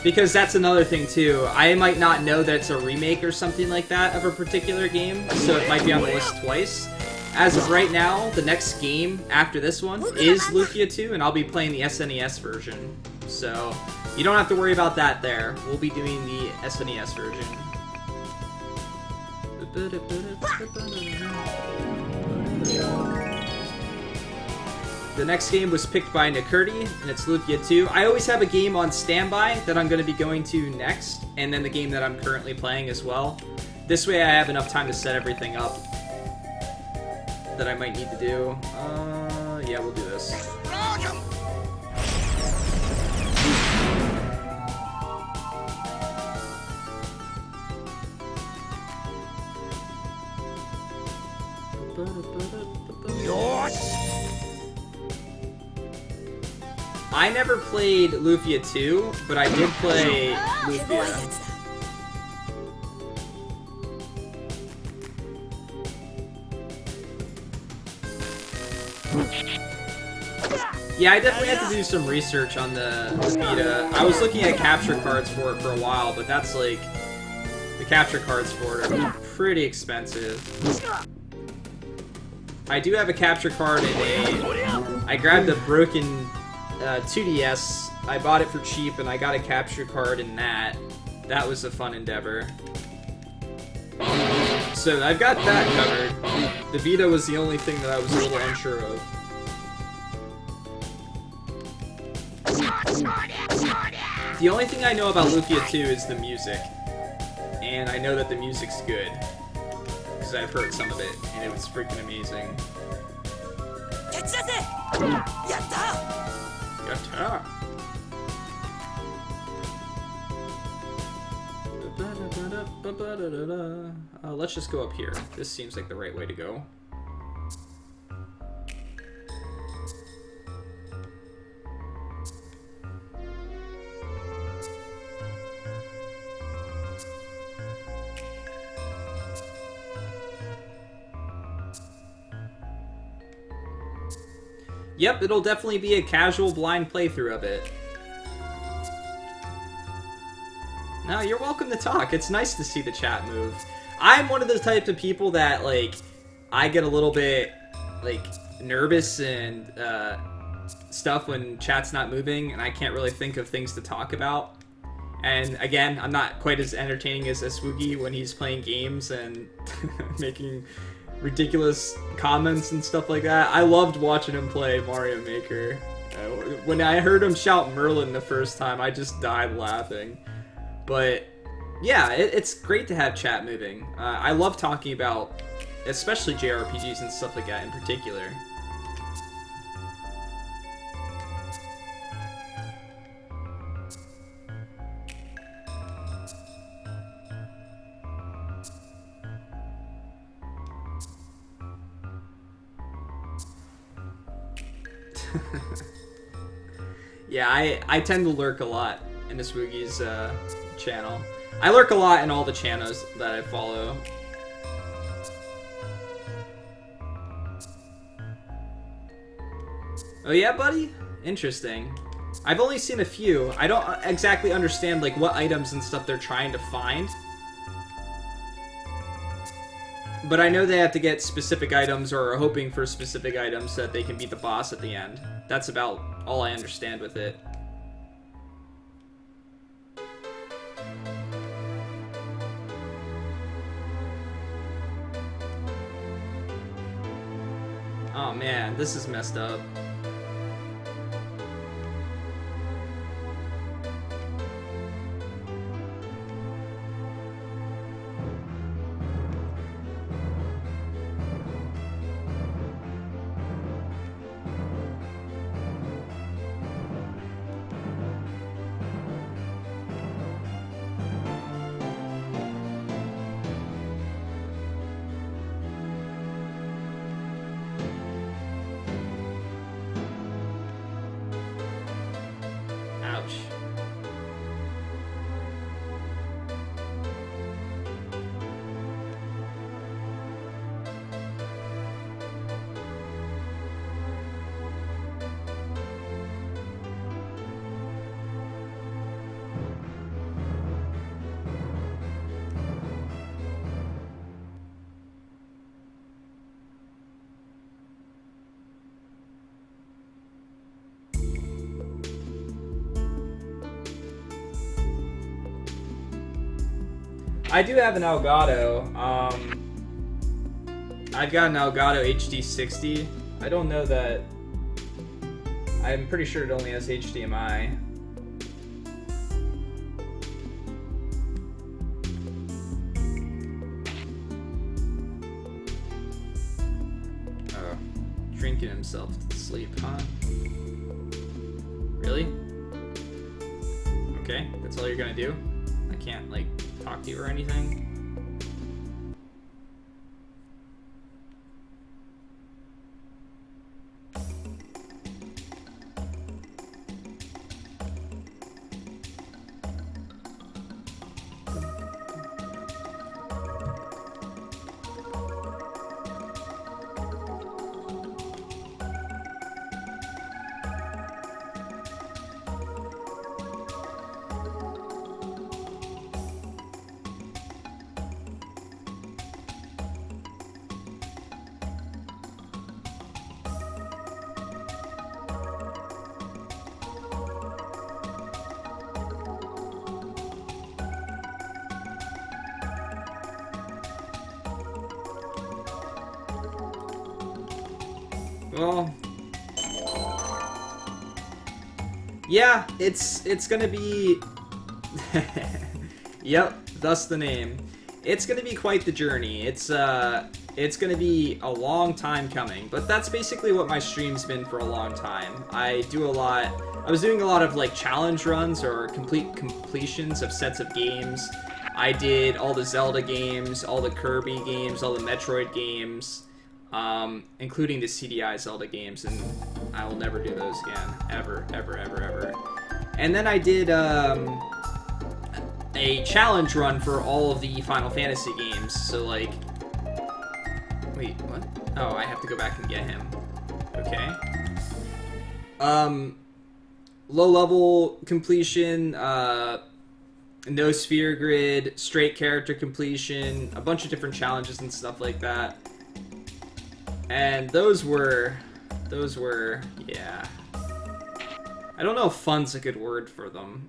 Speaker 1: Because that's another thing too. I might not know that it's a remake or something like that of a particular game, so it might be on the list twice. As of right now, the next game after this one is Lufia 2, and I'll be playing the SNES version. So, you don't have to worry about that there. We'll be doing the SNES version. The next game was picked by Nakurti, and it's Lufia 2. I always have a game on standby that I'm going to be going to next, and then the game that I'm currently playing as well. This way I have enough time to set everything up that I might need to do. Yeah, we'll do this. I never played Lufia 2, but I did play Lufia. Yeah, I definitely had to do some research on the Vita. I was looking at capture cards for it for a while, but that's like... the capture cards for it are pretty expensive. I do have a capture card in a... I grabbed a broken 2DS. I bought it for cheap, and I got a capture card in that. That was a fun endeavor. So I've got that covered. The Vita was the only thing that I was a little unsure of. The only thing I know about Lufia 2 is the music. And I know that the music's good. Because I've heard some of it, and it was freaking amazing. Yatta! Let's just go up here. This seems like the right way to go. Yep, it'll definitely be a casual blind playthrough of it. No, you're welcome to talk. It's nice to see the chat move. I'm one of those types of people that, like, I get a little bit, like, nervous and stuff when chat's not moving, and I can't really think of things to talk about. And again, I'm not quite as entertaining as Asugi when he's playing games and making ridiculous comments and stuff like that. I loved watching him play Mario Maker. When I heard him shout Merlin the first time, I just died laughing. But yeah, it's great to have chat moving. I love talking about, especially JRPGs and stuff like that in particular. Yeah, I tend to lurk a lot in this Woogie's channel. I lurk a lot in all the channels that I follow. Oh yeah, buddy? Interesting. I've only seen a few. I don't exactly understand like what items and stuff they're trying to find. But I know they have to get specific items or are hoping for specific items so that they can beat the boss at the end. That's about all I understand with it. Oh man, this is messed up. Ouch. I do have an Elgato. I've got an Elgato HD60. I don't know that... I'm pretty sure it only has HDMI. Oh, drinking himself to sleep, huh? Really? Okay, that's all you're gonna do? I can't, like, talk to you or anything? Well, yeah, it's gonna be, yep, thus the name. It's gonna be quite the journey. It's gonna be a long time coming, but that's basically what my stream's been for a long time. I was doing a lot of like challenge runs or completions of sets of games. I did all the Zelda games, all the Kirby games, all the Metroid games. Including the CDI Zelda games, and I will never do those again. Ever, ever, ever, ever. And then I did, a challenge run for all of the Final Fantasy games, so like... Wait, what? Oh, I have to go back and get him. Okay. Low-level completion, no sphere grid, straight character completion, a bunch of different challenges and stuff like that. And those were, yeah. I don't know if fun's a good word for them.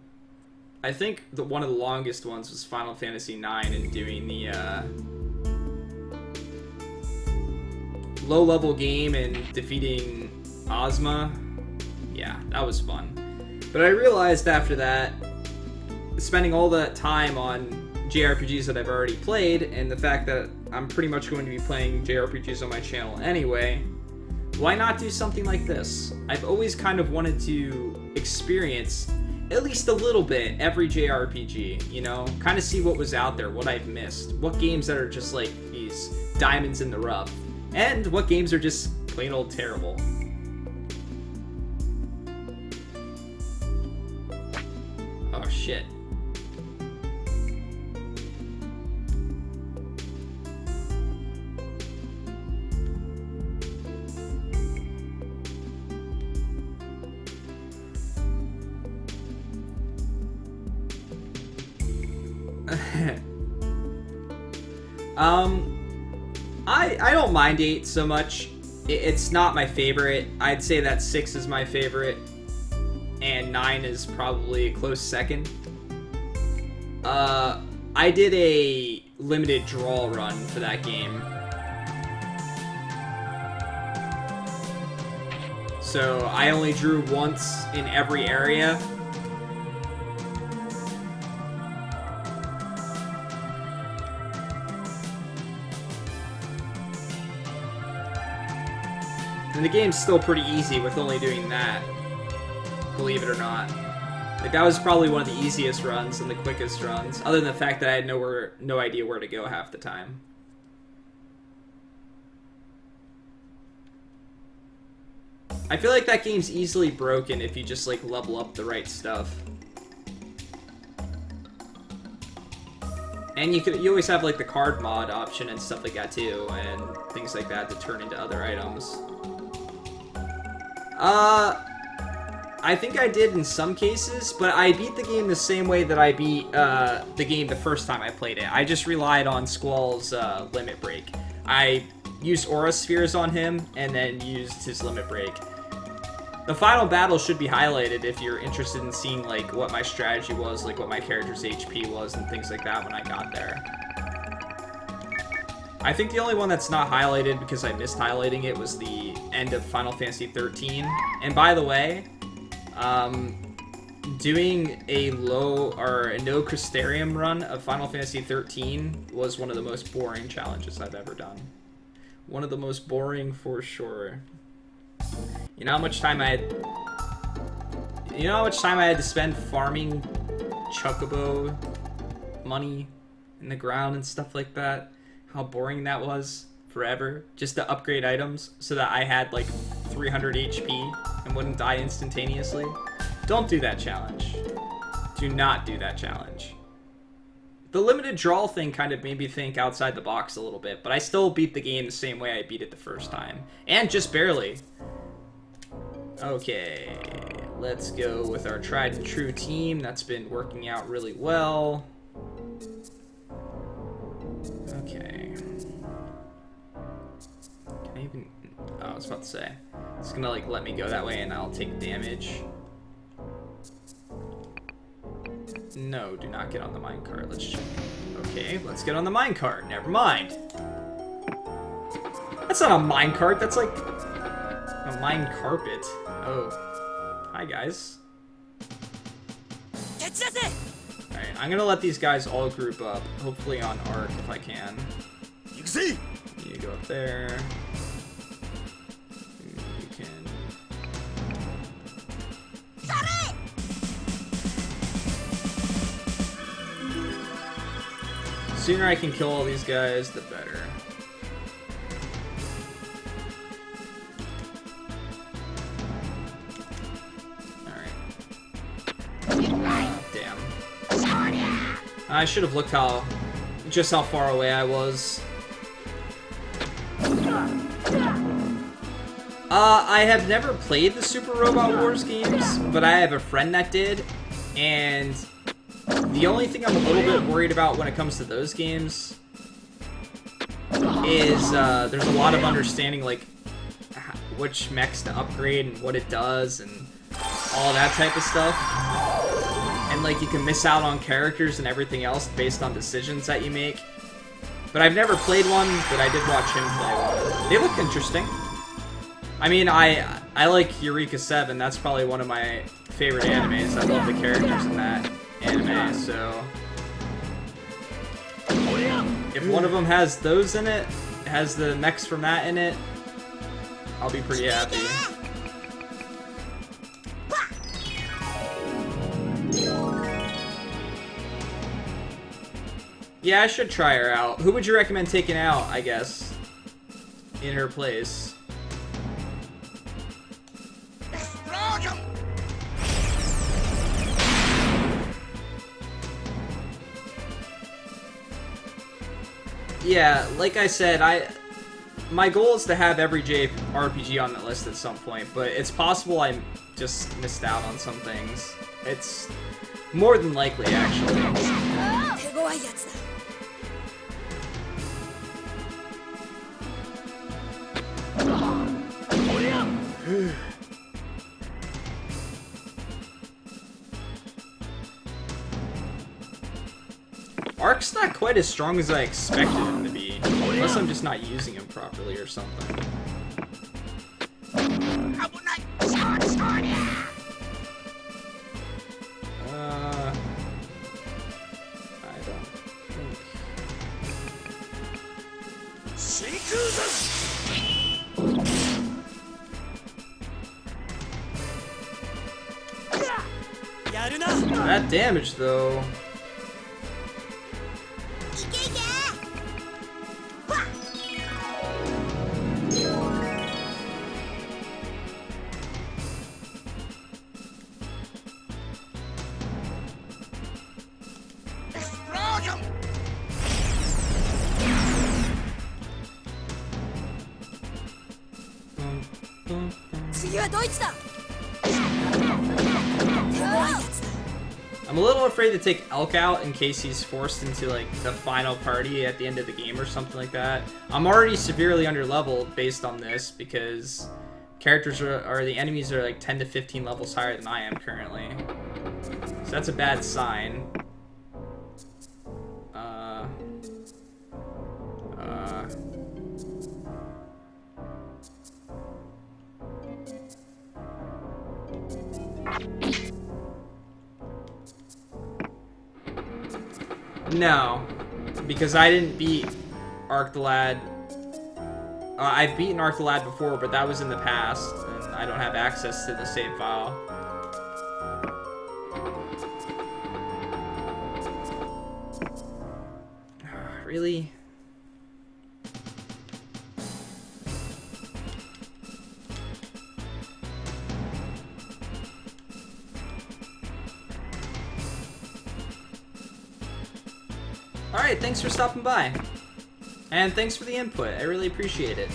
Speaker 1: I think one of the longest ones was Final Fantasy IX and doing low-level game and defeating Ozma, yeah, that was fun. But I realized after that, spending all that time on JRPGs that I've already played, and the fact that I'm pretty much going to be playing JRPGs on my channel anyway, why not do something like this? I've always kind of wanted to experience at least a little bit every JRPG, you know? Kind of see what was out there, what I've missed, what games that are just like these diamonds in the rough, and what games are just plain old terrible. Oh shit. I don't mind 8 so much. It's not my favorite. I'd say that 6 is my favorite, and 9 is probably a close second. I did a limited draw run for that game. So I only drew once in every area. And the game's still pretty easy with only doing that, believe it or not. Like, that was probably one of the easiest runs and the quickest runs, other than the fact that I had no idea where to go half the time. I feel like that game's easily broken if you just, like, level up the right stuff. And you always have, like, the card mod option and stuff like that, too, and things like that to turn into other items. I think I did in some cases, but I beat the game the same way that I beat the game the first time I played it. I just relied on Squall's limit break. I used Aura Spheres on him, and then used his limit break. The final battle should be highlighted if you're interested in seeing, like, what my strategy was, like, what my character's HP was, and things like that when I got there. I think the only one that's not highlighted because I missed highlighting it was the end of Final Fantasy XIII. And by the way, doing a no Crystarium run of Final Fantasy XIII was one of the most boring challenges I've ever done. One of the most boring for sure. You know how much time I had to spend farming chocobo money in the ground and stuff like that? How boring that was forever, just to upgrade items so that I had like 300 HP and wouldn't die instantaneously. Don't do that challenge. Do not do that challenge. The limited draw thing kind of made me think outside the box a little bit, but I still beat the game the same way I beat it the first time. And just barely. Okay, let's go with our tried and true team. That's been working out really well. Okay. Can I even... Oh, I was about to say. It's gonna, like, let me go that way and I'll take damage. No, do not get on the minecart. Let's check. Okay, let's get on the minecart. Never mind. That's not a minecart. That's like a mine carpet. Oh. Hi, guys. Alright, I'm gonna let these guys all group up. Hopefully on arc if I can. You go up there. You can... The sooner I can kill all these guys, the better. Damn. I should have looked just how far away I was. I have never played the Super Robot Wars games, but I have a friend that did, and the only thing I'm a little bit worried about when it comes to those games is there's a lot of understanding, like, which mechs to upgrade and what it does and all that type of stuff. And, like, you can miss out on characters and everything else based on decisions that you make. But I've never played one, but I did watch him play one. They look interesting. I mean, I like Eureka 7. That's probably one of my favorite animes. I love the characters in that anime, so... If one of them has those in it, has the mechs from that in it, I'll be pretty happy. Yeah, I should try her out. Who would you recommend taking out, I guess, in her place? Yeah, like I said, my goal is to have every JRPG on that list at some point, but it's possible I just missed out on some things. It's more than likely, actually. Arc's not quite as strong as I expected him to be, unless I'm just not using him properly or something. I don't think... That damage, though. I'm a little afraid to take Elk out in case he's forced into like the final party at the end of the game or something like that. I'm already severely underleveled based on this because characters or the enemies are like 10 to 15 levels higher than I am currently. So that's a bad sign. No, because I didn't beat Arc the Lad. I've beaten Arc the Lad before, but that was in the past, and I don't have access to the save file. Really? Alright, thanks for stopping by. And thanks for the input, I really appreciate it.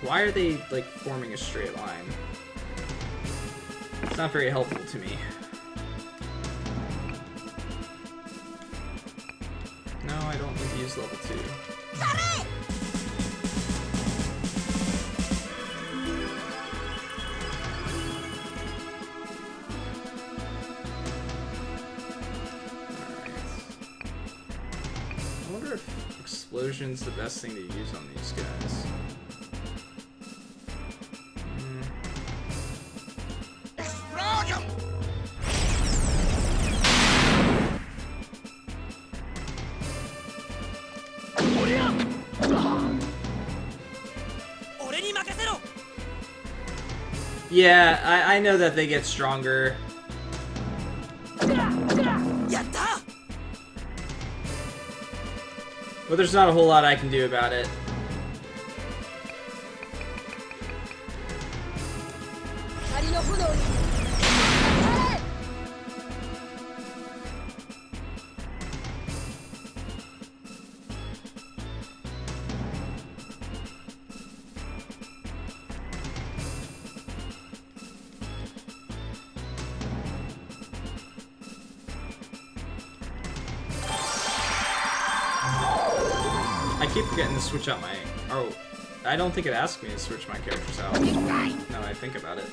Speaker 1: Why are they, like, forming a straight line? It's not very helpful to me. No, I don't need to use level 2. I wonder if explosion's the best thing to use on these guys. Yeah, I know that they get stronger. But there's not a whole lot I can do about it. I keep forgetting to switch out my... Oh, I don't think it asked me to switch my characters out. Now that I think about it.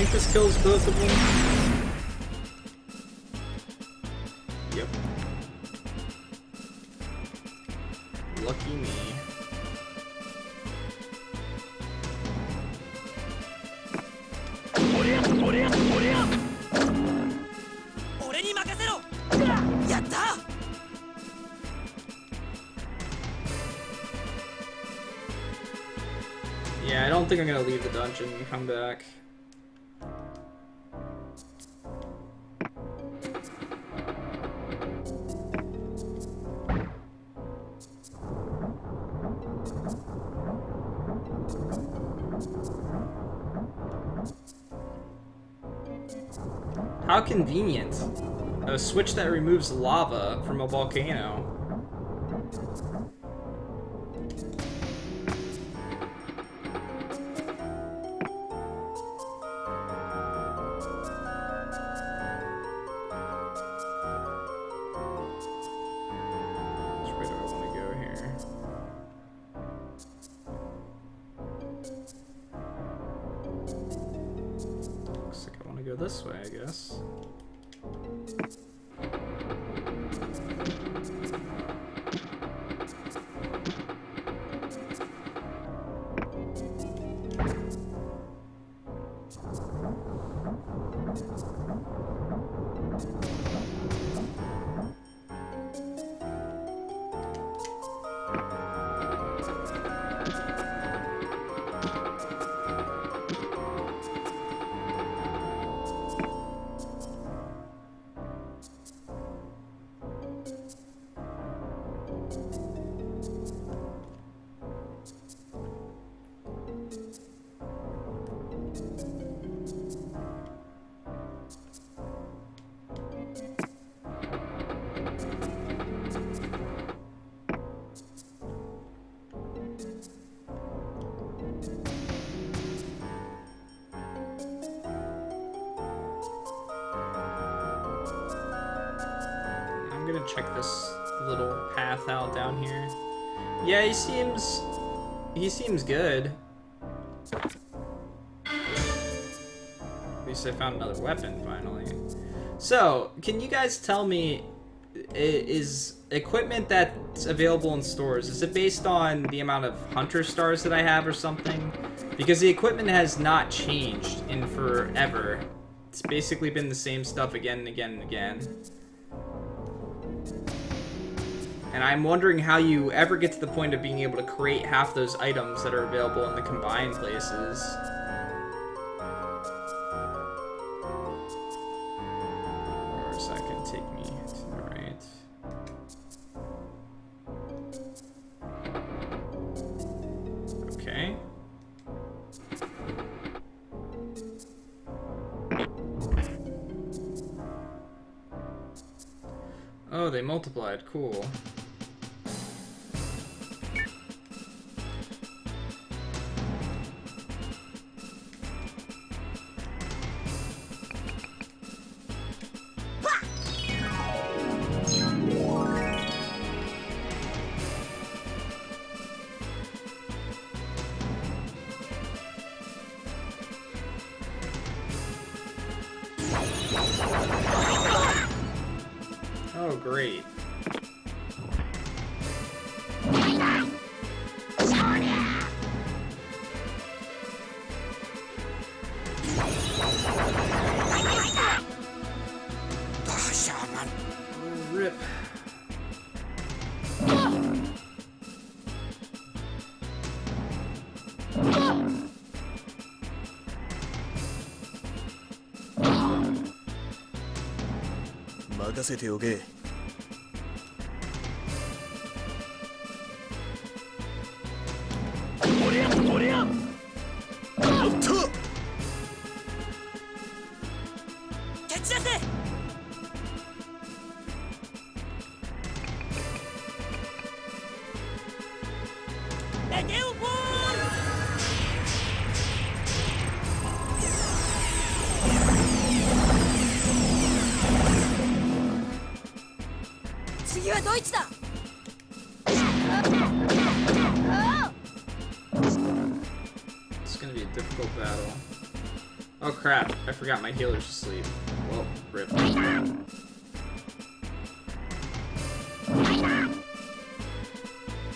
Speaker 1: think this kills both of them. Yep. Lucky me. Yeah, I don't think I'm gonna leave the dungeon and come back. How convenient. A switch that removes lava from a volcano. Where do I want to go here? Looks like I want to go this way, I guess. I'm gonna check this little path out down here. Yeah, he seems good. At least I found another weapon finally. So, can you guys tell me, is equipment that's available in stores, is it based on the amount of hunter stars that I have or something? Because the equipment has not changed in forever. It's basically been the same stuff again and again and again. And I'm wondering how you ever get to the point of being able to create half those items that are available in the combined places. Or so that can take me to the right. Okay. Oh, they multiplied. Cool. Oh, great. Oh, rip. It's gonna be a difficult battle. Oh crap, I forgot my healer's asleep. Well, rip.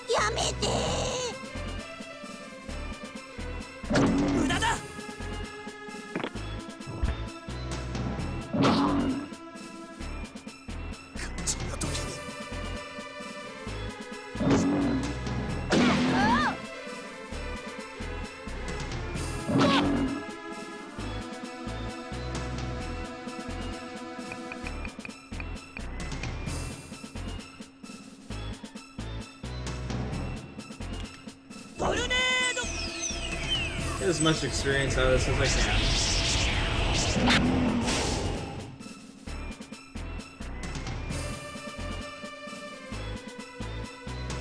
Speaker 4: やめて
Speaker 2: 無駄だ。そんな時にトルネード。
Speaker 1: Get as much experience out of this as I can.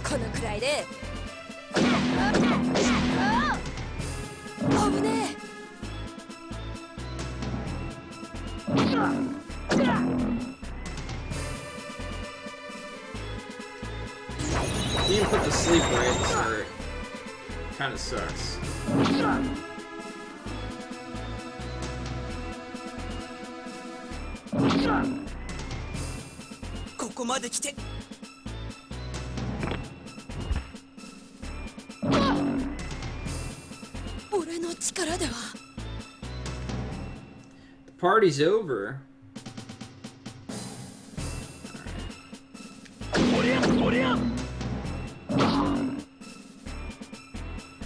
Speaker 3: このくらいで危ね
Speaker 1: Being put to sleep right at the start kind of sucks.
Speaker 2: ここまで来て。
Speaker 3: 俺の力では
Speaker 1: The party's over.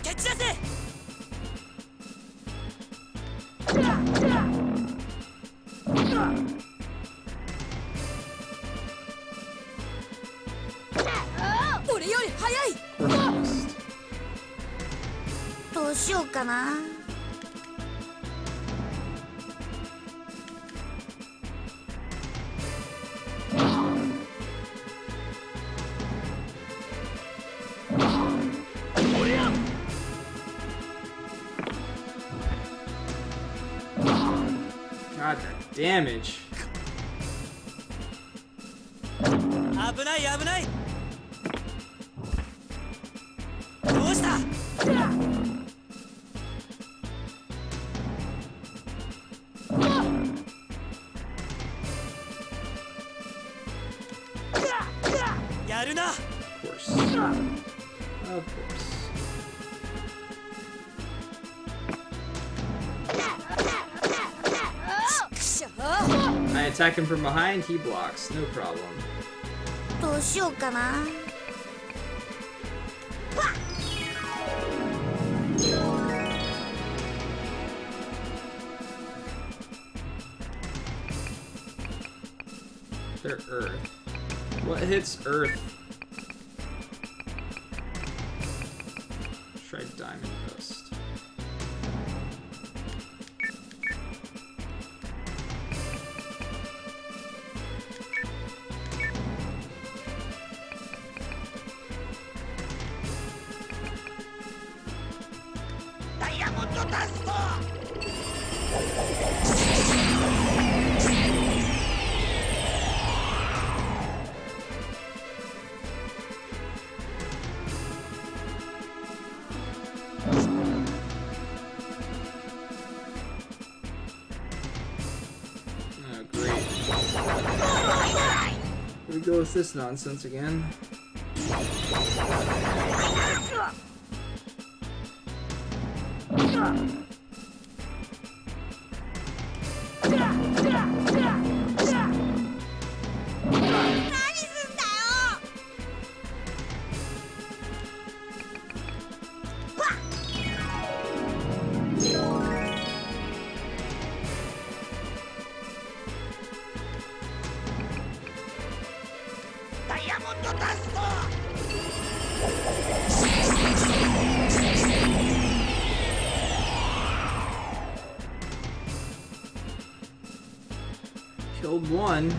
Speaker 2: 蹴散らせ。
Speaker 3: 俺より早い
Speaker 1: We're lost.
Speaker 4: どうしようかな。
Speaker 1: God, that damage.
Speaker 2: 危ない危ない。どうした。やるな。
Speaker 1: Of course. Of course. I attack him from behind, he blocks. No problem.
Speaker 4: どうしようかな。
Speaker 1: They're Earth. What hits Earth? Try Diamond Dust. Oh, great. Here we go with this nonsense again. Killed one.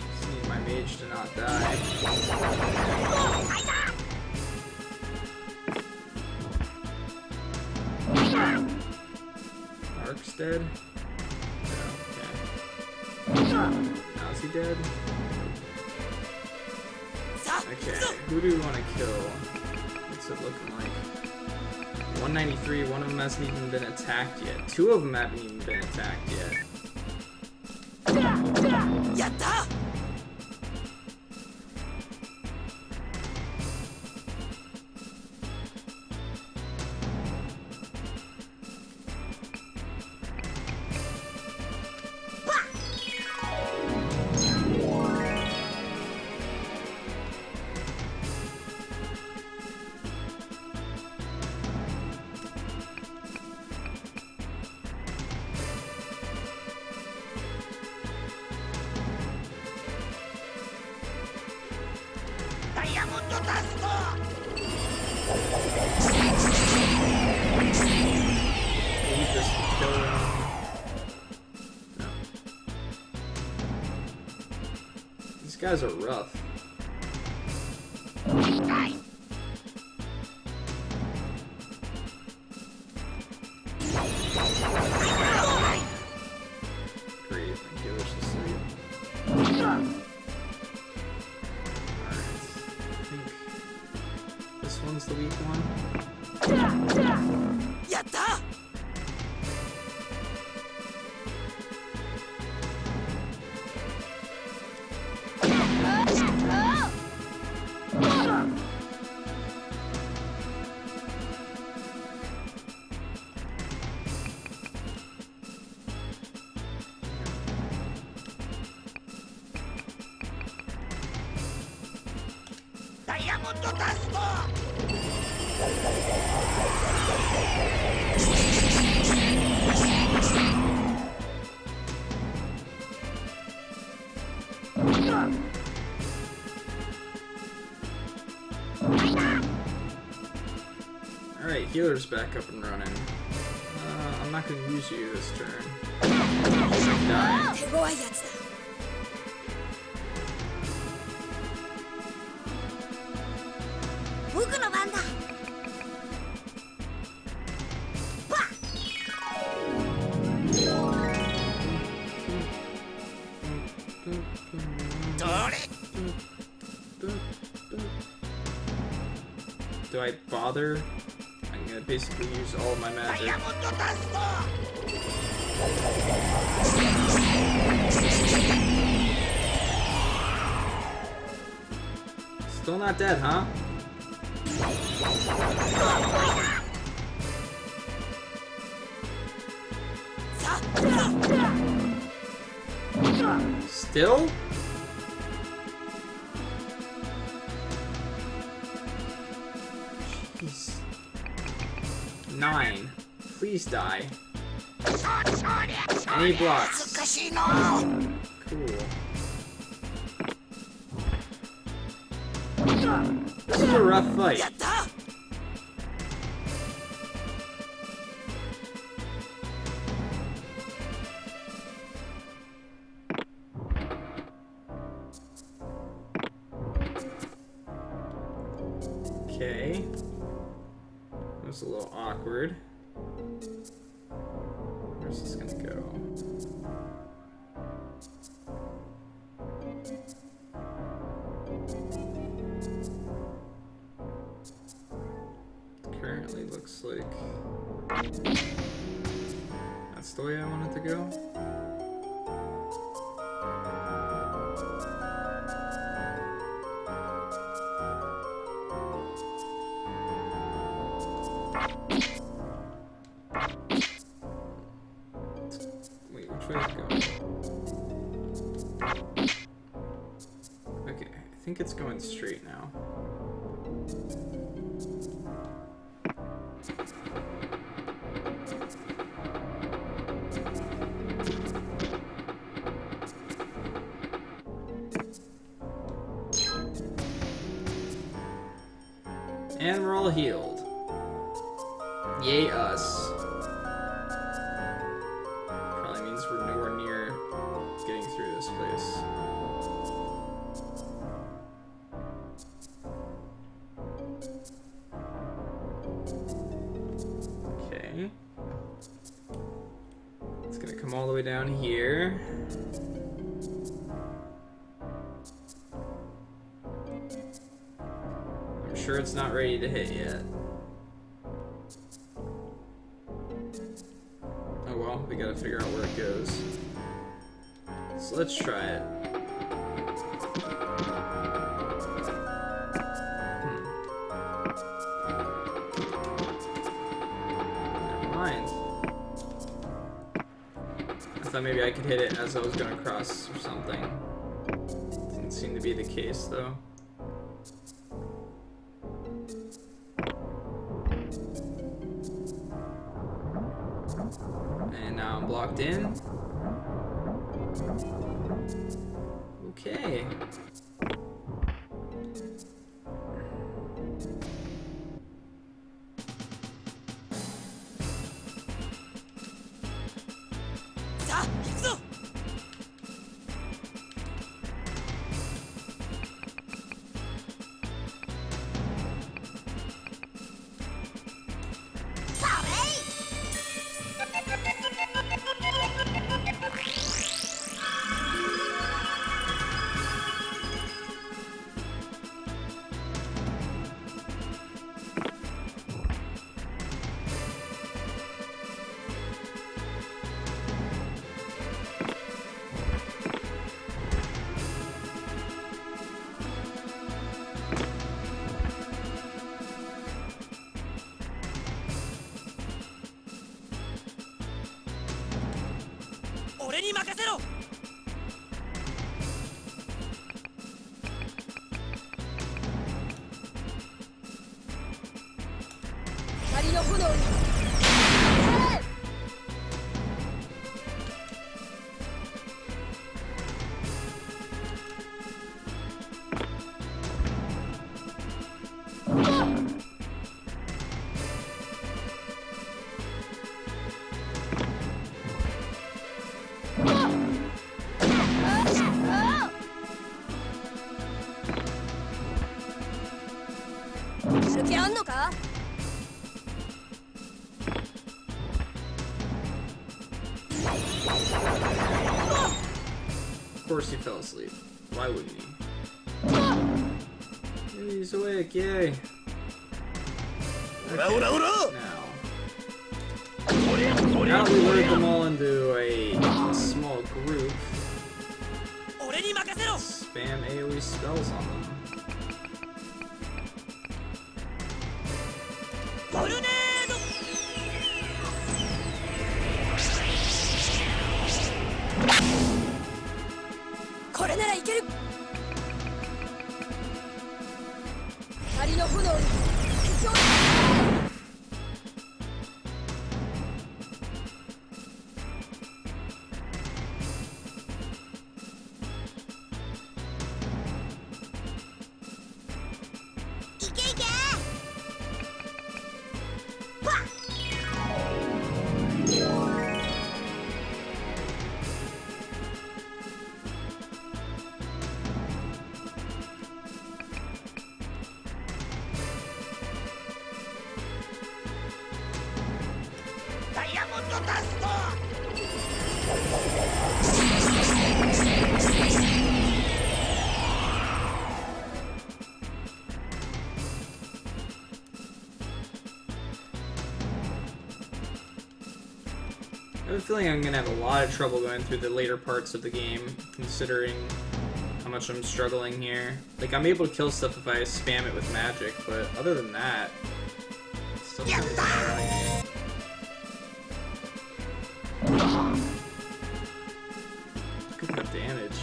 Speaker 1: Just need my mage to not die. Ark's dead? Yeah, okay. Now is he dead? Okay, who do we want to kill? What's it looking like? 193, one of them hasn't even been attacked yet. Two of them haven't even been attacked yet.
Speaker 2: Yatta!
Speaker 1: These guys are rough. Great, thank you, let's just sleep. Alright, I think this one's the weak one.
Speaker 2: Yatta!
Speaker 1: Alright, healer's back up and running. I'm not gonna use you this turn. Die.
Speaker 3: 手強いやつだ。僕の番だ。
Speaker 1: Do I bother? I'm gonna basically use all of my magic. Still not dead, huh? Still? Jeez. 9. Please die. Any blocks? Cool. This is a rough fight. Okay. That was a little awkward. Where's this gonna go? Currently looks like that's the way I want it to go. Wait, which way is it going? Okay, I think it's going straight now. And we're all healed. Yay us. Probably means we're nowhere near getting through this place. Okay. It's gonna come all the way down here. sure it's not ready to hit yet. Oh well, we gotta figure out where it goes. So let's try it. Never mind. I thought maybe I could hit it as I was gonna cross or something. Didn't seem to be the case though. And now I'm blocked in. Okay. Of course he fell asleep. Why wouldn't he? Maybe he's awake, yay. Okay. Now we lured them all into a small group. Spam AoE spells on them. I have a feeling I'm gonna have a lot of trouble going through the later parts of the game, considering how much I'm struggling here. Like, I'm able to kill stuff if I spam it with magic, but other than that, it's still pretty hard. Look at the damage.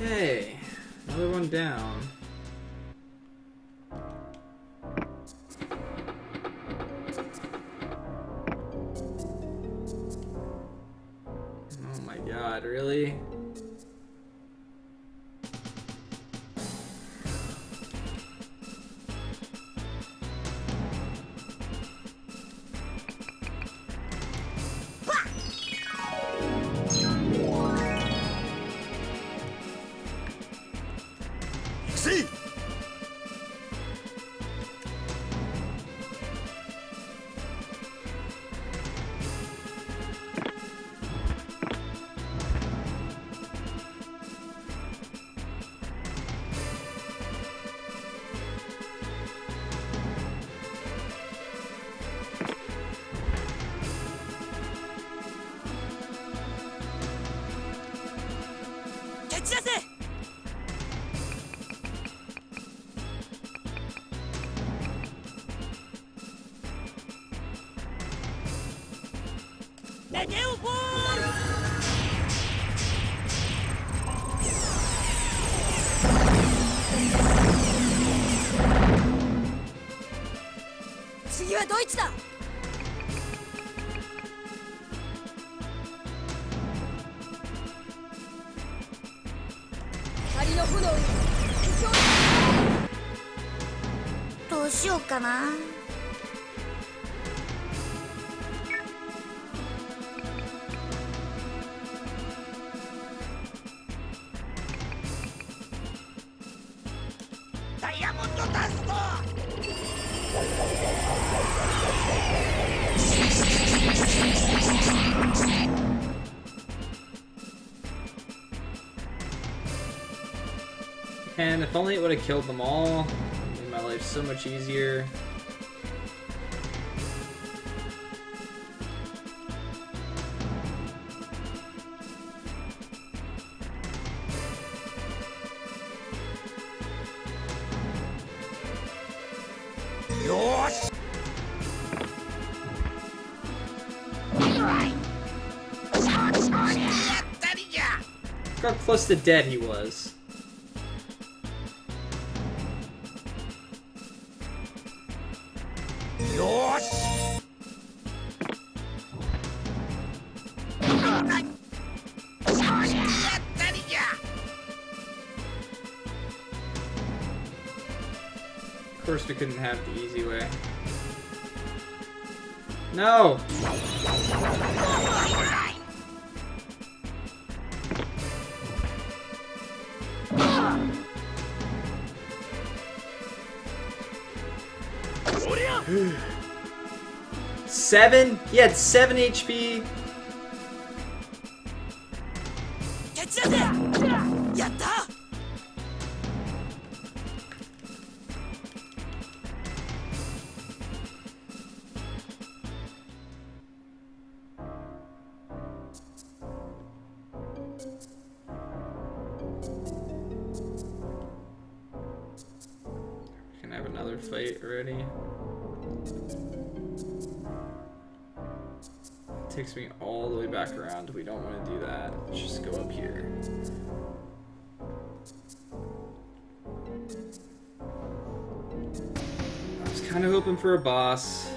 Speaker 1: Okay, another one down. Oh my god, really?
Speaker 3: 次はドイツだ。光の炎に
Speaker 4: どうしようかな。
Speaker 2: ダイヤモンドダスト。
Speaker 1: And if only it would have killed them all, it made my life so much easier.
Speaker 2: Yosh.
Speaker 1: Look how close to dead he was.
Speaker 2: Yosh.
Speaker 1: Of course we couldn't have the easy way. No! Seven? He had 7 HP.
Speaker 2: やった。
Speaker 1: Can I have another fight already? Takes me all the way back around. We don't want to do that. Let's just go up here. I was kind of hoping for a boss.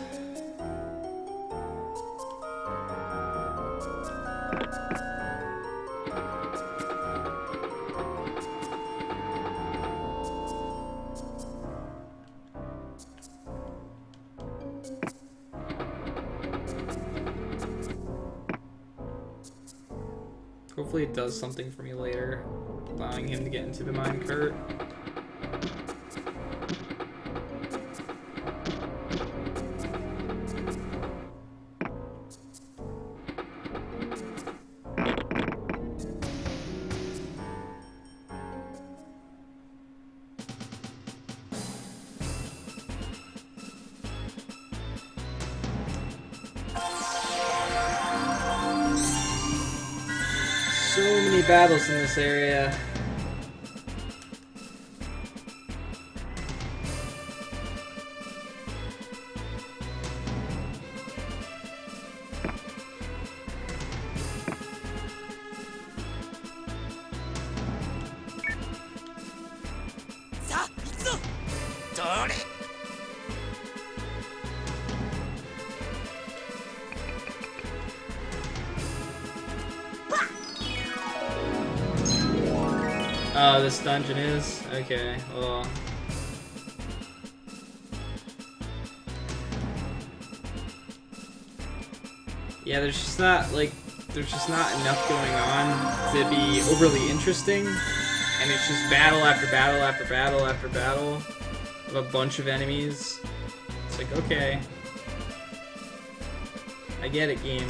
Speaker 1: Hopefully it does something for me later, allowing him to get into the minecart. So many battles in this area. Oh, this dungeon is? Okay, well. Yeah, there's just not enough going on to be overly interesting. And it's just battle after battle after battle after battle of a bunch of enemies. It's like, okay. I get it, game.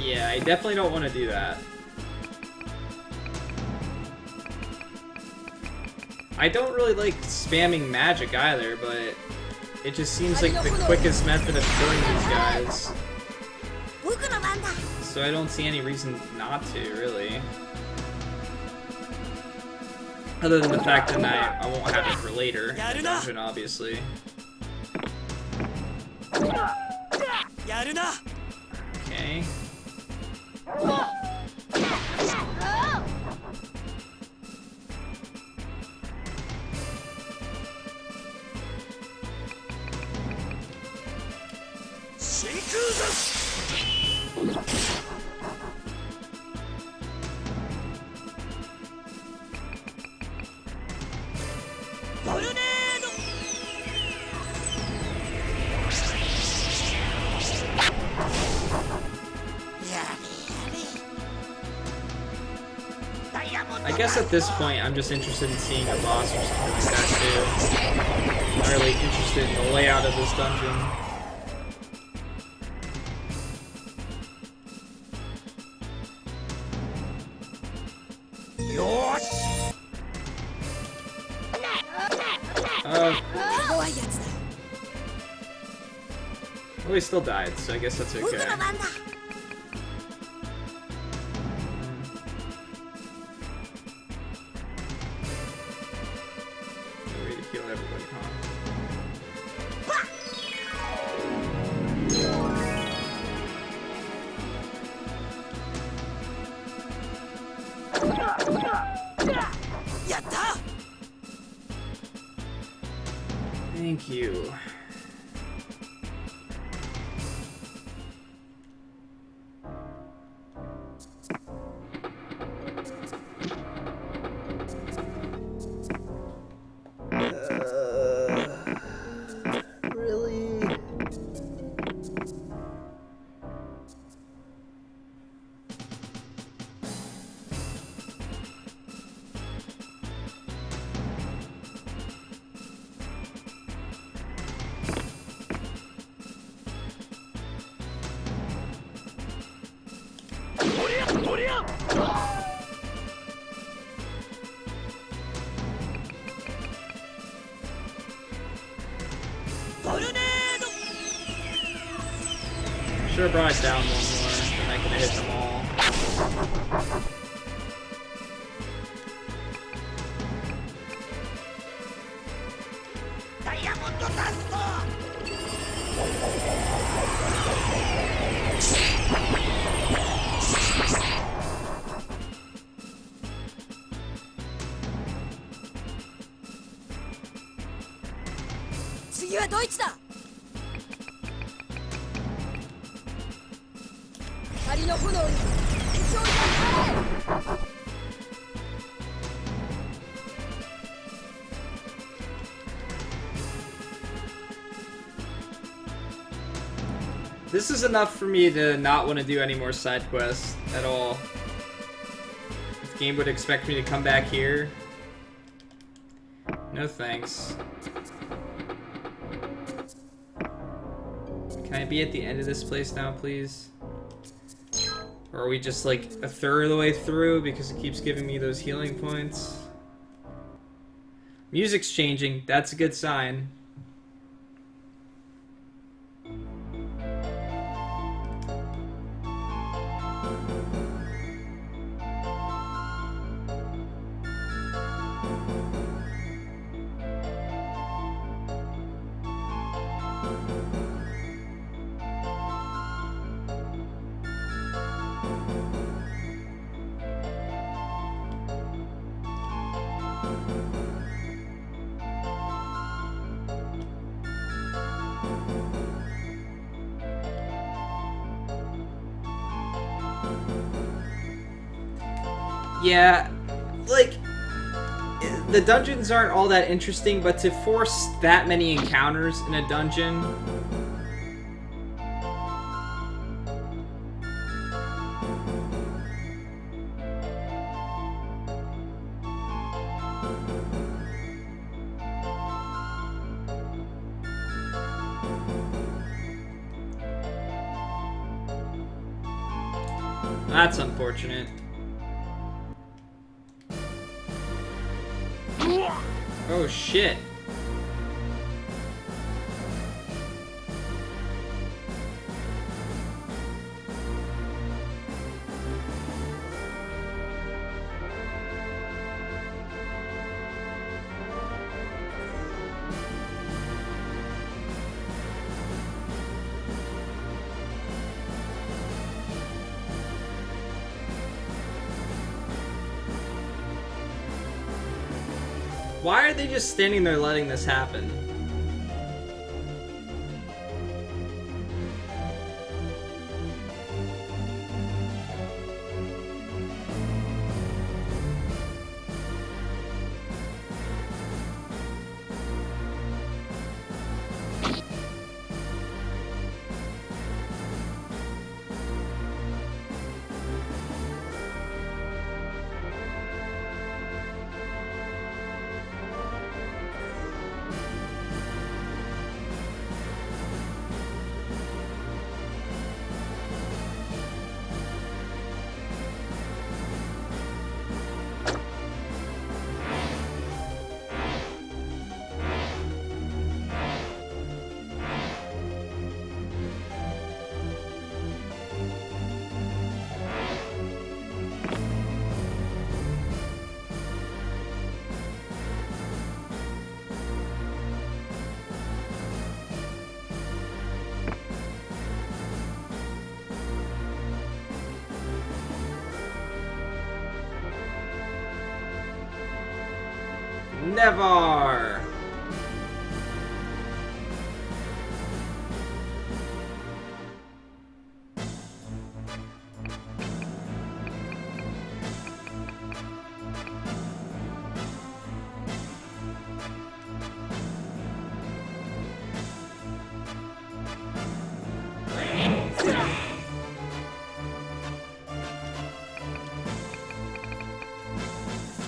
Speaker 1: Yeah, I definitely don't want to do that. I don't really like spamming magic either, but it just seems like the quickest method of killing these guys. So I don't see any reason not to, really. Other than the fact that I won't have it for later in the dungeon, obviously. Okay. I guess at this point I'm just interested in seeing a boss or something like that too. I'm really interested in the layout of this dungeon. Well, he still died, so I guess that's okay. Way to heal everybody, huh? Thank you. Really? Should have brought it down one more, then I could have hit them all. This is enough for me to not want to do any more side quests at all. If the game would expect me to come back here, no thanks. Can I be at the end of this place now, please? Or are we just like a third of the way through because it keeps giving me those healing points? Music's changing, that's a good sign. Yeah, like, the dungeons aren't all that interesting, but to force that many encounters in a dungeon... That's unfortunate. Oh shit. Why are they just standing there letting this happen? Never!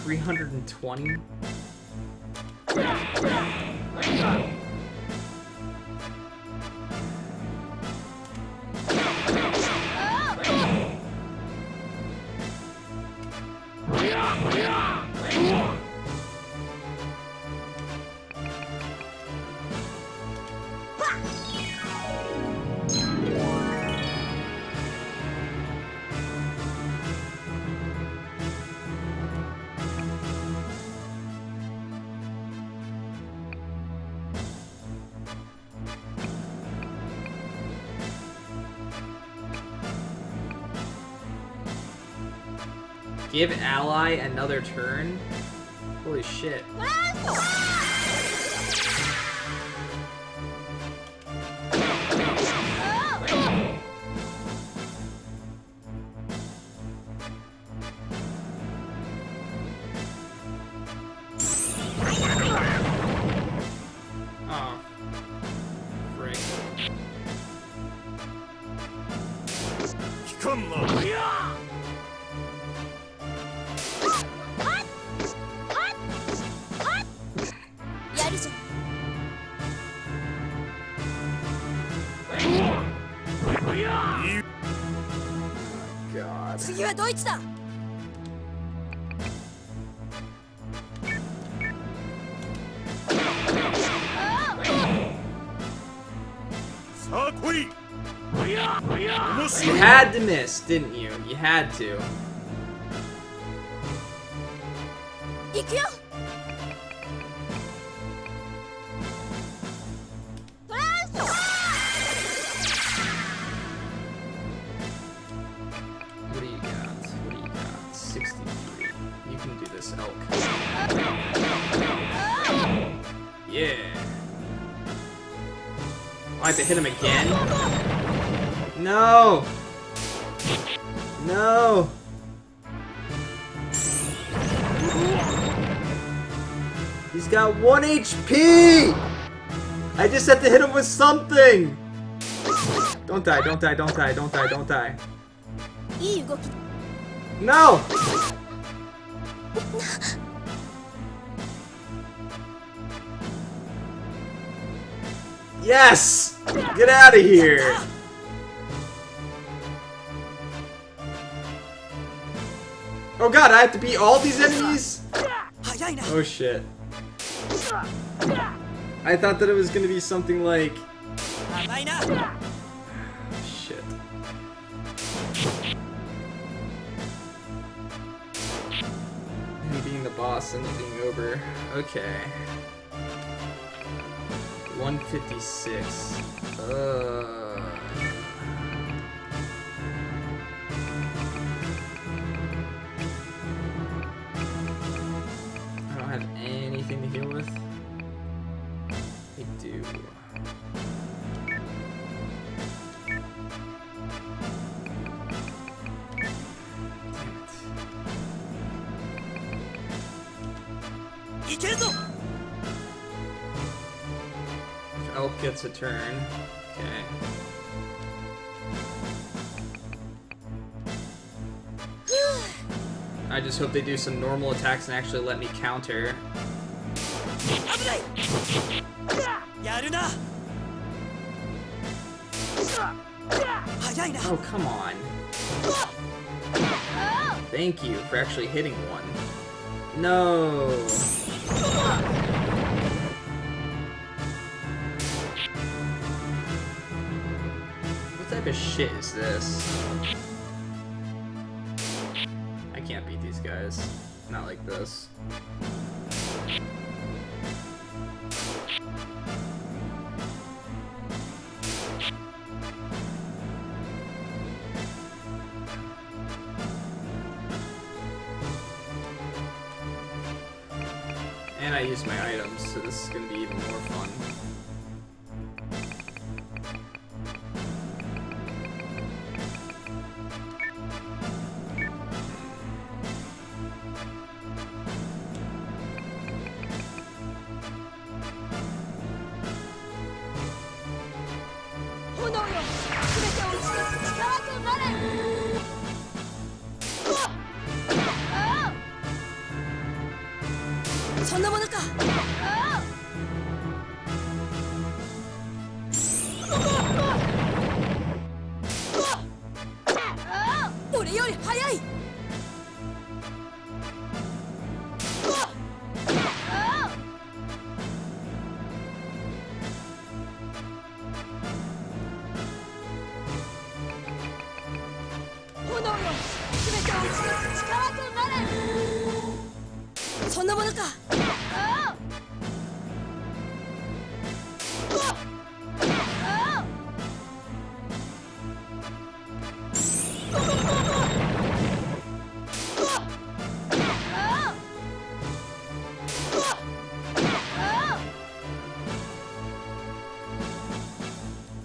Speaker 1: $320? Give ally another turn? Holy shit. Oh. Frick. God.
Speaker 3: 次はドイツだ。
Speaker 1: You had to miss, didn't you? You had to.
Speaker 3: 行くよ。トランス。
Speaker 1: What do you got? What do you got? 63. You can do this, elk. Yeah. Oh, I have to hit him again? No! No! He's got 1 HP! I just have to hit him with something! Don't die, don't die, don't die, don't die, don't die.
Speaker 3: いい動き。
Speaker 1: No! Yes! Get out of here! Oh god, I have to beat all these enemies?
Speaker 2: 早いな
Speaker 1: Oh shit. I thought that it was gonna be something like...
Speaker 2: 甘いな
Speaker 1: Shit. Him being the boss and it being over. Okay. 156. I don't have anything to heal with. I do. Damn it.
Speaker 2: いけるぞ
Speaker 1: If Elk gets a turn. Okay. I just hope they do some normal attacks and actually let me counter.
Speaker 2: 危ないやるな早いな
Speaker 1: Oh, come on. Thank you for actually hitting one. No. What type of shit is this? I can't beat these guys. Not like this. And I used my items, so this is gonna be even more fun.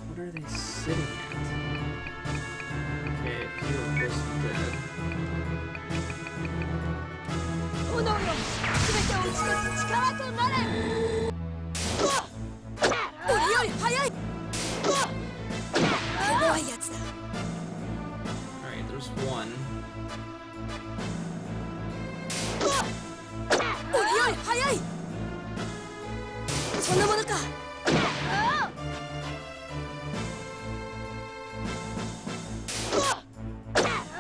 Speaker 1: What are they sitting at? Okay, if you're close to dead.
Speaker 3: 炎よ全てを打ち消す力となれ俺より速い怖いやつだ
Speaker 1: Alright, there's one.
Speaker 3: 俺より速いそんなものか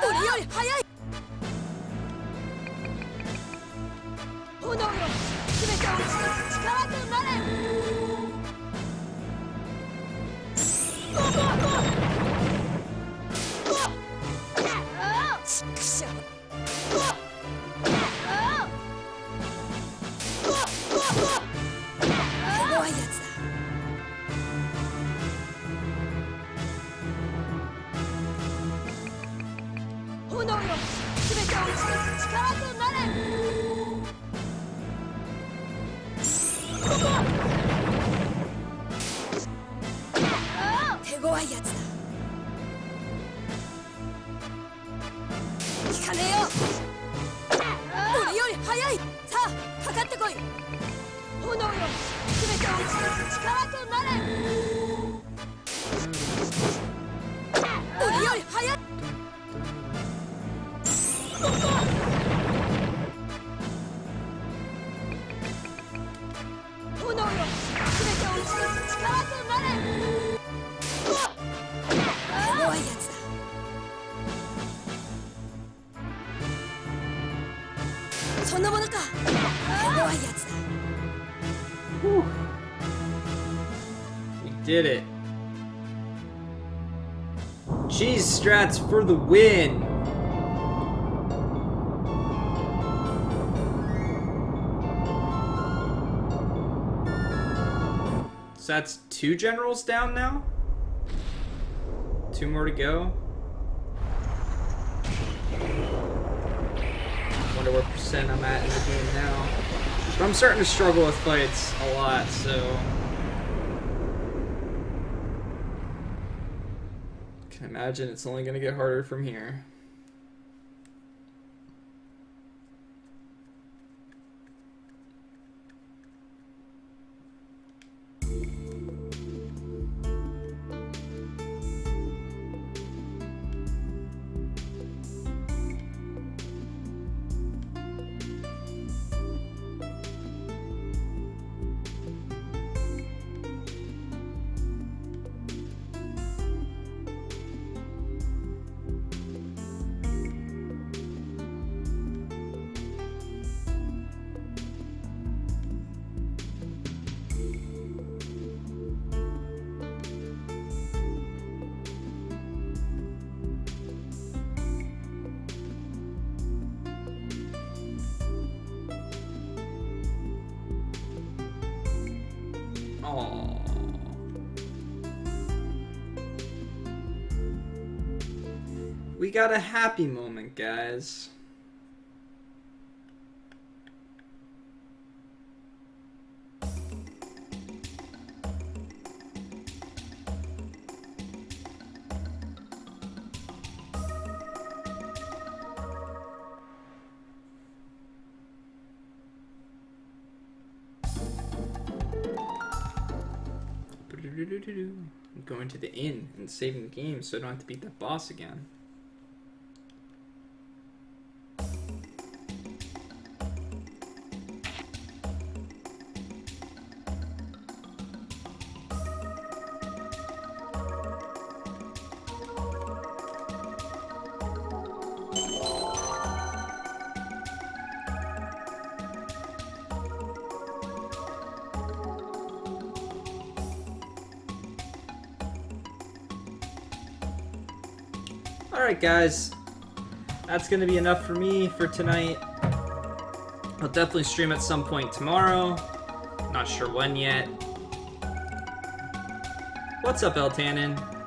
Speaker 3: 俺より速い炎よ全てを打ち消す力となれちくしょう怖いやつだ炎よ全てを打ち消す力となれ手強いやつだ聞かねえよ俺より速いさあかかってこい炎よ全てを打ち消す力となれ俺より速い炎よ全てを打ち消す力となれ怖いやつだのものか。弱いやつだ。
Speaker 1: We did it. Cheese strats for the win. So that's 2 generals down now? 2 more to go? Wonder what percent I'm at in the game now. But I'm starting to struggle with fights a lot, so... I can imagine it's only going to get harder from here. Aww. We got a happy moment, guys. I'm going to the inn and saving the game so I don't have to beat that boss again. Alright guys, that's going to be enough for me for tonight. I'll definitely stream at some point tomorrow. Not sure when yet. What's up, El Tannen?